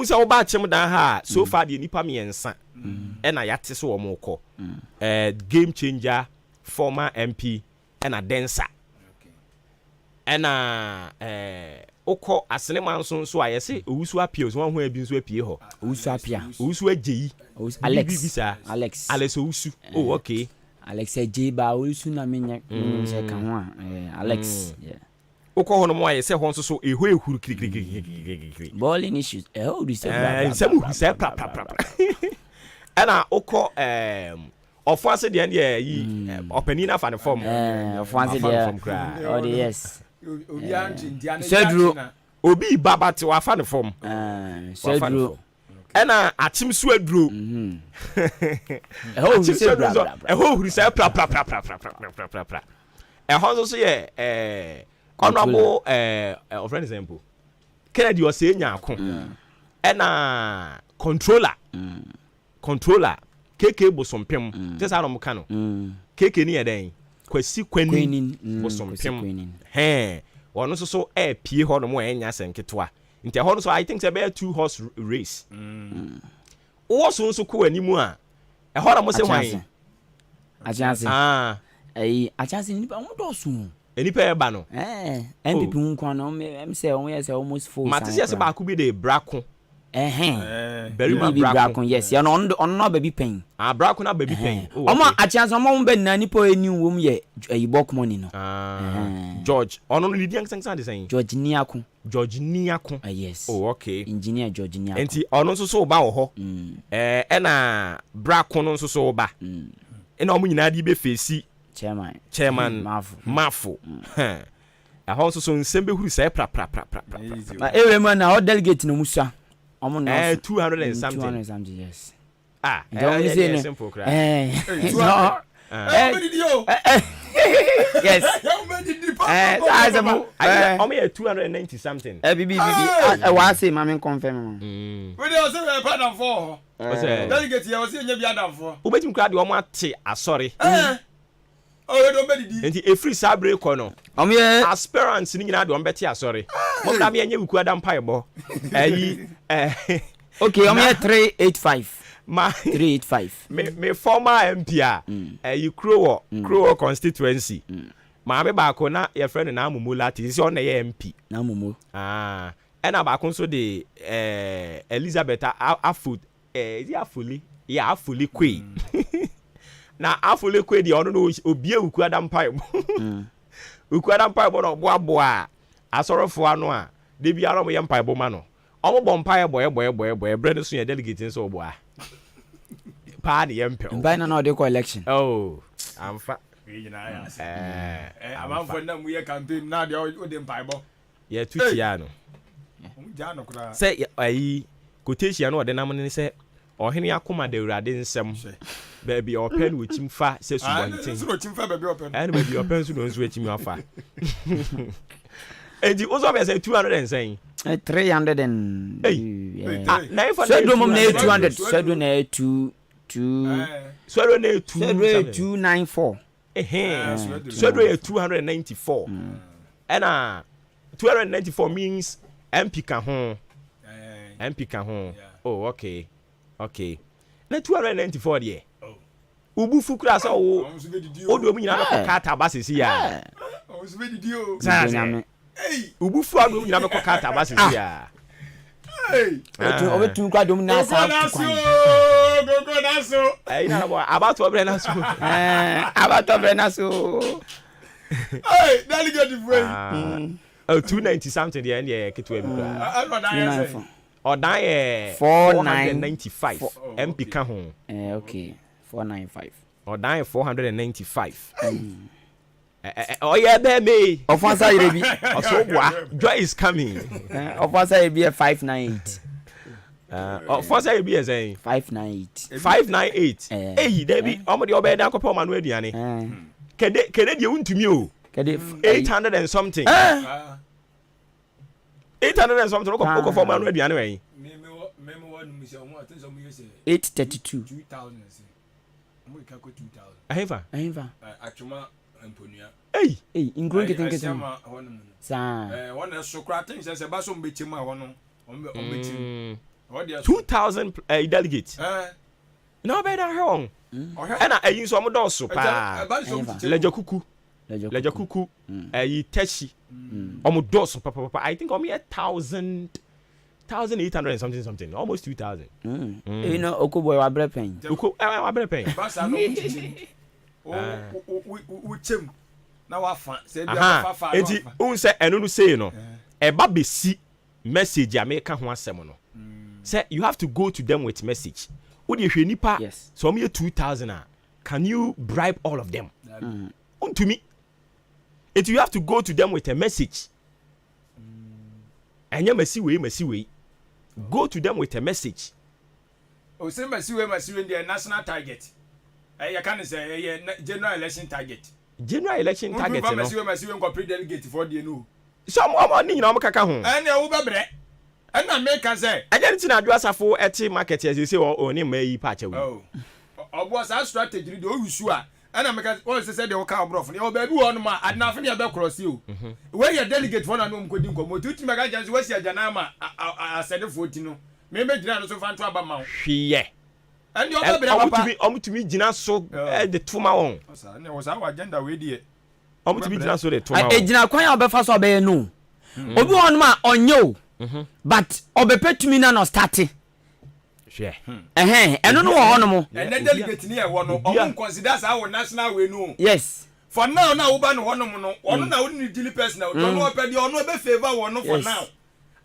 say wo ba chem dan ha so far the nipa miensa na yate so wo mokọ game changer former MP na dancer na okọ asene man so aye say owusu apia so ho abi so apie ho owusu apia owusu ajeyi Alex owusu oh okay Alex ajeyi ba owusu na menya se ka ho Alex yeah okọ ho no mo aye say ho so eho ehuru kirikirikiri balling issues oh this say pra ana okọ ofo ase de yi openi na fa ne form ofo ase de oh yes obi anti ndiana Cedro obi babate wa fa ne form Cedro ena atim so aduro eho huri say pra eho so ye honorable of an example Kennedy was saying nyako ena controller keke bosompem just how no kano keke ni eden kwasi kwanin bosompem wono so pie ho no mo enya senketoa nti ho no so I think say be 2 horse race wo so ko animu a ho na mo se hwan ajanse ajanse ni ba mo do so enipa e ba no MPP nkwa no em say on yes almost full matisi yes ba ku bi de brako very brako yes ya no no baby pen brako na baby pen omo achianso omo be na nipo eni wom ye ayibok money no George ono no lidian sense de saying George Niako yes oh okay engineer George Niako enti ono so ba wo ho na brako no so ba ena omo nyina de be face chairman mafu ho so nsem be huru say pra ewe man na delegate no musa omo no 200 and something yes don't say no simple cry no yes I'm here 290 something bibi wa say mama confirm we dey say we pardon for delegate ya we say nya bi adam for obetim kra de omo ate asori oh don't be didi enti efri sabre ko no aspirants ni nyina de on beti asori mo ka me anya wuku adam paibo okay I'm here 385 my 385 me former MP you Crow constituency ma me ba ko na your friend na amumu lati si on na MP na amumu ena ba ko so de Elizabeth Afud Afuli Kwe na Afuli Kwe di ono no obie wuku adam paibo wuku adam paibo no boa asorofo ano a de bia no mo ye paibo ma no omo bo mpae brand so ye delegate so boa pa de yempe mbai na de ko election oh amfa amfa na mu ye campaign na de o de mpaibo ye tutia no ja no kura say ayi quotation no de nam ne say ohene akoma de urade nsem baby open with chimfa say subantin so chimfa baby open and baby open so no so chimfa And you also say 200 and saying 300 and so do mum 200 so do na 2 so do na 294 so do 294 and 294 means MP ka ho oh okay na 294 there ubu fukura so o do mu nyina ko kata basisi ya ubu fu ado mu nyina ko kata basisi ya obetu kwa dom na sa go na so na bo about obre na so hey delegate friend 290 something there and yeah ketu ebi odan 495 MP ka ho okay 495 odan 495 oh yeah baby ofansa yire bi osobwa joy is coming ofansa yire bi 598 ofansa yire bi e say 598 eh debi omode obeda akopọ manu aduane kede de untumi o kede 800 and something 800 and something oko for manu aduane wen memo one mission mo atin so mo yese 832 2000 mo ka ko 2000 aheva atwoma amponua ingro kete sa one so kra tin se ba so mbechim a wono ombechim 2000 delegate no be that wrong na ayin so mo do so pa lejo kuku ayi tashi omo do so papa I think omo 1800 and something almost 2000 you know okoboy wa brepen ba sa no o chem na wa fa se bia fa enti un se enu no say no e ba besi message America ho asem no say you have to go to them with message wo de hwe nipa so me 2000 can you bribe all of them to me it you have to go to them with a message anya masi we go to them with a message o say masi we the national target you can say general election target no masi we go pre-delegate for the no some ni nyina mo kaka ho ene wo bebre ena make say anya nti na adwasafo eti market as say o ni ma yi pa cha we obo sa strategy dey o wisu a ena make o say dey o ka obrof ni o ba bi wo no ma adnafe ni be cross you we your delegate for na no mkodi nkomo tuti mega chance we si agana ma asede foti no me me gina no so fa nto aba ma hwiye and you bebre papa omutumi gina so de tuma won na wo sa wa agenda we die omutumi gina so de tuma won gina kwan ya obefa so obe no obi won ma onye o but obepetumi na no start eno no wo hono mo and delegate ni e wo no o consider sa wo national we no yes for now na wo ba no hono mo no ono na wo ni daily person na ono ope de ono be favor wo no for now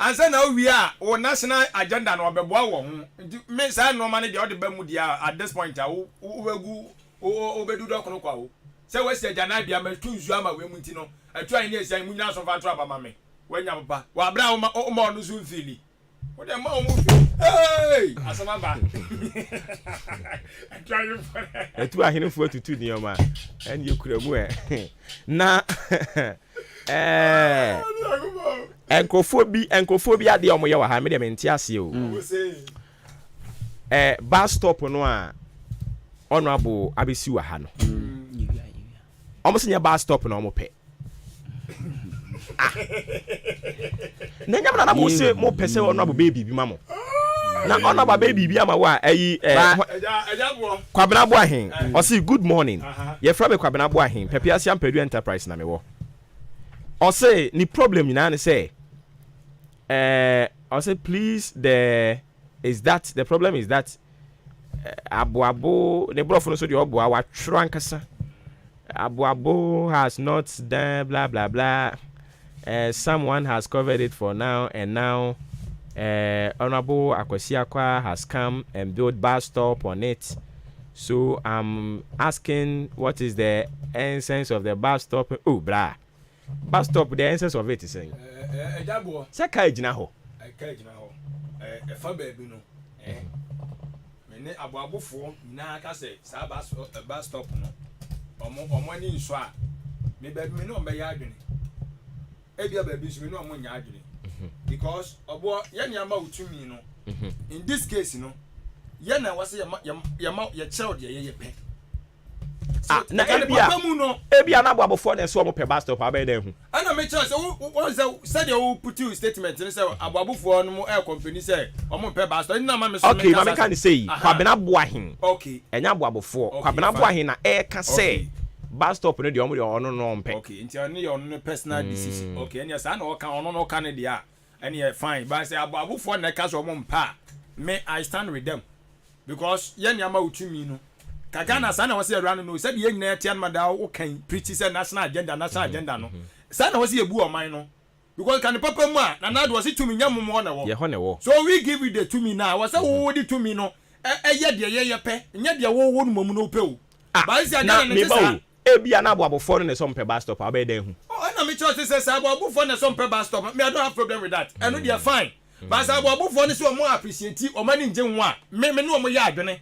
and say na we are wo national agenda na obeboa wo ho me say no man de o de ba mu dia at this point wo wegu o bedu do kono kwa wo say we say jana bia ma tunzu ama we mu nti no atu an ne say mu nyina so fa tro aba ma me wanya papa wa bra o ma onu so mfili wo de ma o mu hey asama ba etu ahene fu atutu ni oma en yekura mu na enkofo bi ade omo ye wa ha me de menti ase o bus stop no a honorable abesi wa ha no omo se nya bus stop no omo pe na nyamna na mo se mo pese honorable baby bi mamo na honorable baby bi ama wa ayi kwabena bo ahen o say good morning ye from kwabena bo ahen pepiasi ampadu enterprise na me wo o say ni problem ni na ne say I say please the problem is that abo the bro no so the obo wa twro ankasa abo has not done blah blah blah someone has covered it for now and now honorable Akwasiakwa has come and built bus stop on it, so I'm asking what is the essence of the bus stop. Oh blah bus stop, the essence of it is saying say ka ejina ho fa baby no me ne aboabofo na ka say sa bus stop no omo ni nso a me baby me no be ya adwene ebia baby so me no amonya adwene because obo ye ne ama utumi no in this case no ye na wase ye child ye pe na ebia na abofo na so mo pe bus stop abeda hu ana me child say said you put you statement ni say abofo no mo air company say omo pe bus stop na ma me so okay ma me kan say kwabena boahin okay enya abofo kwabena boahin na e ka say bus stop no de omo de ono no mpe okay nti oni your no personal decision okay enya sa na o kan ono no kan de a enya fine but say abofo na ka so omo mpa me I stand with them because ye nyama utumi no kakana sana wase run no said ye nyina tian mada o kan preach say national agenda no sana wase ye bu oman no because kan papa mu a na do wase tumi nyam mu na wo ye ho ne wo so we give you the tumi now wase wo di tumi no ye de ye pe nya de wo no mu no pe o ba isi agenda ne tisa ebia na abofo no ne so mpe bus stop abeda hu na me church say say abofo ne so mpe bus stop me I don't have problem with that and no they are fine but say abofo ne so mo appreciate o mani nje hu a me no mo ya adwene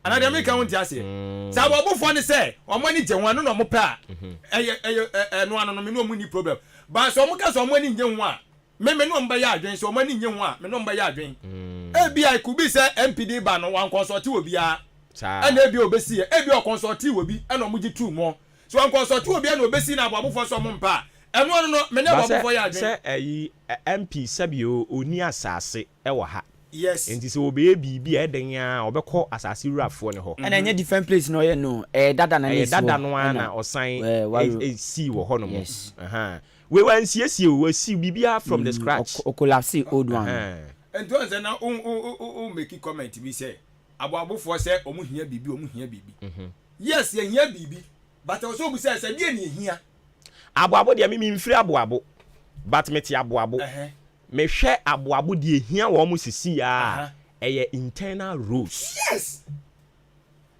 ana de me kan won ti ase say abofo ne say o mani nje hu a no mo pe a no ano no me no mo ni problem but so mo ka so mani nje hu a me no mba ya adwene so mani nje hu a me no mba ya adwene I could be say MPD ba no wan consult obi a and ebi obesi ebi o consult obi and omuji two more so wan consult obi and obesi na abofo so mo mpa eno no me ne abofo ya adwen say MP sabio oni asase e wo ha yes enti se obe bibi eden a obekọ asase ruafo ne ho and enye different place no ye no dada na ne dada no ana osan see wo ho no mo we wan siesie we see bibia from the scratch o collapse old one and to say na make comment bi say abofo say omu hia bibi yes ye hia bibi but also bu say dey na hia aboabo de me mfiri aboabo but me ti aboabo me hwe aboabo de hia wo mo sisi a eye internal rules yes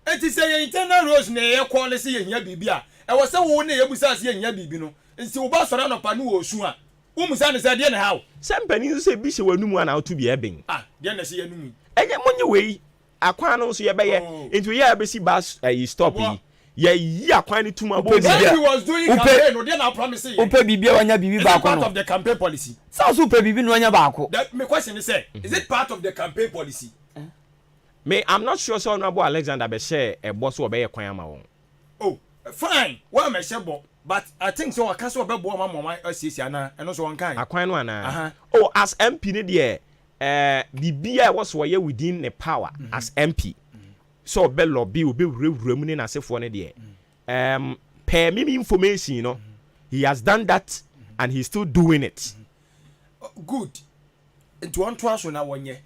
enti say ye internal rules na ye call say ye hia bibi a e wo say wo na ye bu say ye hia bibi no nti wo ba soro no pa no wo su a umusa ne say dey na how sempani say bi se wanumu ana otu bi eben dey na say yanumu enye monye wei akwan no so ye be ye enti ye be si bus stop ye yi akwan ni tuma bo he was doing campaign no dey na promise you ope bibia wanya bibi ba ko part of the campaign policy so ope bibi no wanya ba ko that my question is say is it part of the campaign policy me I'm not sure so honorable Alexander be share e boss wo be ye kwan ama won fine what me share but I think so aka so be bo mama asiesia na eno so won kan akwan no ana as MP ne de bibia was wo ye within the power as MP so be lobby obi wurewuremu ne nasefo ne de per me information you know he has done that and he's still doing it good into one twice na wonye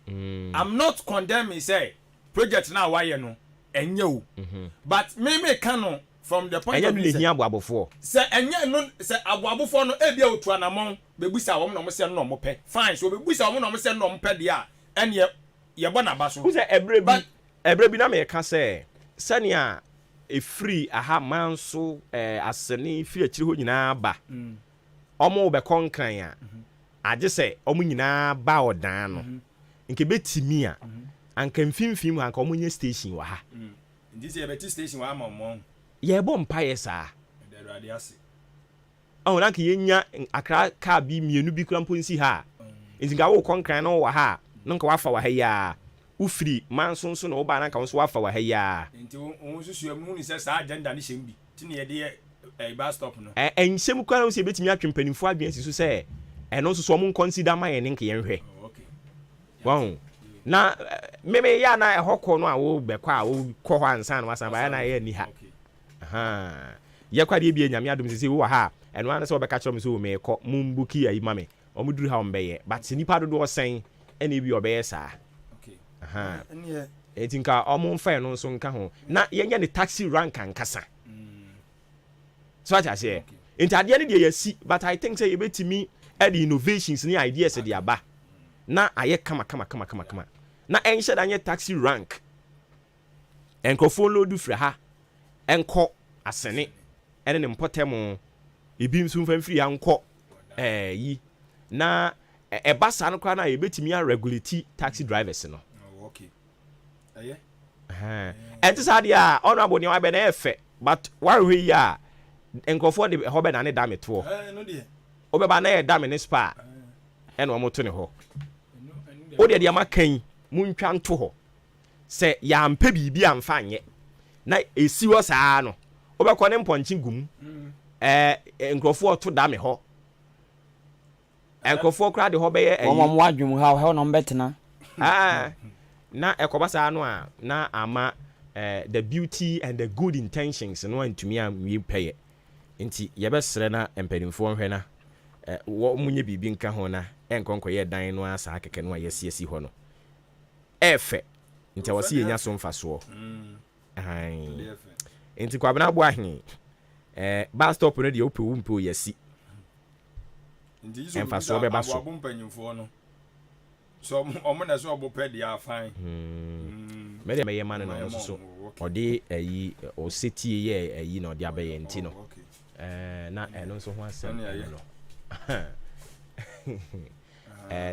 I'm not condemning say project na why no enye o but me can no from the point of view say aboabofo say enye no say aboabofo no e bia otu anamon bebusa wo no mo se no mo pe fine so bebusa wo no mo se no mo pe de a ene ye bo na ba so who say ebre bi na me ka say sania e free aha manso asene free akiri ho nyina ba omo be konkran a age say omo nyina ba odan no nke betimi a anka mfimfim anka omo nya station wa ha ndi ye beti station wa amamon ye bo mpaye sa de rade ase na ka ye nya akra ka bi mienu bi kura mponsi ha ntinga wo konkran no wa ha no nka wafa wa ha ya ufiri manso na oba na ka so wafa wa ha ya nti won susu emu ni se sa agenda ni shembi ti ne ye de bus stop no enhyem kwa so ye betimi atwempanimfo adwen si so se eno so mo consider ma ye ne nke ye nhwe wow na meme ya na ehoko no a wo bekwa a wo kɔ hɔ ansa na wasan ba ya na ye ni ha ye kwa de bi nyame adom sisi wo ha eno an se obeka kyerɛ me so me kɔ mumbuki ayi mame omuduru ha ombeye but nipa dodo osen ene bi obeye saa etinka omumfa no so nka ho na yenye ne taxi rank ankasa so acha se enti ade ne de yasi but I think say ye betimi add innovations ni ideas de aba na aye kama na enhye da nye taxi rank enkofo lodu fra ha enko asene ene ne mpotem ebi nso mfa mfiri ya nko yi na ebasa no kwa na ebetimi a regulate taxi drivers no okay aye entisa dia honorable ni wa be na efe but why we ya enkofo de hobe na ne dameto no de obeba na ye da me ne spa e no mo to ne ho o de ma kan muntwa nto ho se ya mpa bibi amfa anye na esi wo saa no obekọ ne mponchi gum nkrofo to da me ho nkrofo kra de ho be ye mo adwum ha no mbetena na ekoba saa no a na ama the beauty and the good intentions no antumi am wi peye nti yebesere na empadimfo hwe na wo munye bibi nka ho na enkonko ye dan no asa akeke no ayesiesi ho no efe nti wasi yenya so mfaso nti kwa bana bo ahen bus stop no de opewu mpo yesi nti mfaso be ba so mpanyimfo no so omo na so obo dia fine me de meye man no so odi ayi o seti ye ayi na odi abaye nti no na eno so ho asem no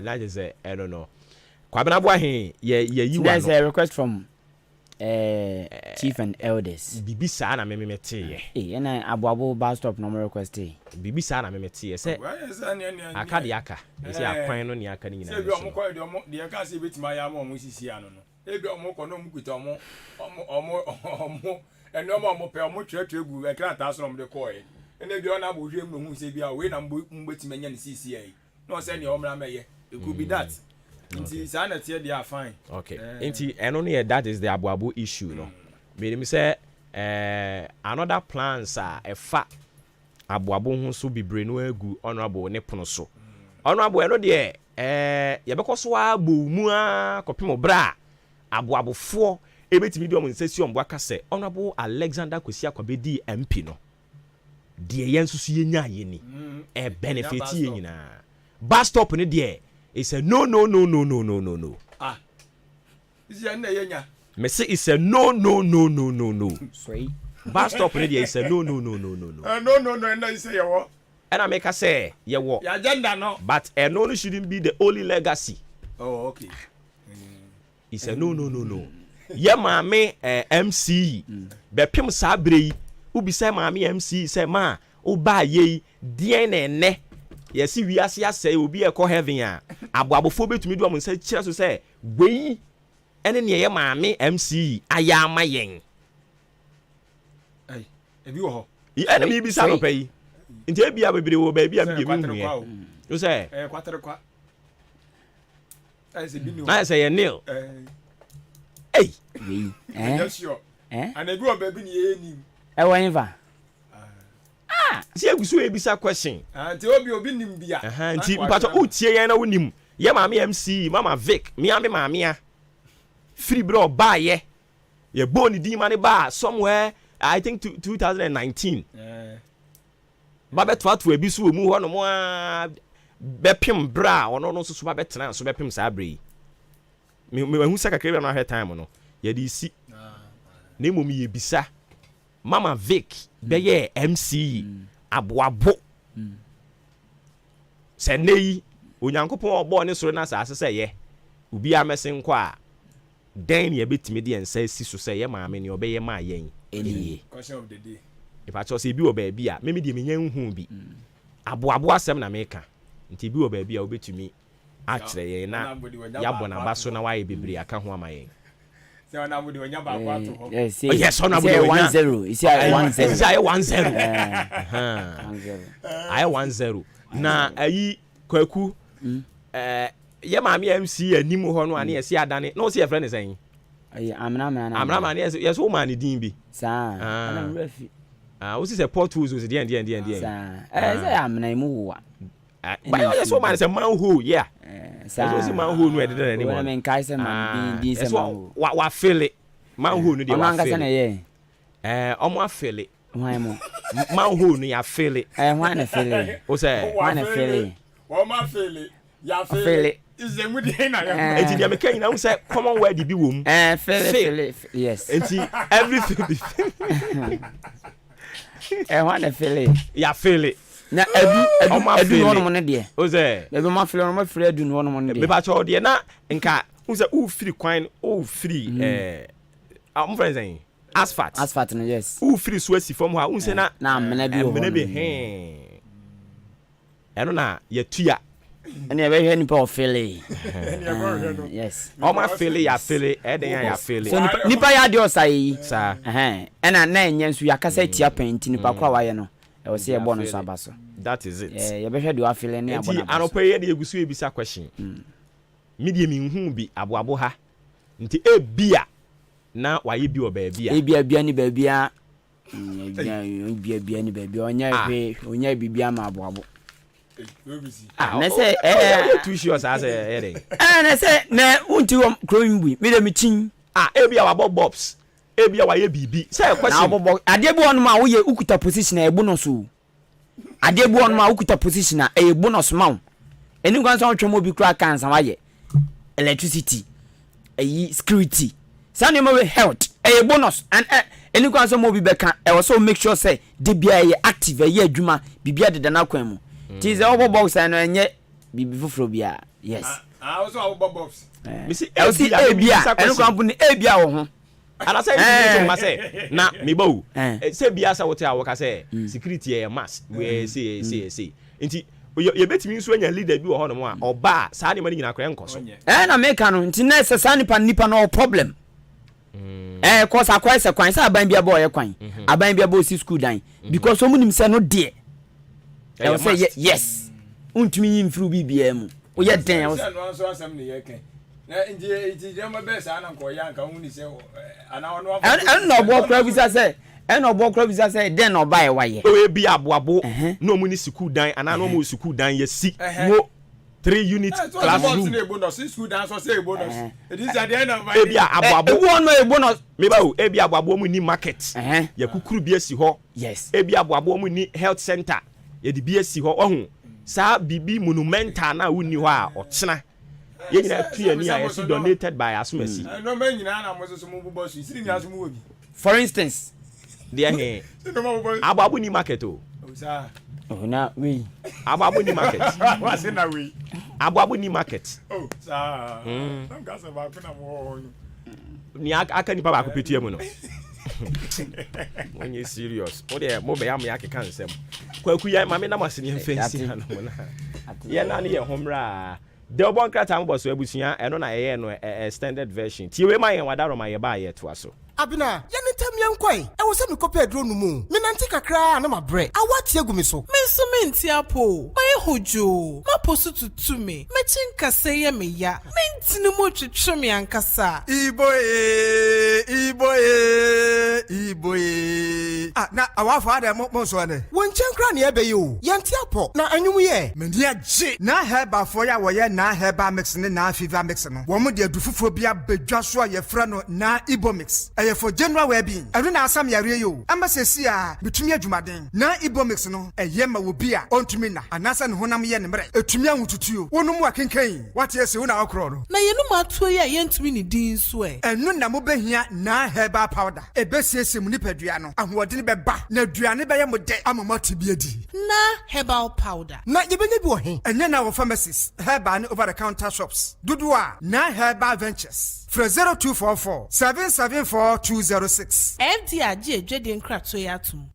na je say I don't know kwa bana bo ahen ye yi wa no there's a request from chief and elders bibi sa na me mete ye na aboabo bus stop no request bibi sa na me mete ye say aka de aka esi akwan no ni aka ni nyina se bi omo kwa de aka se betima ya mo sisi ano no ebi omo ko no mu kuta omo eno omo pe omo twetwe egu ekra ta so no de ko e ene bi ona bo hwem no hu se bi a we na mbetima nya ne sisi ai no se ne omra meye it could be that nti sa na tie dia fine okay nti eno ne that is the abuabu issue no me say another plans a efa abuabu hu so bibre no agu honorable ne pono so honorable eno de yebekoso agbo mu a kopimo bra abuabufo ebetimi di omnsesi ombo aka se honorable Alexander Kwesi Akwabedi MP no de yensusu yenya yeni benefit ye nyina bus stop ne de it's a no is ya na yenya me say it's a no sorry bus stop ne de is a no no and I say yawo and I make her say yawo your agenda no but no shouldn't be the only legacy. Oh okay. It's a no. Ye maame MC be pem sa brei ubi say maame MC say ma o ba ye die na ene yesi wiase asai obi e ko heaven a aboabofo betumi do am say kire so say wei ene ne ye maame MC aya amayen ebi wo ho ene mi bi sa no pay nti e bia bebre wo ba bia mi hu you say kwatere kwa I say binu I say nil hey yes sure and ebi wo ba bi ni ye nim e wan va si egusu ebisa question nti obi nim bia nti mpato utie yen na wonim ye maame MC mama Vic mi ame maame a free bro ba ye boni di mane ba somewhere I think 2019 ba betwa to ebisu mu ho no mo a bepim bra ono no so ba betena so bepim sa abre me hu saka kire na he time no ye di si na mom ye bisa mama Vic be ye MC aboabo se nei onyankopon obo ne soro na asase se ye obi amesen kwa a den ye betimi de ensa si so se ye maame ne obeye ma yen eniye question of the day if I just say bi oba bi a me de me nyan hu bi aboabo asem na meka nti bi oba bi a obetumi a kire ye na ya bona baso na waye bibiri aka ho ama yen se ona mo de onya ba kwa to ho yes ona mo de 10 isi 10 isi 10 I 10 na ayi kwaku ye maame MC anim ho no ane yesi adane no se ye friend sen ayi amna amna yes wo man din bi sa ana mrafi wo se portals wo se den sa say amna mu wa ba yo yes wo man se manhole yeah sa wo se manhole no edede ni wo men kai se man din se manhole wa feel it manhole no de wa feel na ye omo feel it why mo manhole no ya feel it why na feel it wo say why na feel it wo ma feel it ya feel it is the good day na ya enti dia meka nyina wo say common word bi wo mu feel it yes enti everything be why na feel it ya feel it na edu no mo ne de o say be ma feel no ma feel edu no mo ne de me ba cho de na nka wo say o free kwan o free am friends saying asphalt no yes o free so asi from ha wo say na amena bi he ɛno na yɛtua ɛne ɛbɛhwɛ nipa ɔfele yes ɔma fele ya fele ɛden ya fele so nipa yɛ adeɛ ɔsa yi saa ɛna na ɛnyɛ nso yɛakasa tia pɛnti nipa kora wayɛ no ɛwɔ sɛ yɛbɔ no so aba so that is it yɛbɛhwɛ deɛ wafele ne abɔ no aba so anɔpa yɛ de egusu ebisa question media minhu bi aboabo ha nti ebia na wayɛ bi wɔ baabi a ebia ni baabi a ebia ni baabi onya bibia ma aboabo na sɛ too sure sa sɛ na sɛ na unti wɔ krom bu me de me chin ebia wabɔ bobs ebia wayɛ bibi sɛ question na wabɔ adeɛ bi wɔn ma woyɛ ukuta position a ebu no so adeɛ bi wɔn ma ukuta position a ebu no so ma wo eni kwan sɛ ɔtwɛm obi kura kansa wayɛ electricity security sani mo health bonus and eni kwan sɛ mo bi bɛka also make sure say de bia yɛ active yɛ adwuma bibia de na kwan mu ti sɛ ɔbɔ box no ɛnyɛ bibi foforo bia yes also ɔbɔ box me see ebia eni kwan bu ni ebia wo ho ana sɛ you ma sɛ na me bawo sɛ bia sɛ wote a wo ka sɛ security yɛ mass we say nti ye betimi nso anya leader bi wɔ hɔ no mu a ɔba saa ne ma nyina akora nkɔ so na meka no nti na sɛ saa nipa no problem cause akwa sɛ kwan sɛ aban bia bɔ ɔyɛ kwan aban bia bɔ si school dan because omu nim sɛ no de ɛwɔ sɛ yes untumi yi mfiri bibia mu woyɛ den ɛwɔ sɛ no nso asɛm ne yɛ kɛ na nti dem bɛ saa na nkɔ ya nka hu ni sɛ ana ɔno ɛn na ɔbɔ kora bisa sɛ ɛna ɔbɔ kora bisa sɛ den na ɔba yɛ wayɛ o ebi aboabo na omu ni school dan ana na omu school dan yɛ si wo 3 unit classroom school dan so say bonus it is at the end of my ebi aboabo ewu on no bonus me ba o ebi aboabo mu ni market ya kukuru bi asi hɔ yes ebi aboabo mu ni health center ya di bi asi hɔ ɔhu saa bibi monumental na woni hɔ a ɔkyena ye nyina tu ani a yesi donated by asumasi no man nyina na mo so mo bobɔ so siri nyina so mo obi for instance there he aboabo ni market o saa na we aboabo ni market wa se na we aboabo ni market saa sam ka se ba ko na mo ni aka ni baba ko petua mu no when you serious o de mo be ya me akeka nsem kwaku ya mame na masene fancy na no na ye na ne ye homra de obon krata mo boso abusua eno na ye no extended version ti we ma ye wadaro ma ye ba ye to aso abina yɛne tam yɛnkwai ɛwɔ sɛ mekɔpɛ aduro no mu menante kakra na mabrɛ awate agu me so menso menti apo mayɛ hojo mapo so tutu me mɛkyi nkasɛ yɛ me ya mentini mu twetwe me ankasa iboye na awafo ade mo so ane wonkyɛn kra ne ɛbɛyɛ o yɛnte apɔ na anwum yɛ meni agye na herbalfo ya wɔyɛ na herbal mix ne na fever mix no wɔn de adufufo bia badwa so a yɛfrɛ no na ibomix for general well-being every na asam yare yo ambassador a bitumi adwumaden na ibomix no eye ma wo bi a ontumi na anasa ne honam ye ne mre etumi ahututuo wonu mu akenkan wate ese wo na akro no na yenu ma to ye yentumi ne din so enu na mo behia na herbal powder ebesiese mu nipadua no ahoɔden bɛba na aduane bɛyɛ mo de amamati bi adi na herbal powder na yebenya bi wo he enye na wo pharmacies herbal ne over the counter shops dodo a na herbal ventures for 0244 774 206 FD agye edwede nkrato ya atum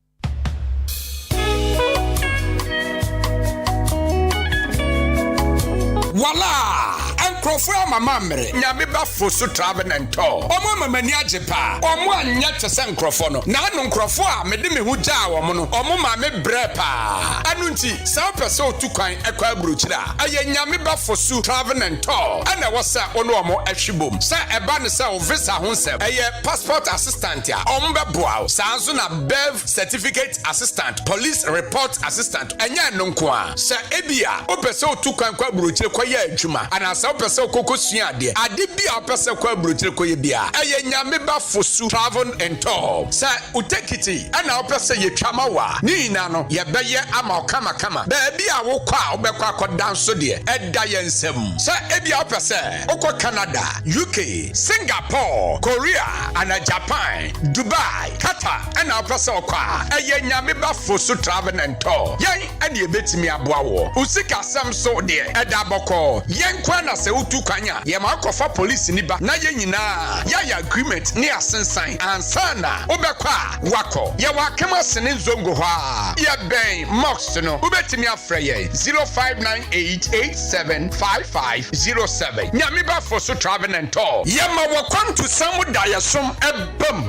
Voila! Enkrofo mama mre nyame ba fosu travel and tour. Omo mamani agye pa. Omo anya tese nkrofo no. Na anu nkrofo a mede me hu gya wo mo no. Omo ma me bre pa. Anu nti sa pese otu kwan ekwa burochira. Aye nyame ba fosu travel and tour. Ana wo sa ono omo ahwibom. Sa eba ne sa o visa ho nsem. Aye passport assistant ya. Omo be boa. Sa anso na birth certificate assistant, police report assistant. Anya no nko a. Sa ebia o pese otu kwan kwa burochira kwa ye adwuma. Ana sa pese kokosua ade bia pese kwa burochire koye bia eye nyame ba fosu travel and tour sa utekiti ana pese ye twama wa ni na no ye beye ama kama ba bia wo kwa obekwa kodanso de eda ye nsem sa ebia pese okọ Canada, UK, Singapore, Korea, ana Japan, Dubai, Qatar ana pese okwa eye nyame ba fosu travel and tour yen ade ebetimi aboa wo usika sam so de eda boko yen kwa na se utu kwanya ye ma akɔfa police ni ba na ye nyinaa ya agreement ne asensan ansana obekwa wako ye wakema sene nzongo ha ye ben mox no ubetimi afrɛ ye 0598875507 nyame ba for so travel and tour ye ma wakwan to samu dayasom ebam.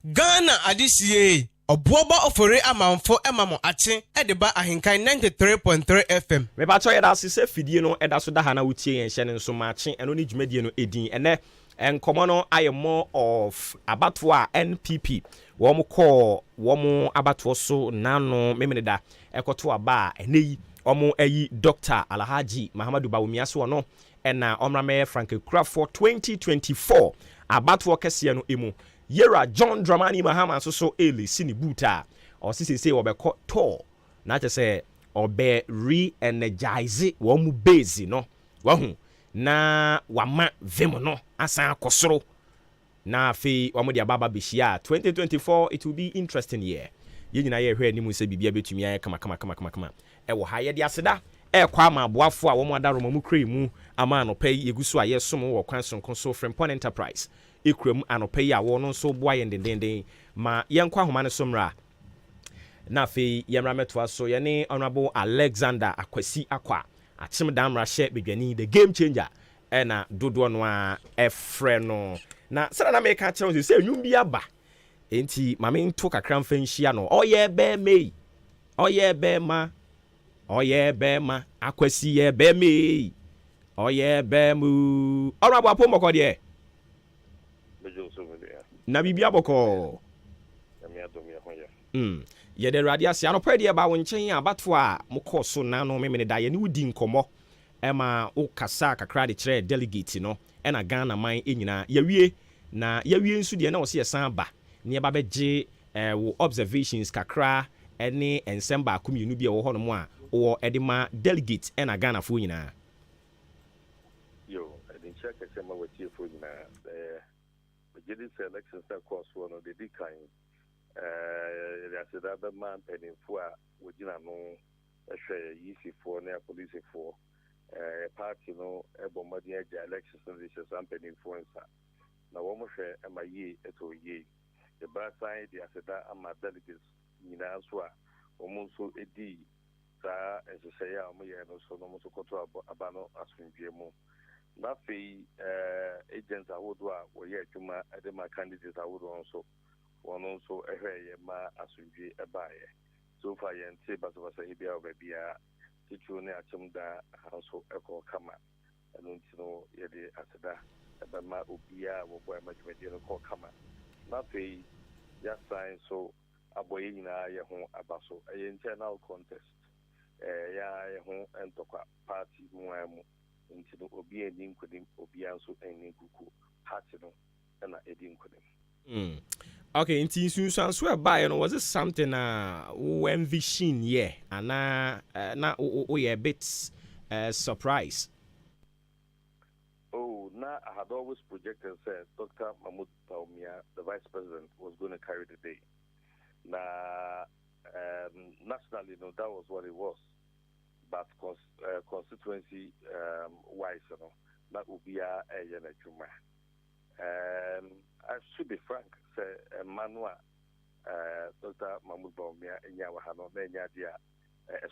Ghana adisiye obuoba ofore amanfo emamo ache edeba ahenkan 93.3 FM. Me ba cho yeda sise fidie no eda so da ha na wutie yen hye ne nso ma ache eno ni dwumadie no edin ene enkomo no aye more of abato a NPP wo mo call wo mo abato so nano memeneda ekoto aba eneyi omo ayi Dr. Alhaji Mahamadu Bawumiaso no ena omrame Frank Crawford 2024 abato kese no emu Yera John Dramani Mahama so eli sini buta or sisi obeko to na say obe re-energize wo mu base no wahu na wama vemo no asan akosoro na fe wamu dia baba bishia 2024 it will be interesting year ye nyina ye hwe ni mu se bibia betumi aye kama e wo ha ye dia seda e kwa ama aboafo a wo mu adaro mu kre mu ama no pay yegusu aye som wo kwan sonko so Frimpon Enterprise ekrem anopa yi a wo no so boa yendenden ma yenkwa homa ne somra na fe yemra metoa so ye ne honorable Alexander Akwasi Akwa achim damra hye bedwani the game changer na dodo no a efre no na sara na meka kire se nwum bi aba enti mame nto kakra mfa nhia no oye be mei oye be ma Akwasi ye be mei oye be mu honorable apomoko de na bibia boko ye de radio ase ano pedi ba wo nchen abato a mokọ so na no memene da ye ne wudi nkomo ema wo kasa kakra de kire delegate no na Ghana man enyina yawie na yawie nsu de na wo se yesan ba ne ba beje wo observations kakra ene ensemba akomienu bia wo hono mo a wo edema delegate na Ghana fo nyina yo edin check sema watie fo nyina this election course one of the decline the other man pending for within no easy for near police for party no ebomadi elections and this is pending for now one more share my ye eto ye the bad side the aseda am delegates nyina so a omonso edi sa say ya mo ye no so no so koto abano asunjue mu na fe agents awodo a wo ye adwuma ade ma candidates awodo nso wono nso ehwe ma asunjue ebaye so far ye nte basabasa ebia obabia titu ne achim da hanso eko kama eno ntino ye de aseda eba ma obia wo boy ma dwumadi no ko kama na fe ya sign so aboye nyina ye ho abaso eye internal contest ya ye ho entokwa party mu amu into obi eni nkodim obi anso eni kuku party no na edi nkodim okay into insunsan so buy no was it something when vision yeah and na a bit surprise. Oh, now I had always projected said Dr. Mahmoud Bawumia, the vice president, was going to carry the day. Now nationally, no, that was what it was. But constituency wise, you know, that would be a Juma. I should be frank, say Manua, Dr. Mahmoud Bawumia, in Yawahano, Nenyadia,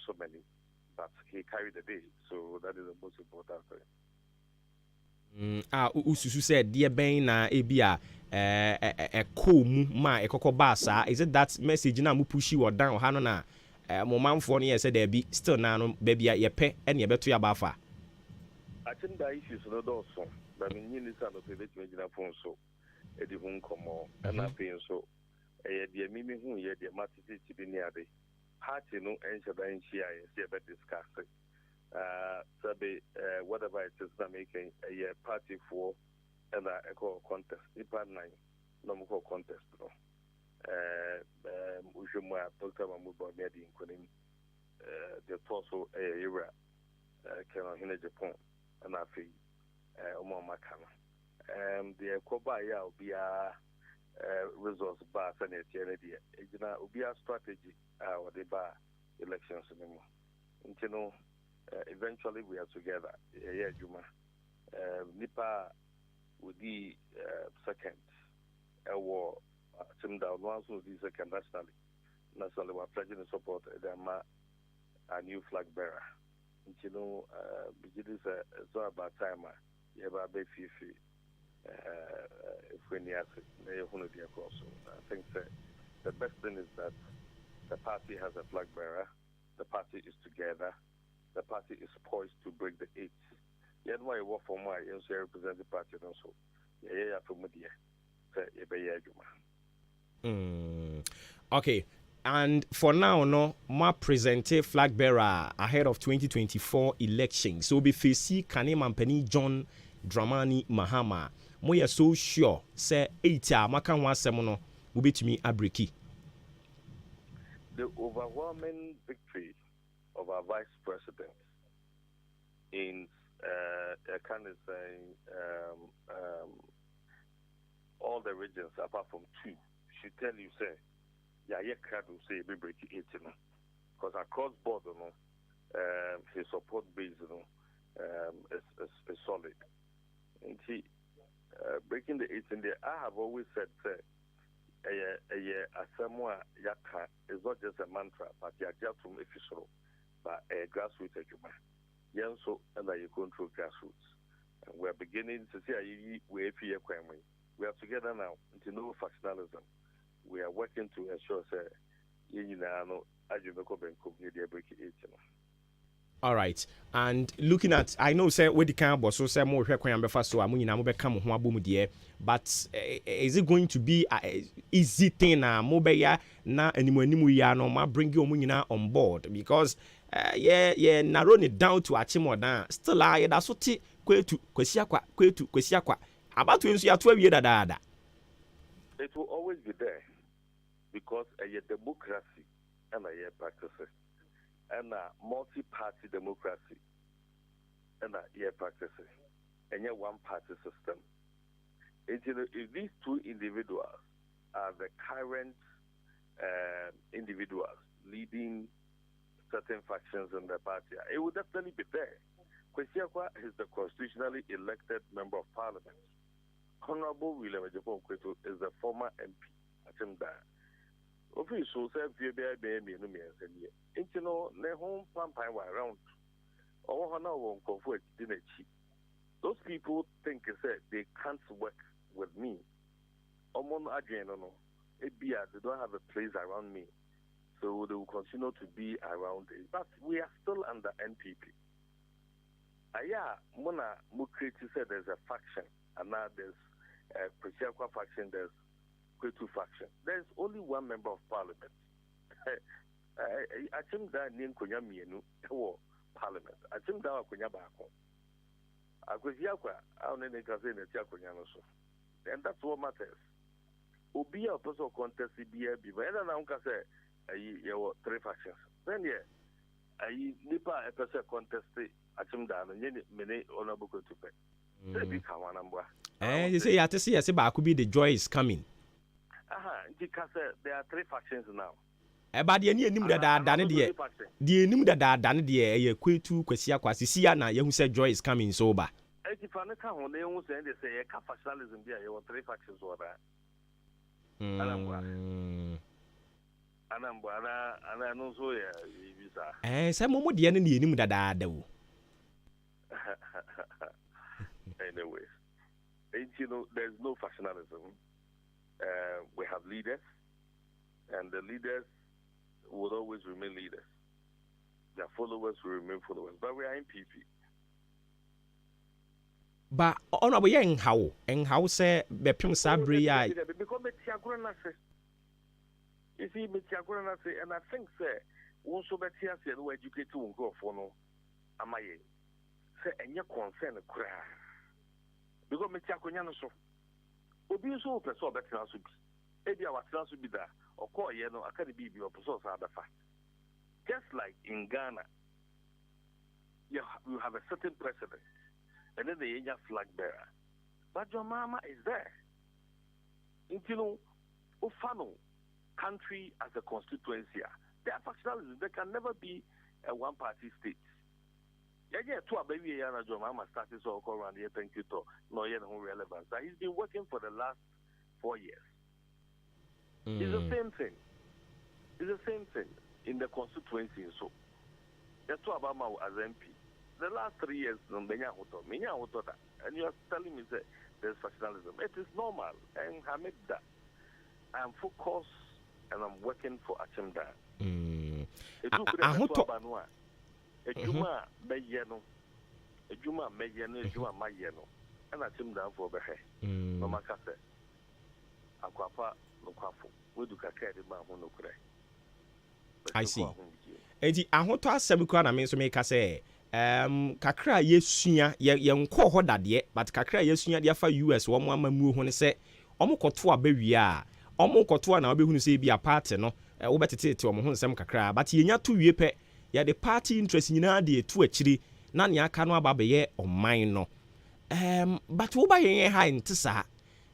so many, but he carried the day, so that is the most important thing. Ususu said, dear Ben, Ebia, a cool ma, a cocoa basa. Is it that message now? Mupushi or down Hanona? Mom for years said there be still now, baby, at your pet and your better bafa. I think the issues are not also, but in units are not the phone so, a different come and I feel so. A dear Mimi who yet the matty to be near the party no answer by NCI, see about discussing. Sabe whatever it is that making a party for and a call contest. Ipa 9 no more contest no. Ujumwa, Dr. Mahmoud Bamedi in Kunim, the Toso Era, Kenon Hine Japan, and Afi, Omo Makana. The Kobaya will be a resource bar, Senate, will be a strategy, or the bar elections anymore. You know, eventually we are together. Yeah, Juma. Nipa would be second. War. Down once will be second nationally. Nationally, we're pledging support a new flag bearer. You know, it's about time. You have a baby if we need it. I think the best thing is that the party has a flag bearer. The party is together. The party is poised to break the eight. Yet, why work for my represent the party also? Yeah, for me, Okay, and for now, no, ma present a flag bearer ahead of 2024 elections. So be facing Kane Mampeni John Dramani Mahama. Moya so sure say 8 maka wa semono will be to me abreki. The overwhelming victory of our vice president in all the regions apart from 2 should tell you, say, yeah, crowd will say we break 8, because across board, his support base, is solid. And breaking the 8 in there, I have always said, say, Asamoah Yaka is not just a mantra, but you are just from official, but a grassroots argument. Yes, so and you control grassroots. And we are beginning to see we are together now into no factionalism. We are working to ensure that all right, and looking at, I know say we the kind of so say more so but is it going to be a easy thing na mobeya na animu ya no ma bring you on board, because narrow it down to achimoda still that's what kwetu kwesiakwa about to ya 12 year dada. It will always be there because a democracy and a practices and a multi-party democracy and a practices and a one-party system. If these 2 individuals are the current individuals leading certain factions in the party, it will definitely be there. Kwesiakwa is the constitutionally elected member of parliament. Honorable William Ejapon Kwetu is the former MP. Officials say those people think they can't work with me. They don't have a place around me, so they will continue to be around it. But we are still under NPP. Mona Mukriti said there's a faction, and now there's a Presiakwa faction, there's Kwetu faction. There's only one member of parliament. I think that name Konya Mienu parliament. I think that Konya Bako. Akwesiakwa, I don't know so. And that's what matters. Obi a person contest BB, but then I can say you 3 factions. Then nipa a person contest achimda no nye mene honorable to pay. Say become one number. You say you have to see could be the joy is coming. Because there are 3 factions now. But the enim that done the enim that done the Kwetu Kwesiakwa sisi na you say joy is coming sober. If I can only say they say factionalism there, you 3 factions over there. Anambra no so ya say momo de ne enim dada wo. Anyways, there's no factionalism. We have leaders, and the leaders will always remain leaders. Their followers will remain followers. But we are in PP. But honorable yang how say bepim sabre ya. Because you see, and I think say also betia say no educate to go for no amaye. Say any concern cry. Because me tia konya no so. Obi so person betia so bi. ebi a watena so bi da okoye no aka de bibi oposo sa abefa. Just like in Ghana, you have a certain precedent, and then the Yenya flag bearer. But your mama is there. If you know, Ufano country as a constituency, they are factionalism. There can never be a one-party state. Yeah, to a baby, your mama started so called around here. Thank you to no relevance. He's been working for the last 4 years. It's the same thing. It's the same thing in the constituency. So that's what Obama as MP. The last 3 years, and you are telling me that there's factionalism. It is normal, and Hamid that I'm focused and I'm working for Achimda. Ejuma Mayeno, Ejuma Mayeno, Ejuma Mayeno, and Achimda for Behe. No Macase, Aquapa, no Quafu, we do Kaka, the man who no cray. I see. Enti ahoto asem kwa na me so make say kakra yesuya ye nko ho dade but kakra yesuya de afa US wo mo amamu ho ne se omo koto abawie a omo koto na obehunu se bi a party no wo betete omo ho nsem kakra but yenya to wie pe ya the party interest nyina de etu akiri na ne aka no ababe oman no but wo ba yen ha ntisa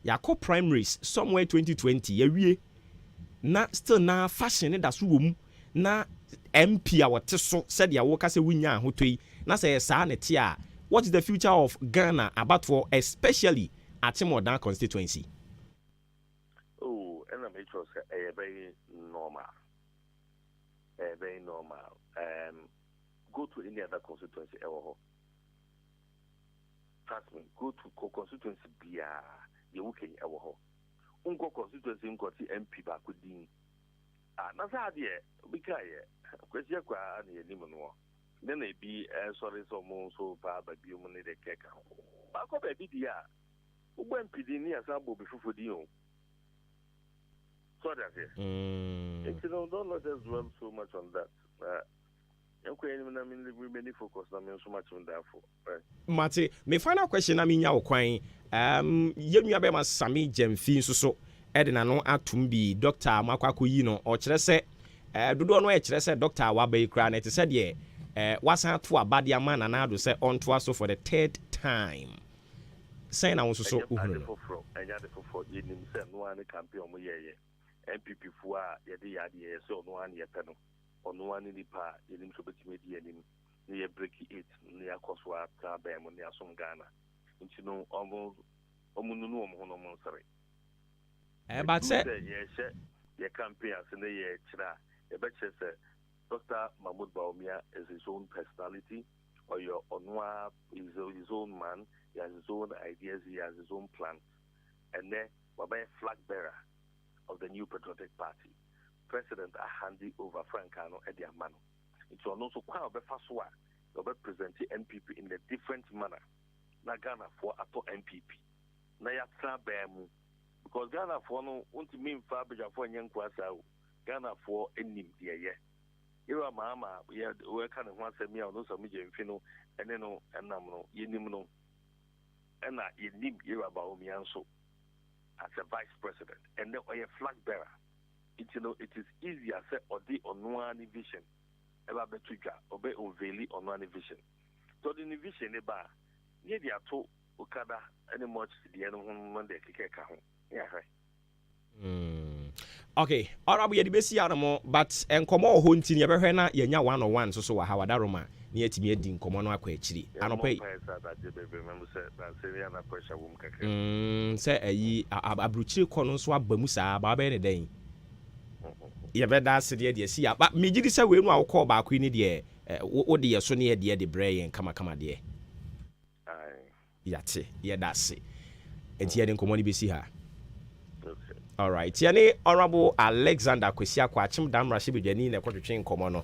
yakọ primaries somewhere 2020 ya wie na still na fashion da so wo mu na MP a wote so said ya wo ka se wunya ahotoi na say sa ne tie a what is the future of Ghana about for especially at Modern constituency? Oh, and I'm sure very normal. Very normal. Go to any other constituency ever. Trust me, go to constituency bia you can ever. Ungo constituency ungo MP ba kudin. Na sa de bika ye kwesi kwa na ye nimu no then e bi sorry so mo so pa ba bi mu ne de keka ba ko ba bi dia ugbo mpidi ni asa bo bi fufodi o so that's it. You know, don't let us dwell so much on that. We many focus on so much on that for right. Mate, my final question I mean ya okwan yenu abe ma Sami Jemfi so edina no atum bi Dr. Makwakoyi no o kire se dodo no e kire se Dr. Wabai kra na te se de wasan to abade ama na na do se on to aso for the third time. Say na so uhunu no. Anya de for yenim se no an campaign mo ye MPP fu a ye de ya de so no an ye pe no. Ono an ni pa yenim so betime di yenim ni ye break it ni akoso ata ba mo ni asom Ghana. Nti no omo nunu omo no mo nsere. But say ye campaign as na ye kira e be kire say Dr. Mahmoud Baumia is his own personality, or your Onwa is his own man, he has his own ideas, he has his own plans. And then, Wabai flag bearer of the New Patriotic Party, President Ahandi over Francano Ediamano. It's also quite a bit faster, you'll be presenting NPP in a different manner. Na Ghana for a NPP. Na yatra bemu. Because Ghana for no, won't mean Fabia for young Kwasa, Ghana for any dear. Ira mama ya we kan ho asemi a no so me jemfi ene no enam no yenim no ena yenim ira ba o mi anso as a vice president and then a flag bearer it is easier say odi onoani vision eba betudwa obe unveil onoani vision so the vision e ba ye dia to okada any much the no ho mande keke ka ho ya okay, alright, we besi anamo, but enkomo ho nti ne behwe na yenya 101 so wa hawada roma ne yetimi edi nkomo no akwa akiri anopai say ayi abruchiri kono so abamu saa ba be ne den ye beda se de si ya ba megidi se we nu awko ba akwa ni de wo de yeso ne ye de brain kama de yate ye da se enti ye de nkomo ni besi ha. All right. Tiani Honorable Alexander Kwesi Akwachim Damra Shibidwani na kwatwetwe nkomo no.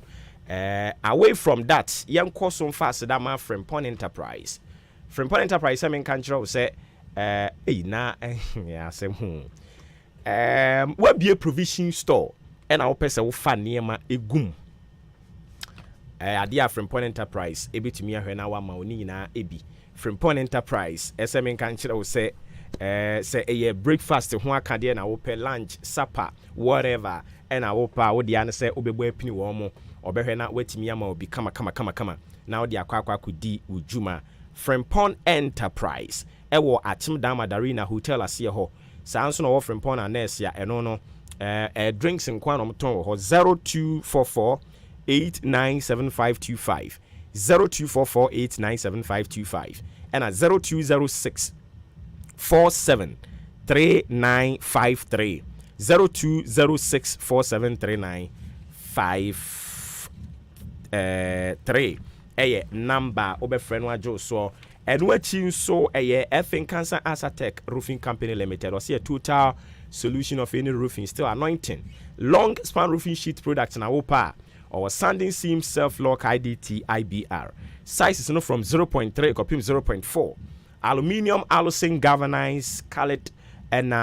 Away from that, young course on fast that man Frimpon Enterprise. Frimpon Enterprise I mean kan kire say na ya say we be a provision store and our person wo fa niema egum. Ade a Frimpon Enterprise ebetumi ahwe na wa ma oni nyina ebi. Frimpon Enterprise SM kan kire say say a breakfast ho akade na wo pe lunch supper whatever and I hope wo de an say obebo apini wo mo obehwe na watimi ama obi kama na wo de akwa kudi ujuma Frimpong Enterprise ewo atim dama darina hotel ase ho sanso na wo Frimpong anes ya eno no drinks nkwa no mton ho 0244 897525 0244 897525 and at 0206 473953 0206 473953 number obe friend wa jo so enwachi so Effin Cancer Asatech Roofing Company Limited or see a total solution of any roofing still anointing long span roofing sheet products na opa or sanding seam self lock IDT IBR size is no from 0.3 copy 0.4 aluminium alusing galvanized colored and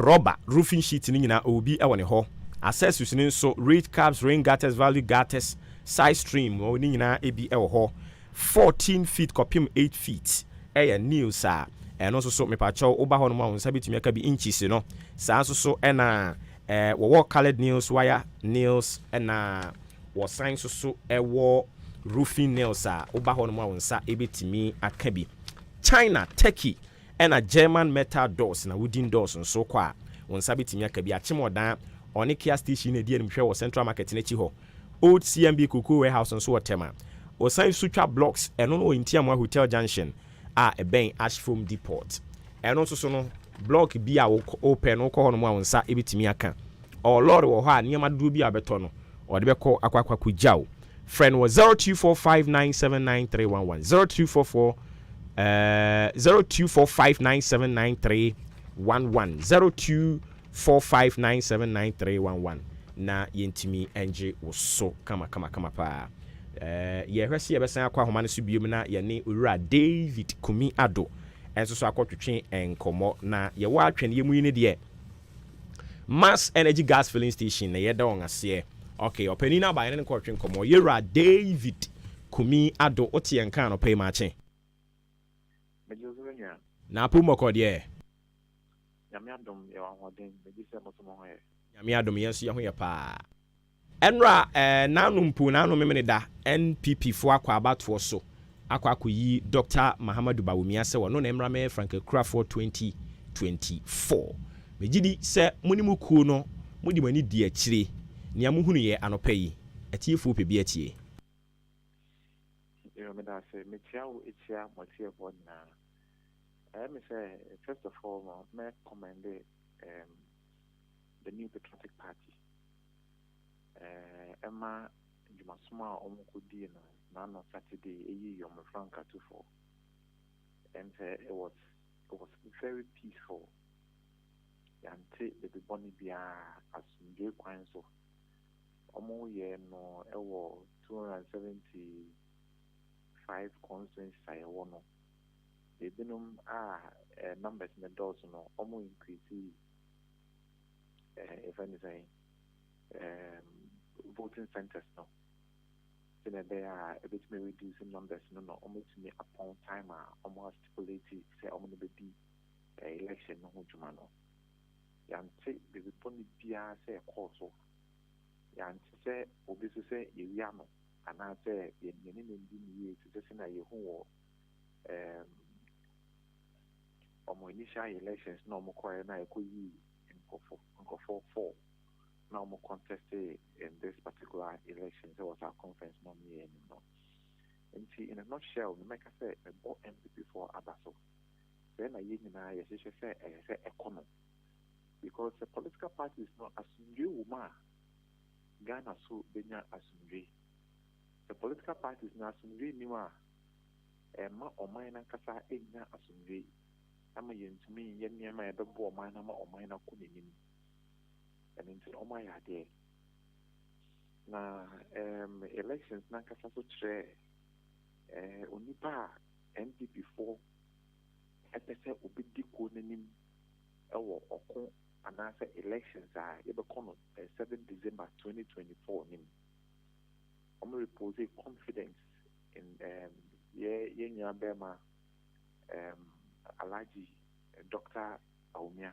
rubber roofing sheet ni nyina obi e woni ho accessories ni so reed caps rain gutters value gutters side stream ni nyina ebi e wo ho 14 feet kopim 8 feet nails a eno so me pa chow oba ho no ma won bitumi aka bi inches no saa so na wo colored nails wire nails na wo sign so wo roofing nails a oba ho no ma won sa ebetimi aka bi China Turkey and a German metal doors na wooden doors nso kwa won sa betimi aka bi achimodan oni Kia station edi enhwe wo Central Market na chi ho Old CMB Cocoa Warehouse nso wotema o sign sutra blocks eno no intiamwa Hotel Junction a ben Ashfoam Depot eno so no block bi a open no ko ho no ma won sa ebetimi aka o lord wo ho a niam adu bi abeto no o de beko akwakwa kujao friend was 0245979311 0245979311 0245979311 na yentimi enje woso kama pa ye hwese ye besan akwa homa ne so biom na ye ne owura David Kumi Ado enso so akotwetwe enkomo na ye wa atwene ye mu ne de Mass Energy Gas Filling Station na ye da on ase okay openina ba ne kotwe enkomo ye owura David Kumi Ado otie enkan no pay mache na pumo kodie nyame adom ye ahoden meji se motomo ho ye nyame adom yenso ye ho ye pa enra nanumpu nanu memene da NPP fo akwa abato so akwa yi Dr. Mahamadu Bawumia se wono na emra me Frank Crawford 2024 megidi se munimu ku no mudi mani di akire nia muhunu ye anopa yi atiefo pe bi atie yo me da se me tia wo etia motie bo na me say first of all me commend the new patriotic party Emma Jumasuma Omukudi na Saturday Yom Franca 24 and it was very peaceful and take the Bonnie Bia as J Quanso Omo ye no ewo 275 constituencies I won the binum numbers in the doors no Omo increase if anything voting centers no so that they are a bit may reducing numbers no almost me upon time almost stipulated say almost be election no jumano yan say the report bia say course yan say obi so say area no and I say ye ni ndi to say na ye ho initial elections no mo ko na e ko yi in for now more contested in this particular election. There was our conference not me anymore. And see, in a nutshell, the make I say a bought MPP for Abaso. Then I say economy. Because the political party is not assumed woman. Ghana so benya assumed. The political party is not assumed niwa. Ma or mine and kasa enya assumed. I'm a yen to me, yen near my double mine or mine or kunin. And into all my idea. Now, elections na kasa so tre onipa NPP 4 epese obedi ko nanim ewo okon anase elections are yebekon 7 December 2024 nim. Repose confidence in ye nya bema Alaji, Dr. Aumia,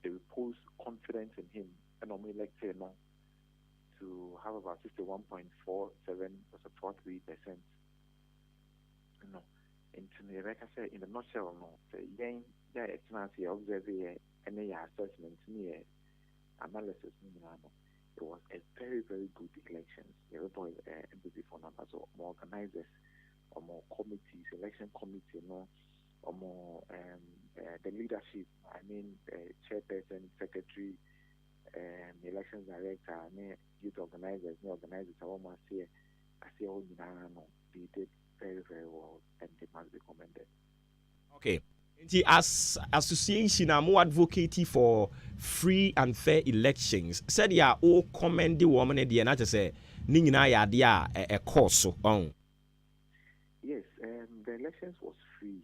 they repose confidence in him and only elected no to have about 61.47 or 43%. No, into like I said, in the nutshell, no, say, yeah, it's not here, observe any assessment, near analysis, it was a very, very good elections. Everybody, empathy for numbers, or more organizers, or more committees, election committee, or more the leadership. I mean, chairperson, secretary, elections director, youth organizers, new organizers. I almost say, all they did very, very well, and they must be commended. Okay. As association, I'm more advocating for free and fair elections. Said ya all commend the woman at the end. I just say, Nina ya dia a course on. Yes, the elections was free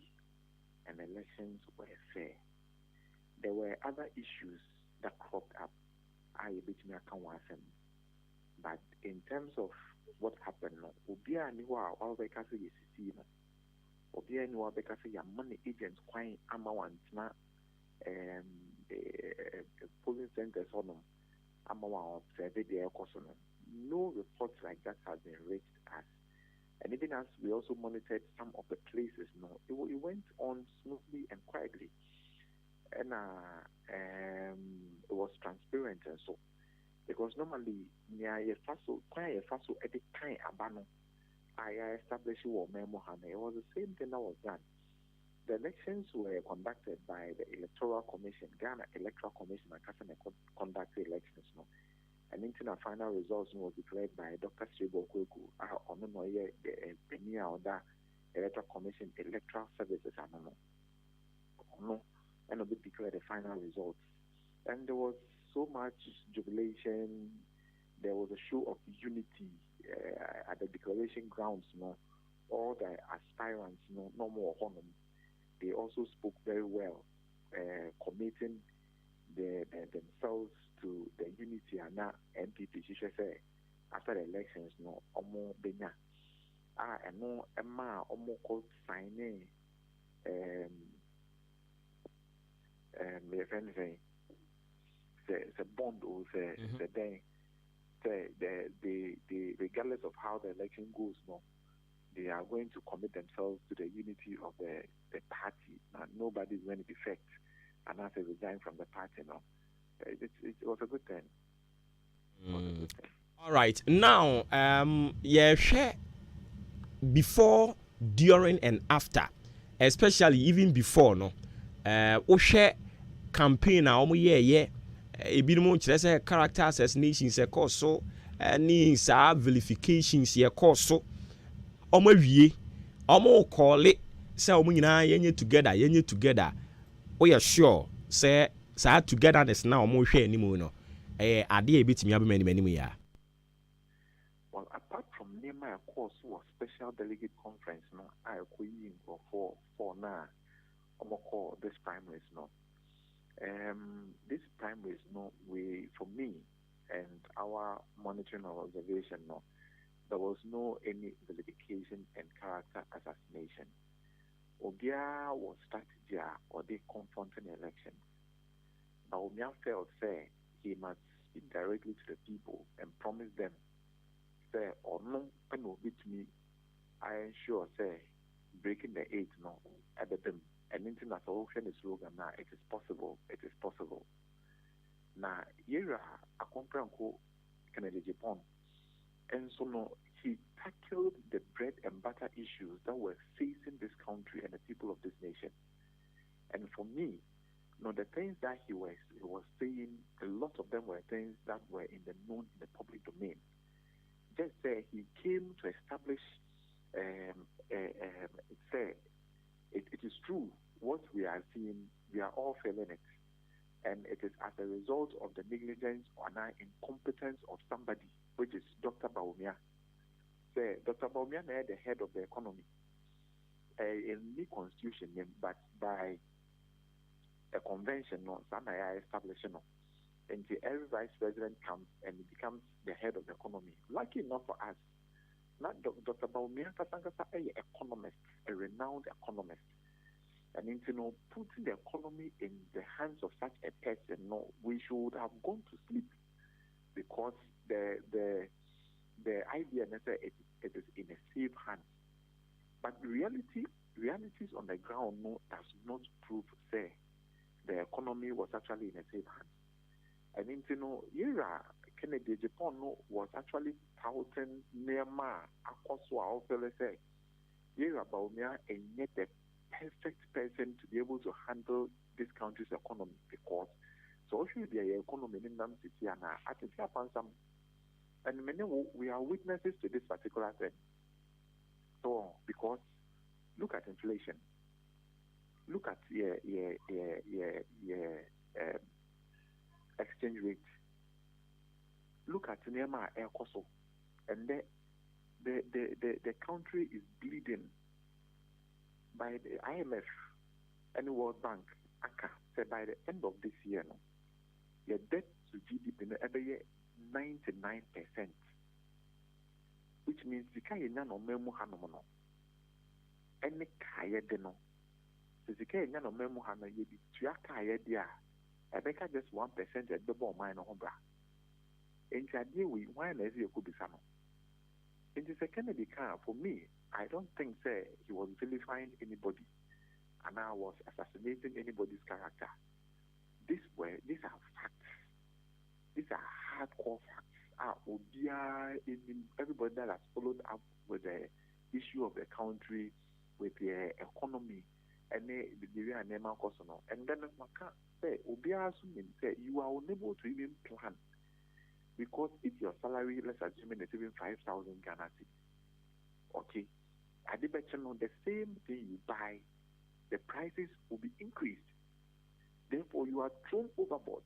and elections were fair. There were other issues that cropped up. But in terms of what happened, Obia Niwa, all the Castle is Obia Niwa because your money agents quite Amawantina polling centers on them. Amawan observed their caution. No reports like that has been reached us. And even as we also monitored some of the places, it went on smoothly and quietly. And it was transparent and so. Because normally, it was the same thing that was done. The elections were conducted by the Electoral Commission, Ghana Electoral Commission, and conducted elections. And into the final results was declared by Dr. Sribo Kweku, the premier of the Electoral Commission Electoral Services, and it declared the final results. And there was so much jubilation. There was a show of unity at the declaration grounds. All the aspirants, no more honor. They also spoke very well, committing themselves to the unity and now MPP. She say after the elections, omo benya. And no Emma omo called signing. My friend say. It's a bond or it's a thing. The regardless of how the election goes, they are going to commit themselves to the unity of the party, and nobody is going to defect and have to resign from the party. It was a good thing. All right, now yeah, share before, during, and after, especially even before share campaign ebinom kyerɛ sɛ character assassinations ɛkɔ so ne saa vilifications yɛkɔ so ɔmo awie ɔmo kɔɔle sɛ ɔmo nyinaa yɛnyɛ together woyɛ sure sɛ saa togetherness na ɔmo hwɛ anim no ɛyɛ adeɛ a ebetumi abɛma anim yɛ a. Well, apart from Nema, of course, was special delegate conference I could for now ɔmo this primaries this primaries we for me and our monitoring or observation there was no any vilification and character assassination. Obia was strategy or they confronting election. But Obia felt say he must speak directly to the people and promise them say or no and will beat me. I ensure say breaking the eight at the them. And international ocean is slogan now. It is possible. It is possible. Now, here a compranko Kennedy Japan, and so he tackled the bread and butter issues that were facing this country and the people of this nation. And for me, the things that he was saying, a lot of them were things that were in the public domain. Just say he came to establish. It is true. What we are seeing, we are all feeling it. And it is as a result of the negligence or incompetence of somebody, which is Dr. Baumia. Dr. Baumia is the head of the economy. In the constitution, but by a convention, establishment. And every vice president comes and becomes the head of the economy. Lucky enough for us, not Dr. Baumia is an economist, a renowned economist. And putting the economy in the hands of such a person, no, we should have gone to sleep, because the idea is that it is in a safe hand. But realities on the ground, no, does not prove say the economy was actually in a safe hand. And Kennedy Japan, no, was actually touting Myanmar across our fellow say Baumia and yet the perfect person to be able to handle this country's economy, because so should be an economy in them city and I think upon some, and many we are witnesses to this particular thing. So because look at inflation, look at exchange rate, look at Myanmar Air Koso, and the country is bleeding. By the IMF and the World Bank, ACA said by the end of this year, no, your debt to GDP no every year 99%, which means the kaya no memu hanomono. Any kaya deno, the kaya no memu hano ye di tuya kaya dia. Ebeka just 1% at the ball mine on bra. And the we wine as you could be some. In the Kennedy car, for me, I don't think say he was vilifying anybody and I was assassinating anybody's character. These are facts. These are hardcore facts. Everybody that has followed up with the issue of the country, with the economy, and the name of Kosono. And then say you are unable to even plan. Because if your salary, let's assume is even 5,000 Ghana cedis, okay, I bet you know the same thing you buy, the prices will be increased. Therefore, you are thrown overboard.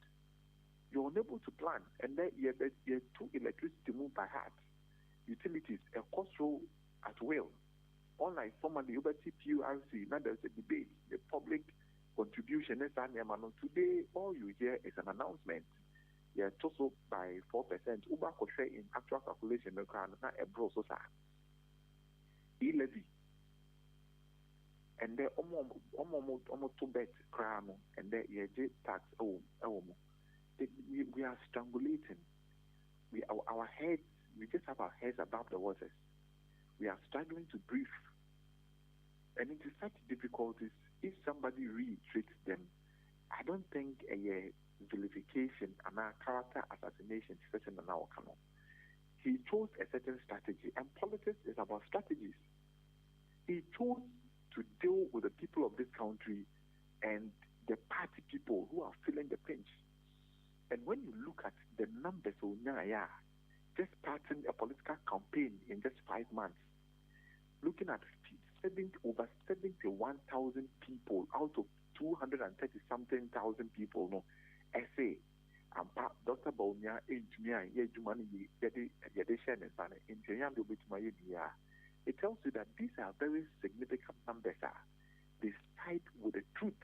You're unable to plan, and then you have two electricity move by heart, utilities, a cost roll at will. Unlike formerly, PURC, now there's a debate, the public contribution is today. All you hear is an announcement. Yeah, also by 4%. Uber could share in actual calculation, not a bro so levy. And then almost 2 bet crown, and then tax. We are strangulating. Our heads, we just have our heads above the waters. We are struggling to breathe. And into such difficulties, if somebody reiterates them, I don't think a vilification and a character assassination session in our canon. He chose a certain strategy, and politics is about strategies. He chose to deal with the people of this country and the party people who are feeling the pinch. And when you look at the numbers of Nyaya, just starting a political campaign in just 5 months, looking at over 71,000 people out of 230-something thousand people, no, essay, and Dr. Baunia, engineer, it tells you that these are very significant numbers, despite with the truth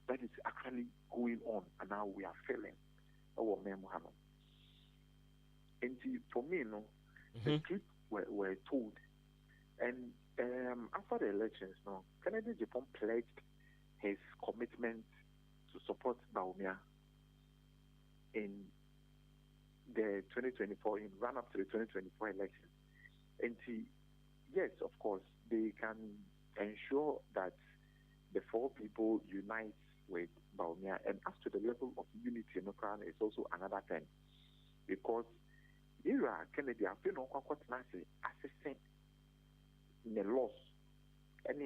that is actually going on, and now we are failing our Muhammad. And for me, no, the truth were told, and after the elections, no, Kennedy Japan pledged his commitment to support Baumia in the 2024, in run-up to the 2024 election. And yes, of course, they can ensure that the 4 people unite with Baumia. And as to the level of unity in Ukraine is also another thing. Because Kennedy, I feel no assessing the loss, and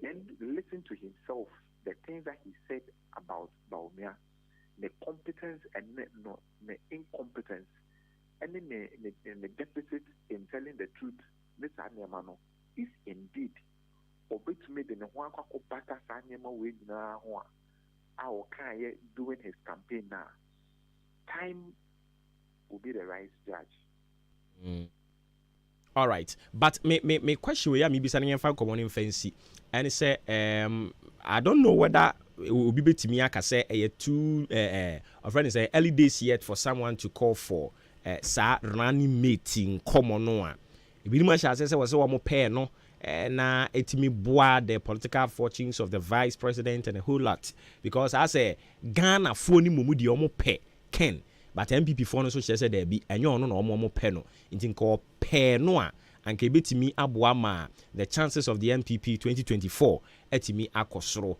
then listen to himself, the things that he said about Baumia, the competence and the incompetence, and then the deficit in telling the truth. This Anyamano is indeed obetumi de ne ho akọ bata Sanyama we na ho a doing his campaign now. Time will be the right judge. All right, but me question we maybe saying fan common fancy, and say I don't know whether it will be to me. I can say a too a friend say early days yet for someone to call for running meeting common no one. If you much as I say was one more pair no na etimi boa the political fortunes of the vice president and a whole lot, because I say Ghana phone mumu di omo pe Ken, but MPP phone so she said there be enyo no omo pe no nti ko pe no a anka betimi aboa ma the chances of the MPP 2024 etimi akosoro.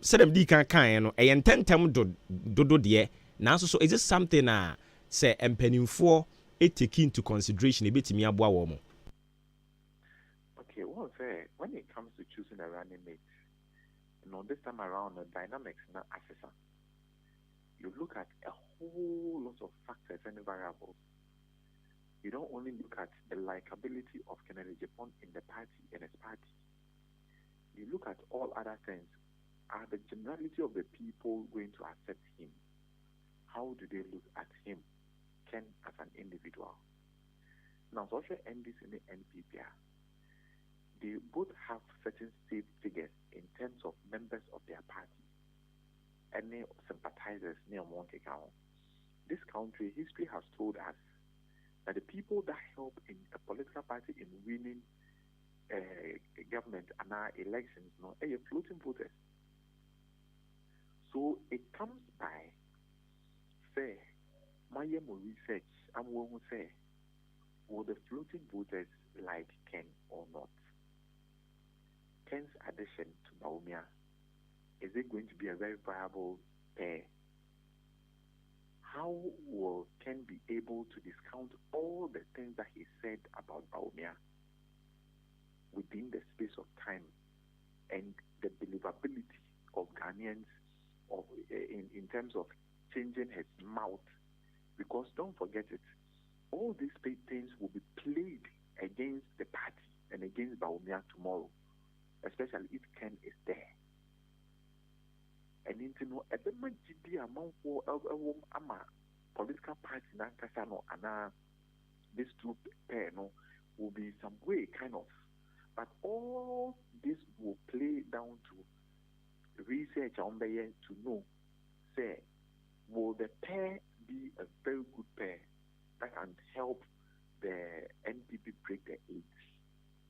Said them di kan no e yententem do de na so is it something say empanimfo e take into consideration e betimi aboa wo mo. Okay, well, when it comes to choosing a running mate, this time around, the dynamics not assessor. You look at a whole lot of factors and variables. You don't only look at the likability of Kennedy Japan in the party and his party. You look at all other things. Are the generality of the people going to accept him? How do they look at him, Ken, as an individual? Now, social MDs in the NPP, they both have certain state figures in terms of members of their party and sympathizers near Monte Carlo. This country, history has told us that the people that help in a political party in winning government and our elections are floating voters. So it comes by, say, my research, I'm going to say, will the floating voters like Ken or not? Ken's addition to Baumia, is it going to be a very viable pair? How will Ken be able to discount all the things that he said about Baumia within the space of time and the believability of Ghanaians in terms of changing his mouth? Because don't forget it, all these things will be played against the party and against Baumia tomorrow, especially if Ken is there. And into no ebema gidi amount for ama political party na kasano ana this two pair no will be some way kind of, but all this will play down to research on the end to know, say, will the pair be a very good pair that can help the NPP break the age?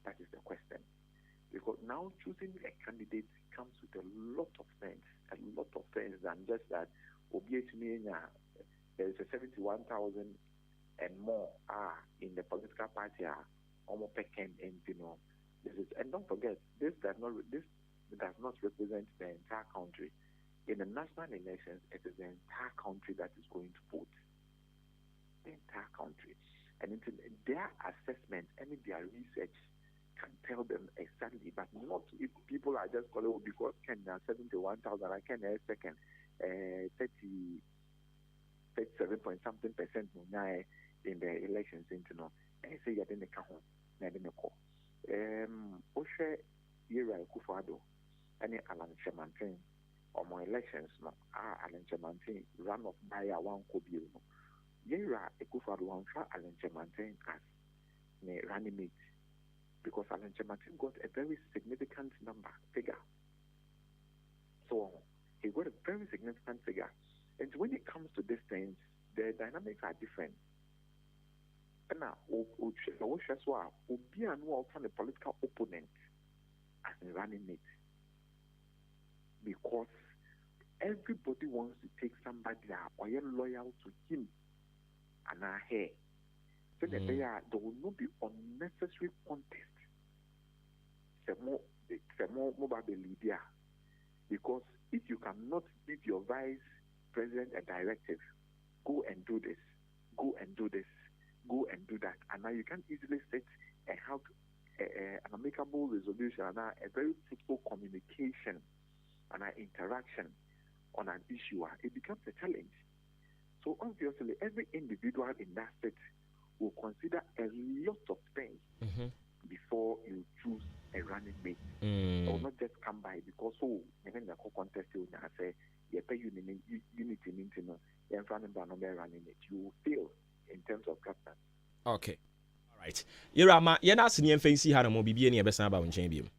That is the question. Because now choosing a candidate comes with a lot of things than just that. There is a 71,000 and more in the political party almost pecking and and don't forget this does not represent the entire country. In the national elections, it is the entire country that is going to vote. The entire country, and their assessment and their research can tell them exactly, but not if people are just calling because Kenya 71,000, I can second 37 point something percent in the elections into no and say you didn't come na didn't call Oshe Yera Kufado any Alan Chemantin or my elections no Alan Chemantin run off by a one kobi no Yera Kufado one Alan Chemantin as ne running mate, because Alan Chemantin got a very significant figure. So he got a very significant figure. And when it comes to these things, the dynamics are different. And now, Obi and the political opponent as a running mate, because everybody wants to take somebody that are loyal to him and our hair. So that there will not be unnecessary contest. More Lydia. Because if you cannot give your vice president a directive, go and do this, go and do this, go and do that, and now you can easily set and have an amicable resolution and a very fruitful communication and an interaction on an issue, it becomes a challenge. So obviously, every individual in that state will consider a lot of things before you choose a running mate. It will not just come by because the contest you say you pay unity in front of running mate. You will fail in terms of governance. Okay. All right. Yerama, you're not seeing fancy how to mobile any best about champion.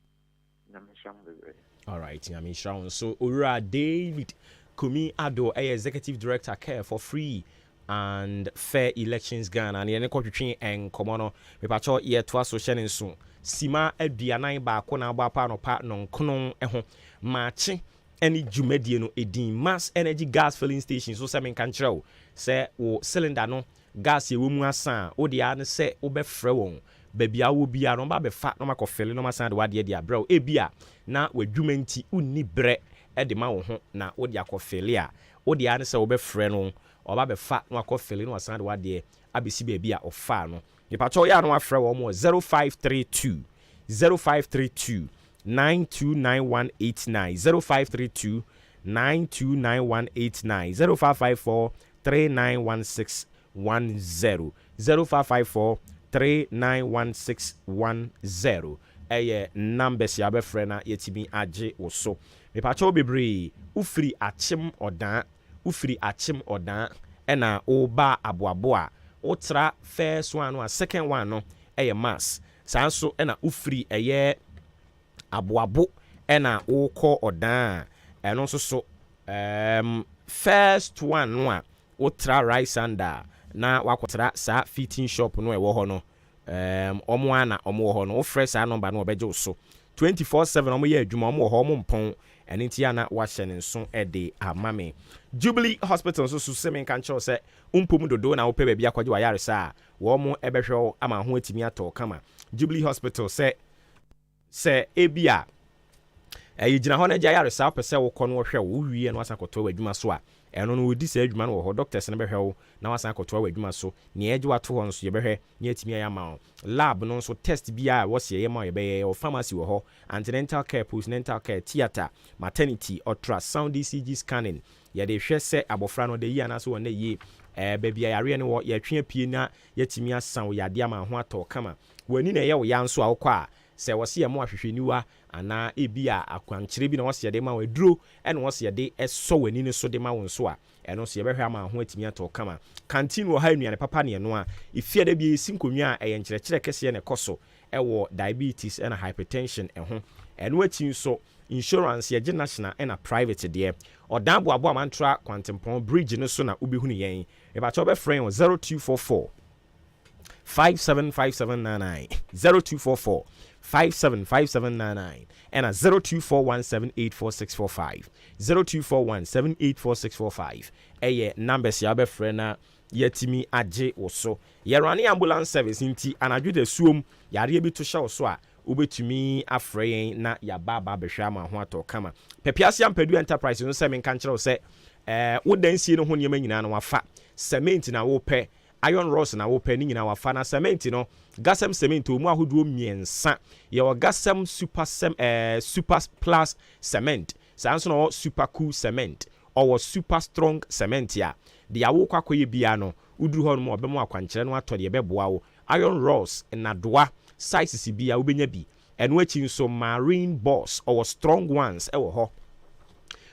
All right, I mean, so Ura David Kumi Ado, executive director, care for free and Fair Elections Ghana and yene kotwetwe enkomo no me pacho ye to association nso sima aduanan ba ko na ba pa no pa no nkono ho maache any dwumadie no edin Mass Energy Gas Filling Station so se men kan kyerɛw se wo cylinder no gas ye wo mu asa wo dia ne se wo be frɛ won babia wo bia no ba be fa no makɔfele no masan de wade dia brɛ e bia na wadwumanti unni brɛ e de ma wo ho na wo dia kɔfele a wo dia ne se wo be frɛ no oba be fa no akɔfele no masan de wade abesi baabi a ɔfa no nipacho ya no afrɛ wo mo 0532 929189 0532 929189 0554 391610 0554 391610 eye numbers ya be frɛ na yetimi age wo so nipacho bebre ufiri achim odan ɛna oba aboaboa otra first one no second one no eye mass sanso ɛna ufiri ɛyɛ aboabo ɛna wokɔ odan ɛno nso so first one no a otra rice under na wakotra sa fitting shop no ɛwɔ hɔ no ɔmo ana ɔmo wɔ hɔ no wo fresh sa number no ɔbɛgye wo so 24/7 ɔmo yɛ adwuma ɔmo wɔ hɔ ɔmo mpɔn ɛne nti ana wahyɛ ne nso ɛde amame Jubilee Hospital nso so semen kan kyerɛw sɛ umpom dodo na wopɛ baabi akɔgye wayaresa a wɔn ɛbɛhwɛ ama ho atimi atɔ kama Jubilee Hospital sɛ ebia gyina hɔ na gya yaresa pɛ sɛ wokɔ no wɔhwɛ wo wie no asan kɔtɔ w'adwuma so a ɛno no wodi sɛ adwuma no wɔ hɔ doctors no bɛhwɛ wo na wasan kɔtɔ w'adwuma so nea ɛgye wato hɔ nso yɛbɛhwɛ ne atimi ayɛ ama wo lab no nso test bia a wɔsi yɛ ma yɛbɛyɛ wɔ pharmacy wɔ hɔ antenatal care postnatal care theatre maternity ultrasound ECG scanning yɛde hwɛ sɛ abɔfra no de yi anaso wɔ na yie baabi a yare no wɔ yɛtwe pie na yɛtimi asan wo yade ama ho atɔ kama w'ani na ɛyɛ wo ya nso a wokɔ a sɛ wɔsi yɛ mo ahwehwɛniwa ana ebi a akwankyerɛ bi na wɔsi yɛde ma wo aduro ɛna wɔsi yɛde ɛsɔ w'ani no so de ma wo nso a ɛno so yɛbɛhwɛ ama ho atimi atɔ kama canteen wɔ ha nnuane papa ne ɛno a ifie da bi esi nkonwa a ɛyɛ nkyerɛkyerɛ kɛseɛ na ɛkɔ so ɛwɔ diabetes ɛna hypertension ɛho ɛno akyi nso insurance yɛgye national ɛna private deɛ ɔdan boaboa mantra kwantempɔn bridge no so na wobɛhu ne yɛn ɛbɛkyɛ wobɛfrɛ wɔ 0244 575799 0244 575799 and a 0241784645 0241784645 eye numbers ya be frena yetimi age wo so yerane ambulance service nti anadwo da suom yare bi to hye so a obetumi afrɛ na ya baba behwe ama ho atɔ kama pepiase ampadu enterprise no se men kan kyerɛw se wodansie no ho niam nyina no wafa cement na wo pɛ iron rods na wo pɛ ni nyina wafa na cement no gasem cement omu ahodoɔ miensa ye wo gasem super plus cement sanso no super cool cement or super strong cement ya de ya wo kwakoye bia no uduru hɔ no obɛmo akwankyerɛ no atɔ de ɛbɛboa wo iron rods na doa sizes bia wobɛnya bi ɛno akyi nso marine boss or strong ones ɛwɔ hɔ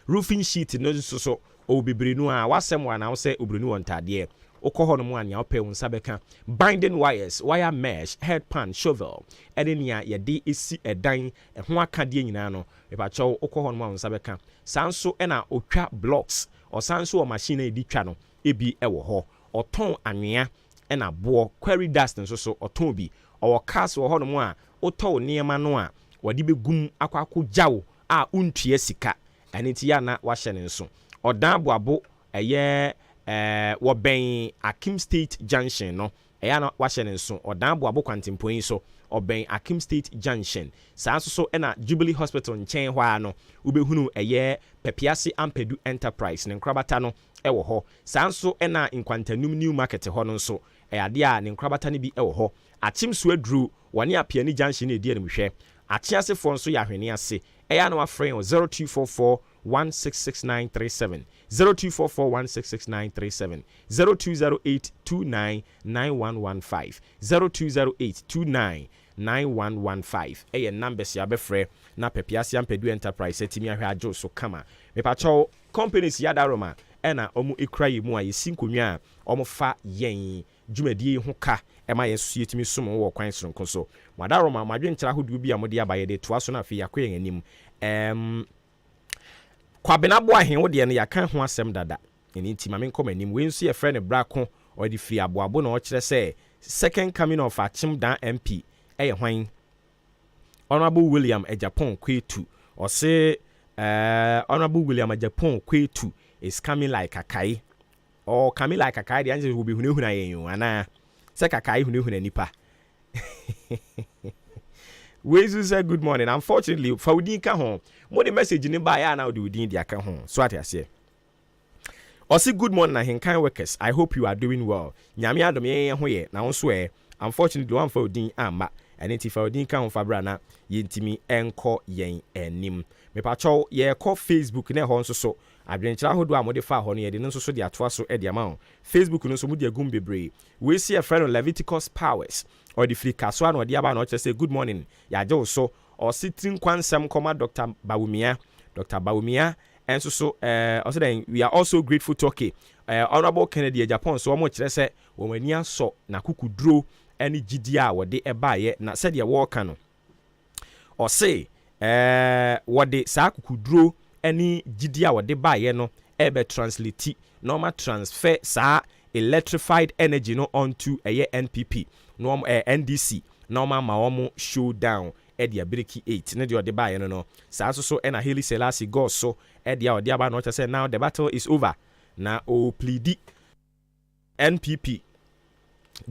roofing sheet no so obibiri no a wasɛm wa na wo sɛ obiri no wɔntadeɛ okoho no mu anya opɛ unsa bɛka binding wires wire mesh headpan shovel ɛde nia yɛde esi ɛdan ɛho akadeɛ nyinaa no epakyɛw okoho no mu unsa bɛka sanso ɛna otwa blocks ɔsanso o machine edi twa no ebi ɛwɔ hɔ ɔtɔn anwea ɛna boɔ quarry dust nso so ɔtɔn bi ɔwɔ cars wɔ hɔ no mu a ɔtɔw nneɛma no a wɔde begum akɔ gyaw a untua sika ɛne ti ya na wahyɛ ne nso ɔdan boabo ɛyɛ wɔbɛn Akim State Junction no ɛyɛ na wahyɛ ne nso ɔdan boabo kwantempoyin so ɔbɛn Akim State Junction saa nso so ɛna Jubilee Hospital nkyɛn hɔ a no wobɛhunu ɛyɛ Pepiase Ampedu Enterprise ne nkrabata no ɛwɔ hɔ saa nso ɛna nkwantanum New Market hɔ no nso ɛyade a ne nkrabata no bi ɛwɔ hɔ Akyem so aduru wɔne Apiani Junction ne die animhwɛ Akyeasefoɔ nso yɛ ahwene ase ɛyɛ na wafrɛ 0244 166937 0244166937 0208299115 0208299115 ɛyɛ numbers ya bɛfrɛ na Pepiase Ampedu Enterprise etimi ahwɛ adwo so kama mepakyɛw companies yadaroma ɛna ɔmo ekura yi mu a yɛsi nkonwa a ɔmo fa yɛn dwumadie ho ka ɛma yɛn so yɛtimi som wɔ kwan soronko so madaroma madwenkyerɛ ahodoɔ bi a mo de aba yɛde toa so na afei yakɔ yɛn anim kwabena bo ahen wo de no yaka ho asɛm dada eni nti ma me nkɔ manim we nso ye frɛ ne brako or the free aboabo na ɔkyerɛ sɛ second coming of Achim Dan MP ɛyɛ hwan Honorable William Ejapon Kwetu or say Honorable William Ejapon Kwetu is coming like a kai or coming like a kai. The answer will be huna you and say kakai huna nipa. Wezu say good morning. Unfortunately, for we didn't home. More the message in by now do within the home. So what I say. Osi good morning Ahenkan workers. I hope you are doing well. Nyame adom ye hoye na wonso unfortunately one for din amba. And if for din kan fa bra na yentimi enko yen enim. Me pa chow ye ko Facebook na ho nso so. Adwenkyira hodo amode fa ho no ye de nso so de atoa so e de ama. Facebook no so mu de agum bebre. We see a friend of Leviticus Powers or the free kaso na de aba na say good morning. Ya je so or sitting kwansam koma Dr. Bawumia and so also then we are also grateful to Honorable Kennedy Japan so much say when you saw na kukudro any GDA what they buy na said ya walk no or say what they sa kukudro any GDA what they buy no ebe translate normal transfer sa electrified energy no onto a NPP normal NDC normal maomo showdown Edia Briki 8 ne de ode bae no sa so na Haile Selassie go so edia ode aba no say now the battle is over na o plead NPP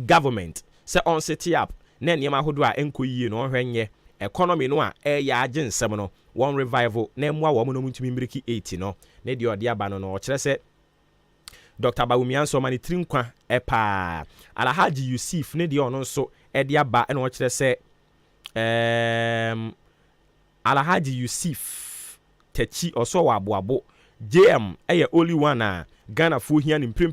government say on set up na niam ahodo a enko yie no hwenye economy no a ya agensem no one revival na emu a wo no mutumi Briki 8 no ne de ode aba no kire say Dr. Bawumia so mani trinkwa epa Alhaji Yusuf ne de ono so ede aba na kire say Alhaji Yusuf Techi also waboabo JM only one Ghana fu here in prim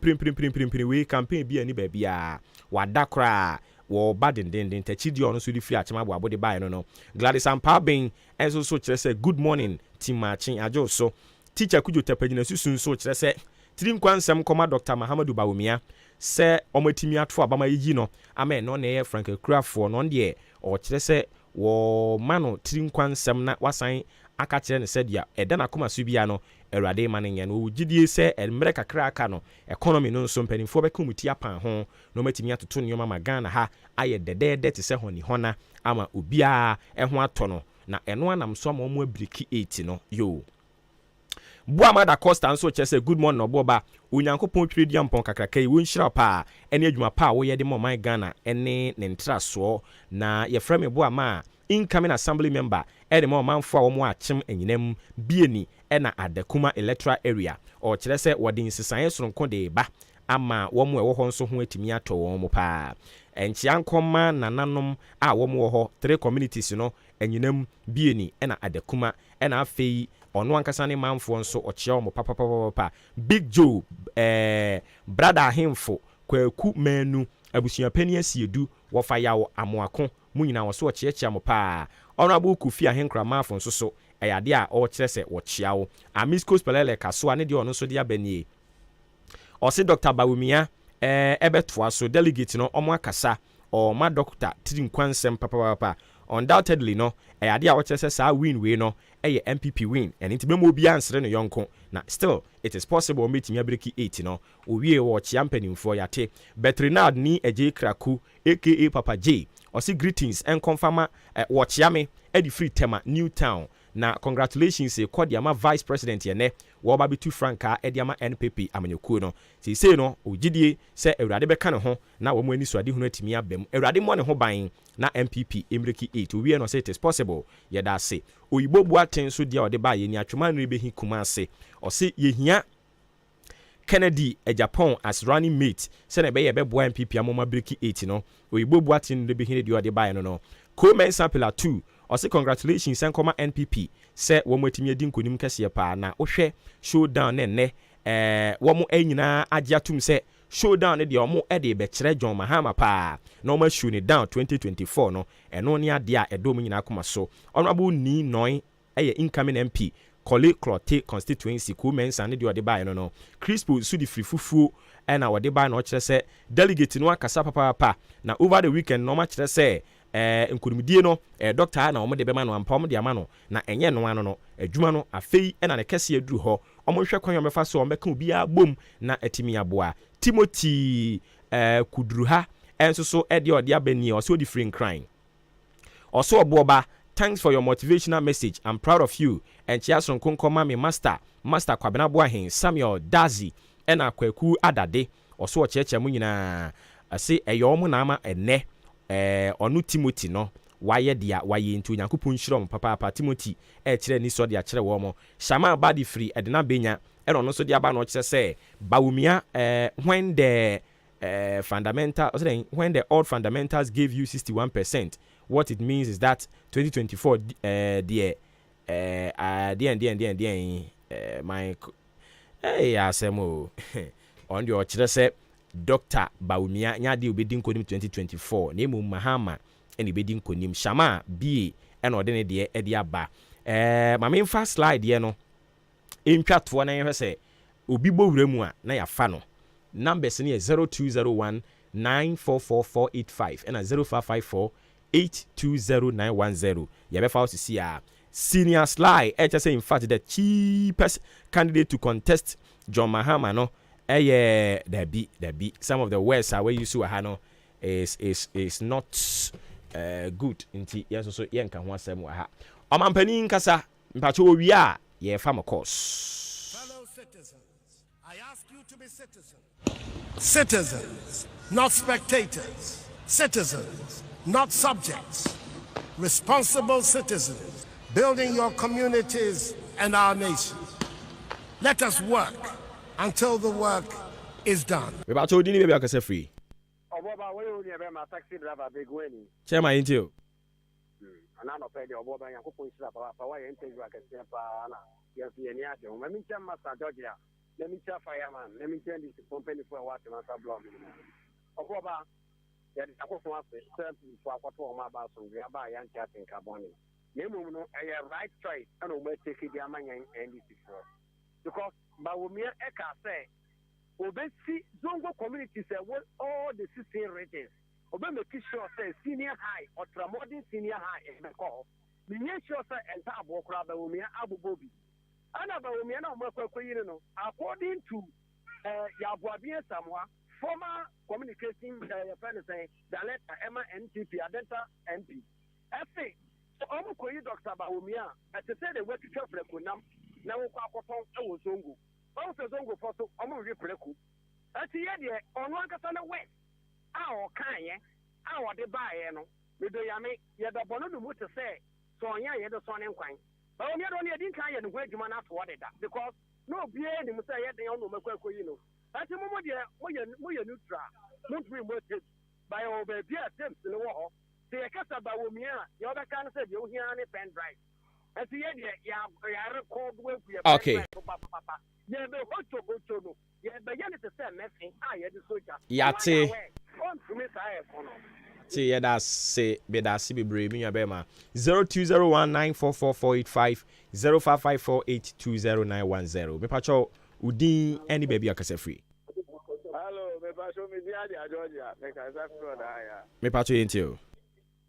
we campaign bi ani bia wadakra wo baden den Techi di ono so di free achema boabo de buy no Gladys Ampabin enso so kire say good morning team matching ajo so teacher kujo tepagina susun so kire say trim kwansem koma Dr. Mahamadu Bawumia se omatimi ato abama yi no amen no na Frank Krafo no de o kire se wo mano trim kwansem na wasan aka kire ne se dia eda na koma so bia no Erade manen no gidie se emre kakra aka no economy no nso mpanimfo be komuti apan ho no matimi atoto ne ma Ghana ha aye dedede te se honi hona ama obia ho ato no na eno anam so ma omo Briki 8 no yo Buamada Costa nso che good morning oboba Onyankopon twiri ampon kakraka wo nhyira pa ene adwuma pa wo ye de mo Ghana ene ne ntraso na ye frame Buama incoming assembly member ede mo manfo a wo mo achim enyinam bieni ena adakuma electoral area o kire se wode nsisan soronko de ba ama wo mo ewo ho nso ho atimi ato wo mo pa enchiankoma nananom a wo mo ho 3 communities no enyinam bieni ena adakuma ena afei ono ankasa ne manfo nso ochia mo papa Big Joe brother himfo kwaku manu abusua pani asiedu wo fa yawo amoako mu nyina wo so ochia mo pa Honorable Kofi Ahenkra mafo nso so eyade a o kire se wo chia wo Amisco Spelele kaso ane de ono so de abanie o se Dr. Bawumia ebetoa so delegate no omo akasa o ma doctor trinkwansem papa undoubtedly no eyade a wo kire se sa win we no eye MPP win and it memo bi ansere no yonko na still it is possible meeting Briki 8 no owie wo chiampanimfo yate Betrinard ni eje kraku aka Papa J or see greetings and confirm watch yame edi free tema Newtown na congratulations e Kodiama vice president ye ne wo ba bitu franka ediama NPP amanyokuo no say no ogidie se Awurade beka ne ho na wo mo ani so ade hunu atimi abam Awurade mo ne ho ban na MPP Briki 8 owie no say it is possible ye da say oyibo bu aten so dia ode ba ye ni atwema no behi kuma ase o say ye hia Kennedy Japan as running mate se na be ye bebo MPP amoma Briki 8 no oyibo bu aten no behi dia ode ba ye no Komen Sapila 2 or say congratulations and comma NPP say wo matimi adi nkonim kese pa na ohwe showdown ne wo mo anyina agiatum say showdown ne de omo e de be kire John Mahama pa na omo show ne down 2024 no eno ne ade a edo mo nyina akoma so honorable ni noin eye incoming MP Kole Clote constituency Komen San de ode ba no Crispo su di free fufu na ode ba na kire say delegate no akasa papa na over the weekend no ma kire say nkurumdie no doctor na omo de be ma no ampa omo de ama no na enye no ano no adwuma no afei na ne kese aduru ho omo hwe kwan omefa so omeka obi abom na etimi aboa Timothy Kudruha enso so ede ode abani o so di free crying also oboba thanks for your motivational message. I'm proud of you. And Chiason Kunkoma me master Kwabena Boahin, Samuel Dazi, and Akweku Adade, or so a church munina. I say a yomunama and ne onu Timothy no. Why dia why into Yakupun Shrom, Papa Timothy, ni so dia chere womo. Shama body free edna benya, and also dia ba no say Baumia when the fundamental when the old fundamentals gave you 61%. What it means is that 2024 my hey asemo on your chese Dr. Baumia nyade obedin konim 2024 nemu Mahama eni bedin konim Shama B and odene de e aba my main first slide here no intwatoɔ na yɛhwɛ sɛ obi bɔ wura mu a na yafa no numbers ne 0201 944485 and 0554 820910. Yabefa osisi a Senior Sly say in fact the cheapest candidate to contest John Mahama no be some of the words where you see no is not good inti yes so yen kan ho asem wa ha omampani nkasa mpacho owi a ye fa mo course. Fellow citizens, I ask you to be citizens, not spectators, citizens, not subjects, responsible citizens, building your communities and our nation. Let us work until the work is done. We about to baby akase free. Oboba we only be my taxi driver big weni. Chairman into. Ana no pay the oboba yankopon sira pa wa interview akase pa na. Yes ye ni ade. Me min chama Master Georgia. Let me tell fireman. Let me tell this company for what master blog. Oboba there is a question of certain for what my boss on the Aba Yan Chatting Carboni. Nemu no a right choice and we take the Amman and this before. Because Bawumia Eka say, Obesi Zongo community say, well, all the 16 regions. Obama Kisho say, senior high or tramodin senior high in the call. The Yesho say, and Tabokra Bawumia Abu Bobi. And Bawumia no more, according to Yabuabia Samoa. Former communicating director Emma NTP, Adenta MP. FA, so I'm going to Dr. Baumia, as I said, the work to Prekunam, now Quapon, Zongo. Also, Zongo for so almost repreku. At the end, on one Casana West, our Kanye, our de Bayano, with the Yame, yet the Bono to say, so yeah, you're the son and quine. But on the other, didn't kind of wait you man after what it does, because no beer, the Messiah, they don't know Makwino. At the moment, we are neutral, not remoted by our baby attempts in the war. The Akasa Bawumia, the other kind of said, you hear any pen drive. At the end, I record with you. Okay. Yeah, the Hoto Botono, yeah, but you to say, messing, I had the soldier. Yate. On to Miss I. See, yeah, that's say, be that CB Brave, me, Bema 0201944485 0554820910. Me pacho. Udin any baby akase free. Hello, me pacho me dia Georgia. Me ka za fro da ya. Me pacho into.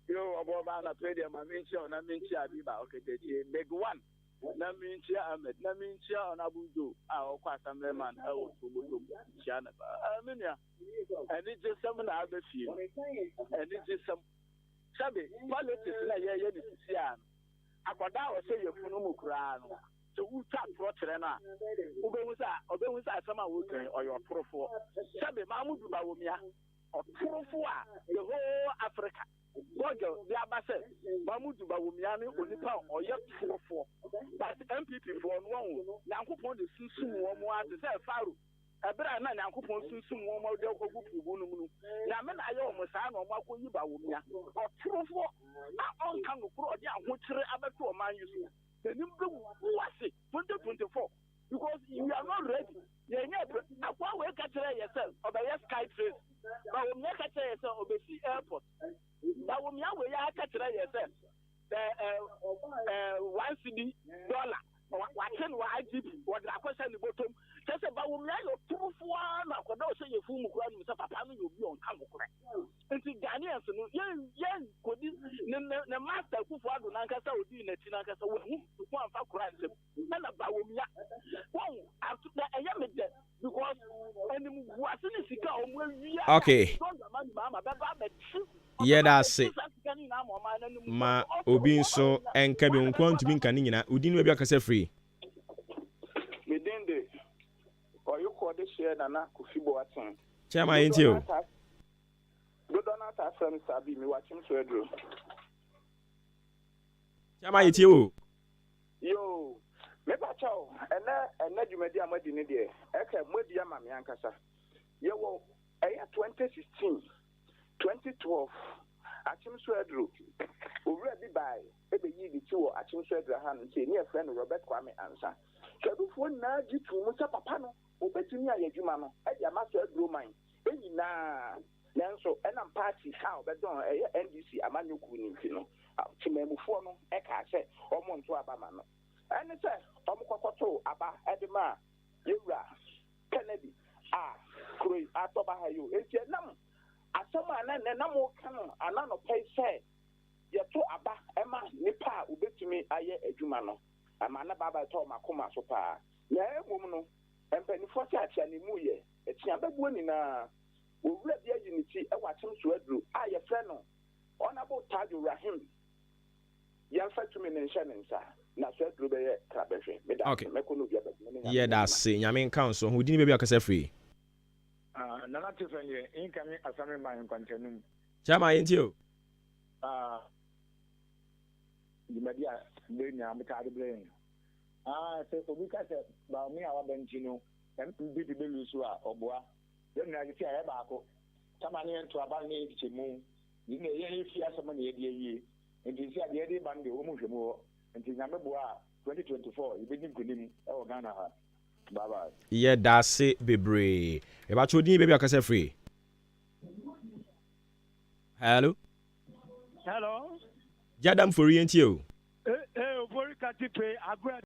Yo oboba na trade ma mention na mention Abiba okete big one. Na mention Ahmed, na mention Onabudo. O kwa assemblyman o Obudo. Chana. Amenia. Any just some na be fie. Any just some sabe politics na ye ni sia. Akoda o say ye funu mu kura no. So who tap for China? Obemusa sama wuke or your profo. Sabe Mamudu Bawumia or Profua, the whole Africa. Bojo, the Abbas, Mamudu Bawumiani, Unipa or your profo. But MPP for one, Nankupon the Susu, one more to say Faru. A better man, Nankupon Susu, one more Delco Gunu. Naman Ayo Mosan or Mako Bawumia or Profo. Not on Kango Pro, which other two man you. The number was 2024 because you are not ready. You never. Why we catch yourself or by your sky trace? But we make catch yourself or by sea airport. But we are catch yourself. The $1 watching YGP what the question the bottom. Just about we are your proof one. I could not say your full ground. Mr. Papa, you will be on Kamukura. And see Ghanaians, yes, could this the master who for the Nankasa would be in a Tinakasa who to one for crime. And about one Okay. Yeah, that's it. Ma obi nso enka bi nkwa ntumi nka ne nyina. Udin we bi akase free. Medende. Oyuko de share na kufibo atin. Chama yenti o. Godona ta from sabi mi wachim so edro. Chama yenti o. Yo, me ba chao. Ene dwumadi amadi ne de. Eka modi ama me ankasa. Yewo eya 2016, 2012. Achim so edro. Owura bi bai ebe yi di ti wo achim so edro ha nti ne friend Robert Kwame Ansa. Kedufo na jitu mu sa papa no obetumi ayedwuma no e dia ma so edro man. Eyi na nanso enam party ha obedon NDC amanyuku ni nti no. Timemufo no e ka se omo nto abama no. Ene se omo kokoto aba edema yewura Kennedy kroi atoba hayo enti nam asoma na nam kanu ana no pay say yeto aba ema nipa obetumi aye adwuma no ama na baba to makoma so pa ya emum no empanifo se atia ne mu ye etia babuo ni na owura bia unity e wachim so aduru ye frɛ no honorable Tajo Rahim yamfa tumi ne nhyɛ ne nsa na so aduru be ye krabehwe Okay. meko no bia be Yeah, that's it. Nyame nka so. Udin we bi akase free. Nana Tiffany, incoming assignment my continue. Chama yenti o. The media, Benya, Mikari Brain. So we can say, about me, our Benchino, and be the Belusua or Bois. Then I say, I have Tamani to Abani Chimu. You may hear some money a year. And you see the Eddie Bandi, Umushimo, and Tinamabua 2024. You begin to him, oh, Ghana. Bye-bye. Yeah, that's it, baby. About Udin baby akase free. Hello. Hello. Jadam for yenti o. Very katipe agwa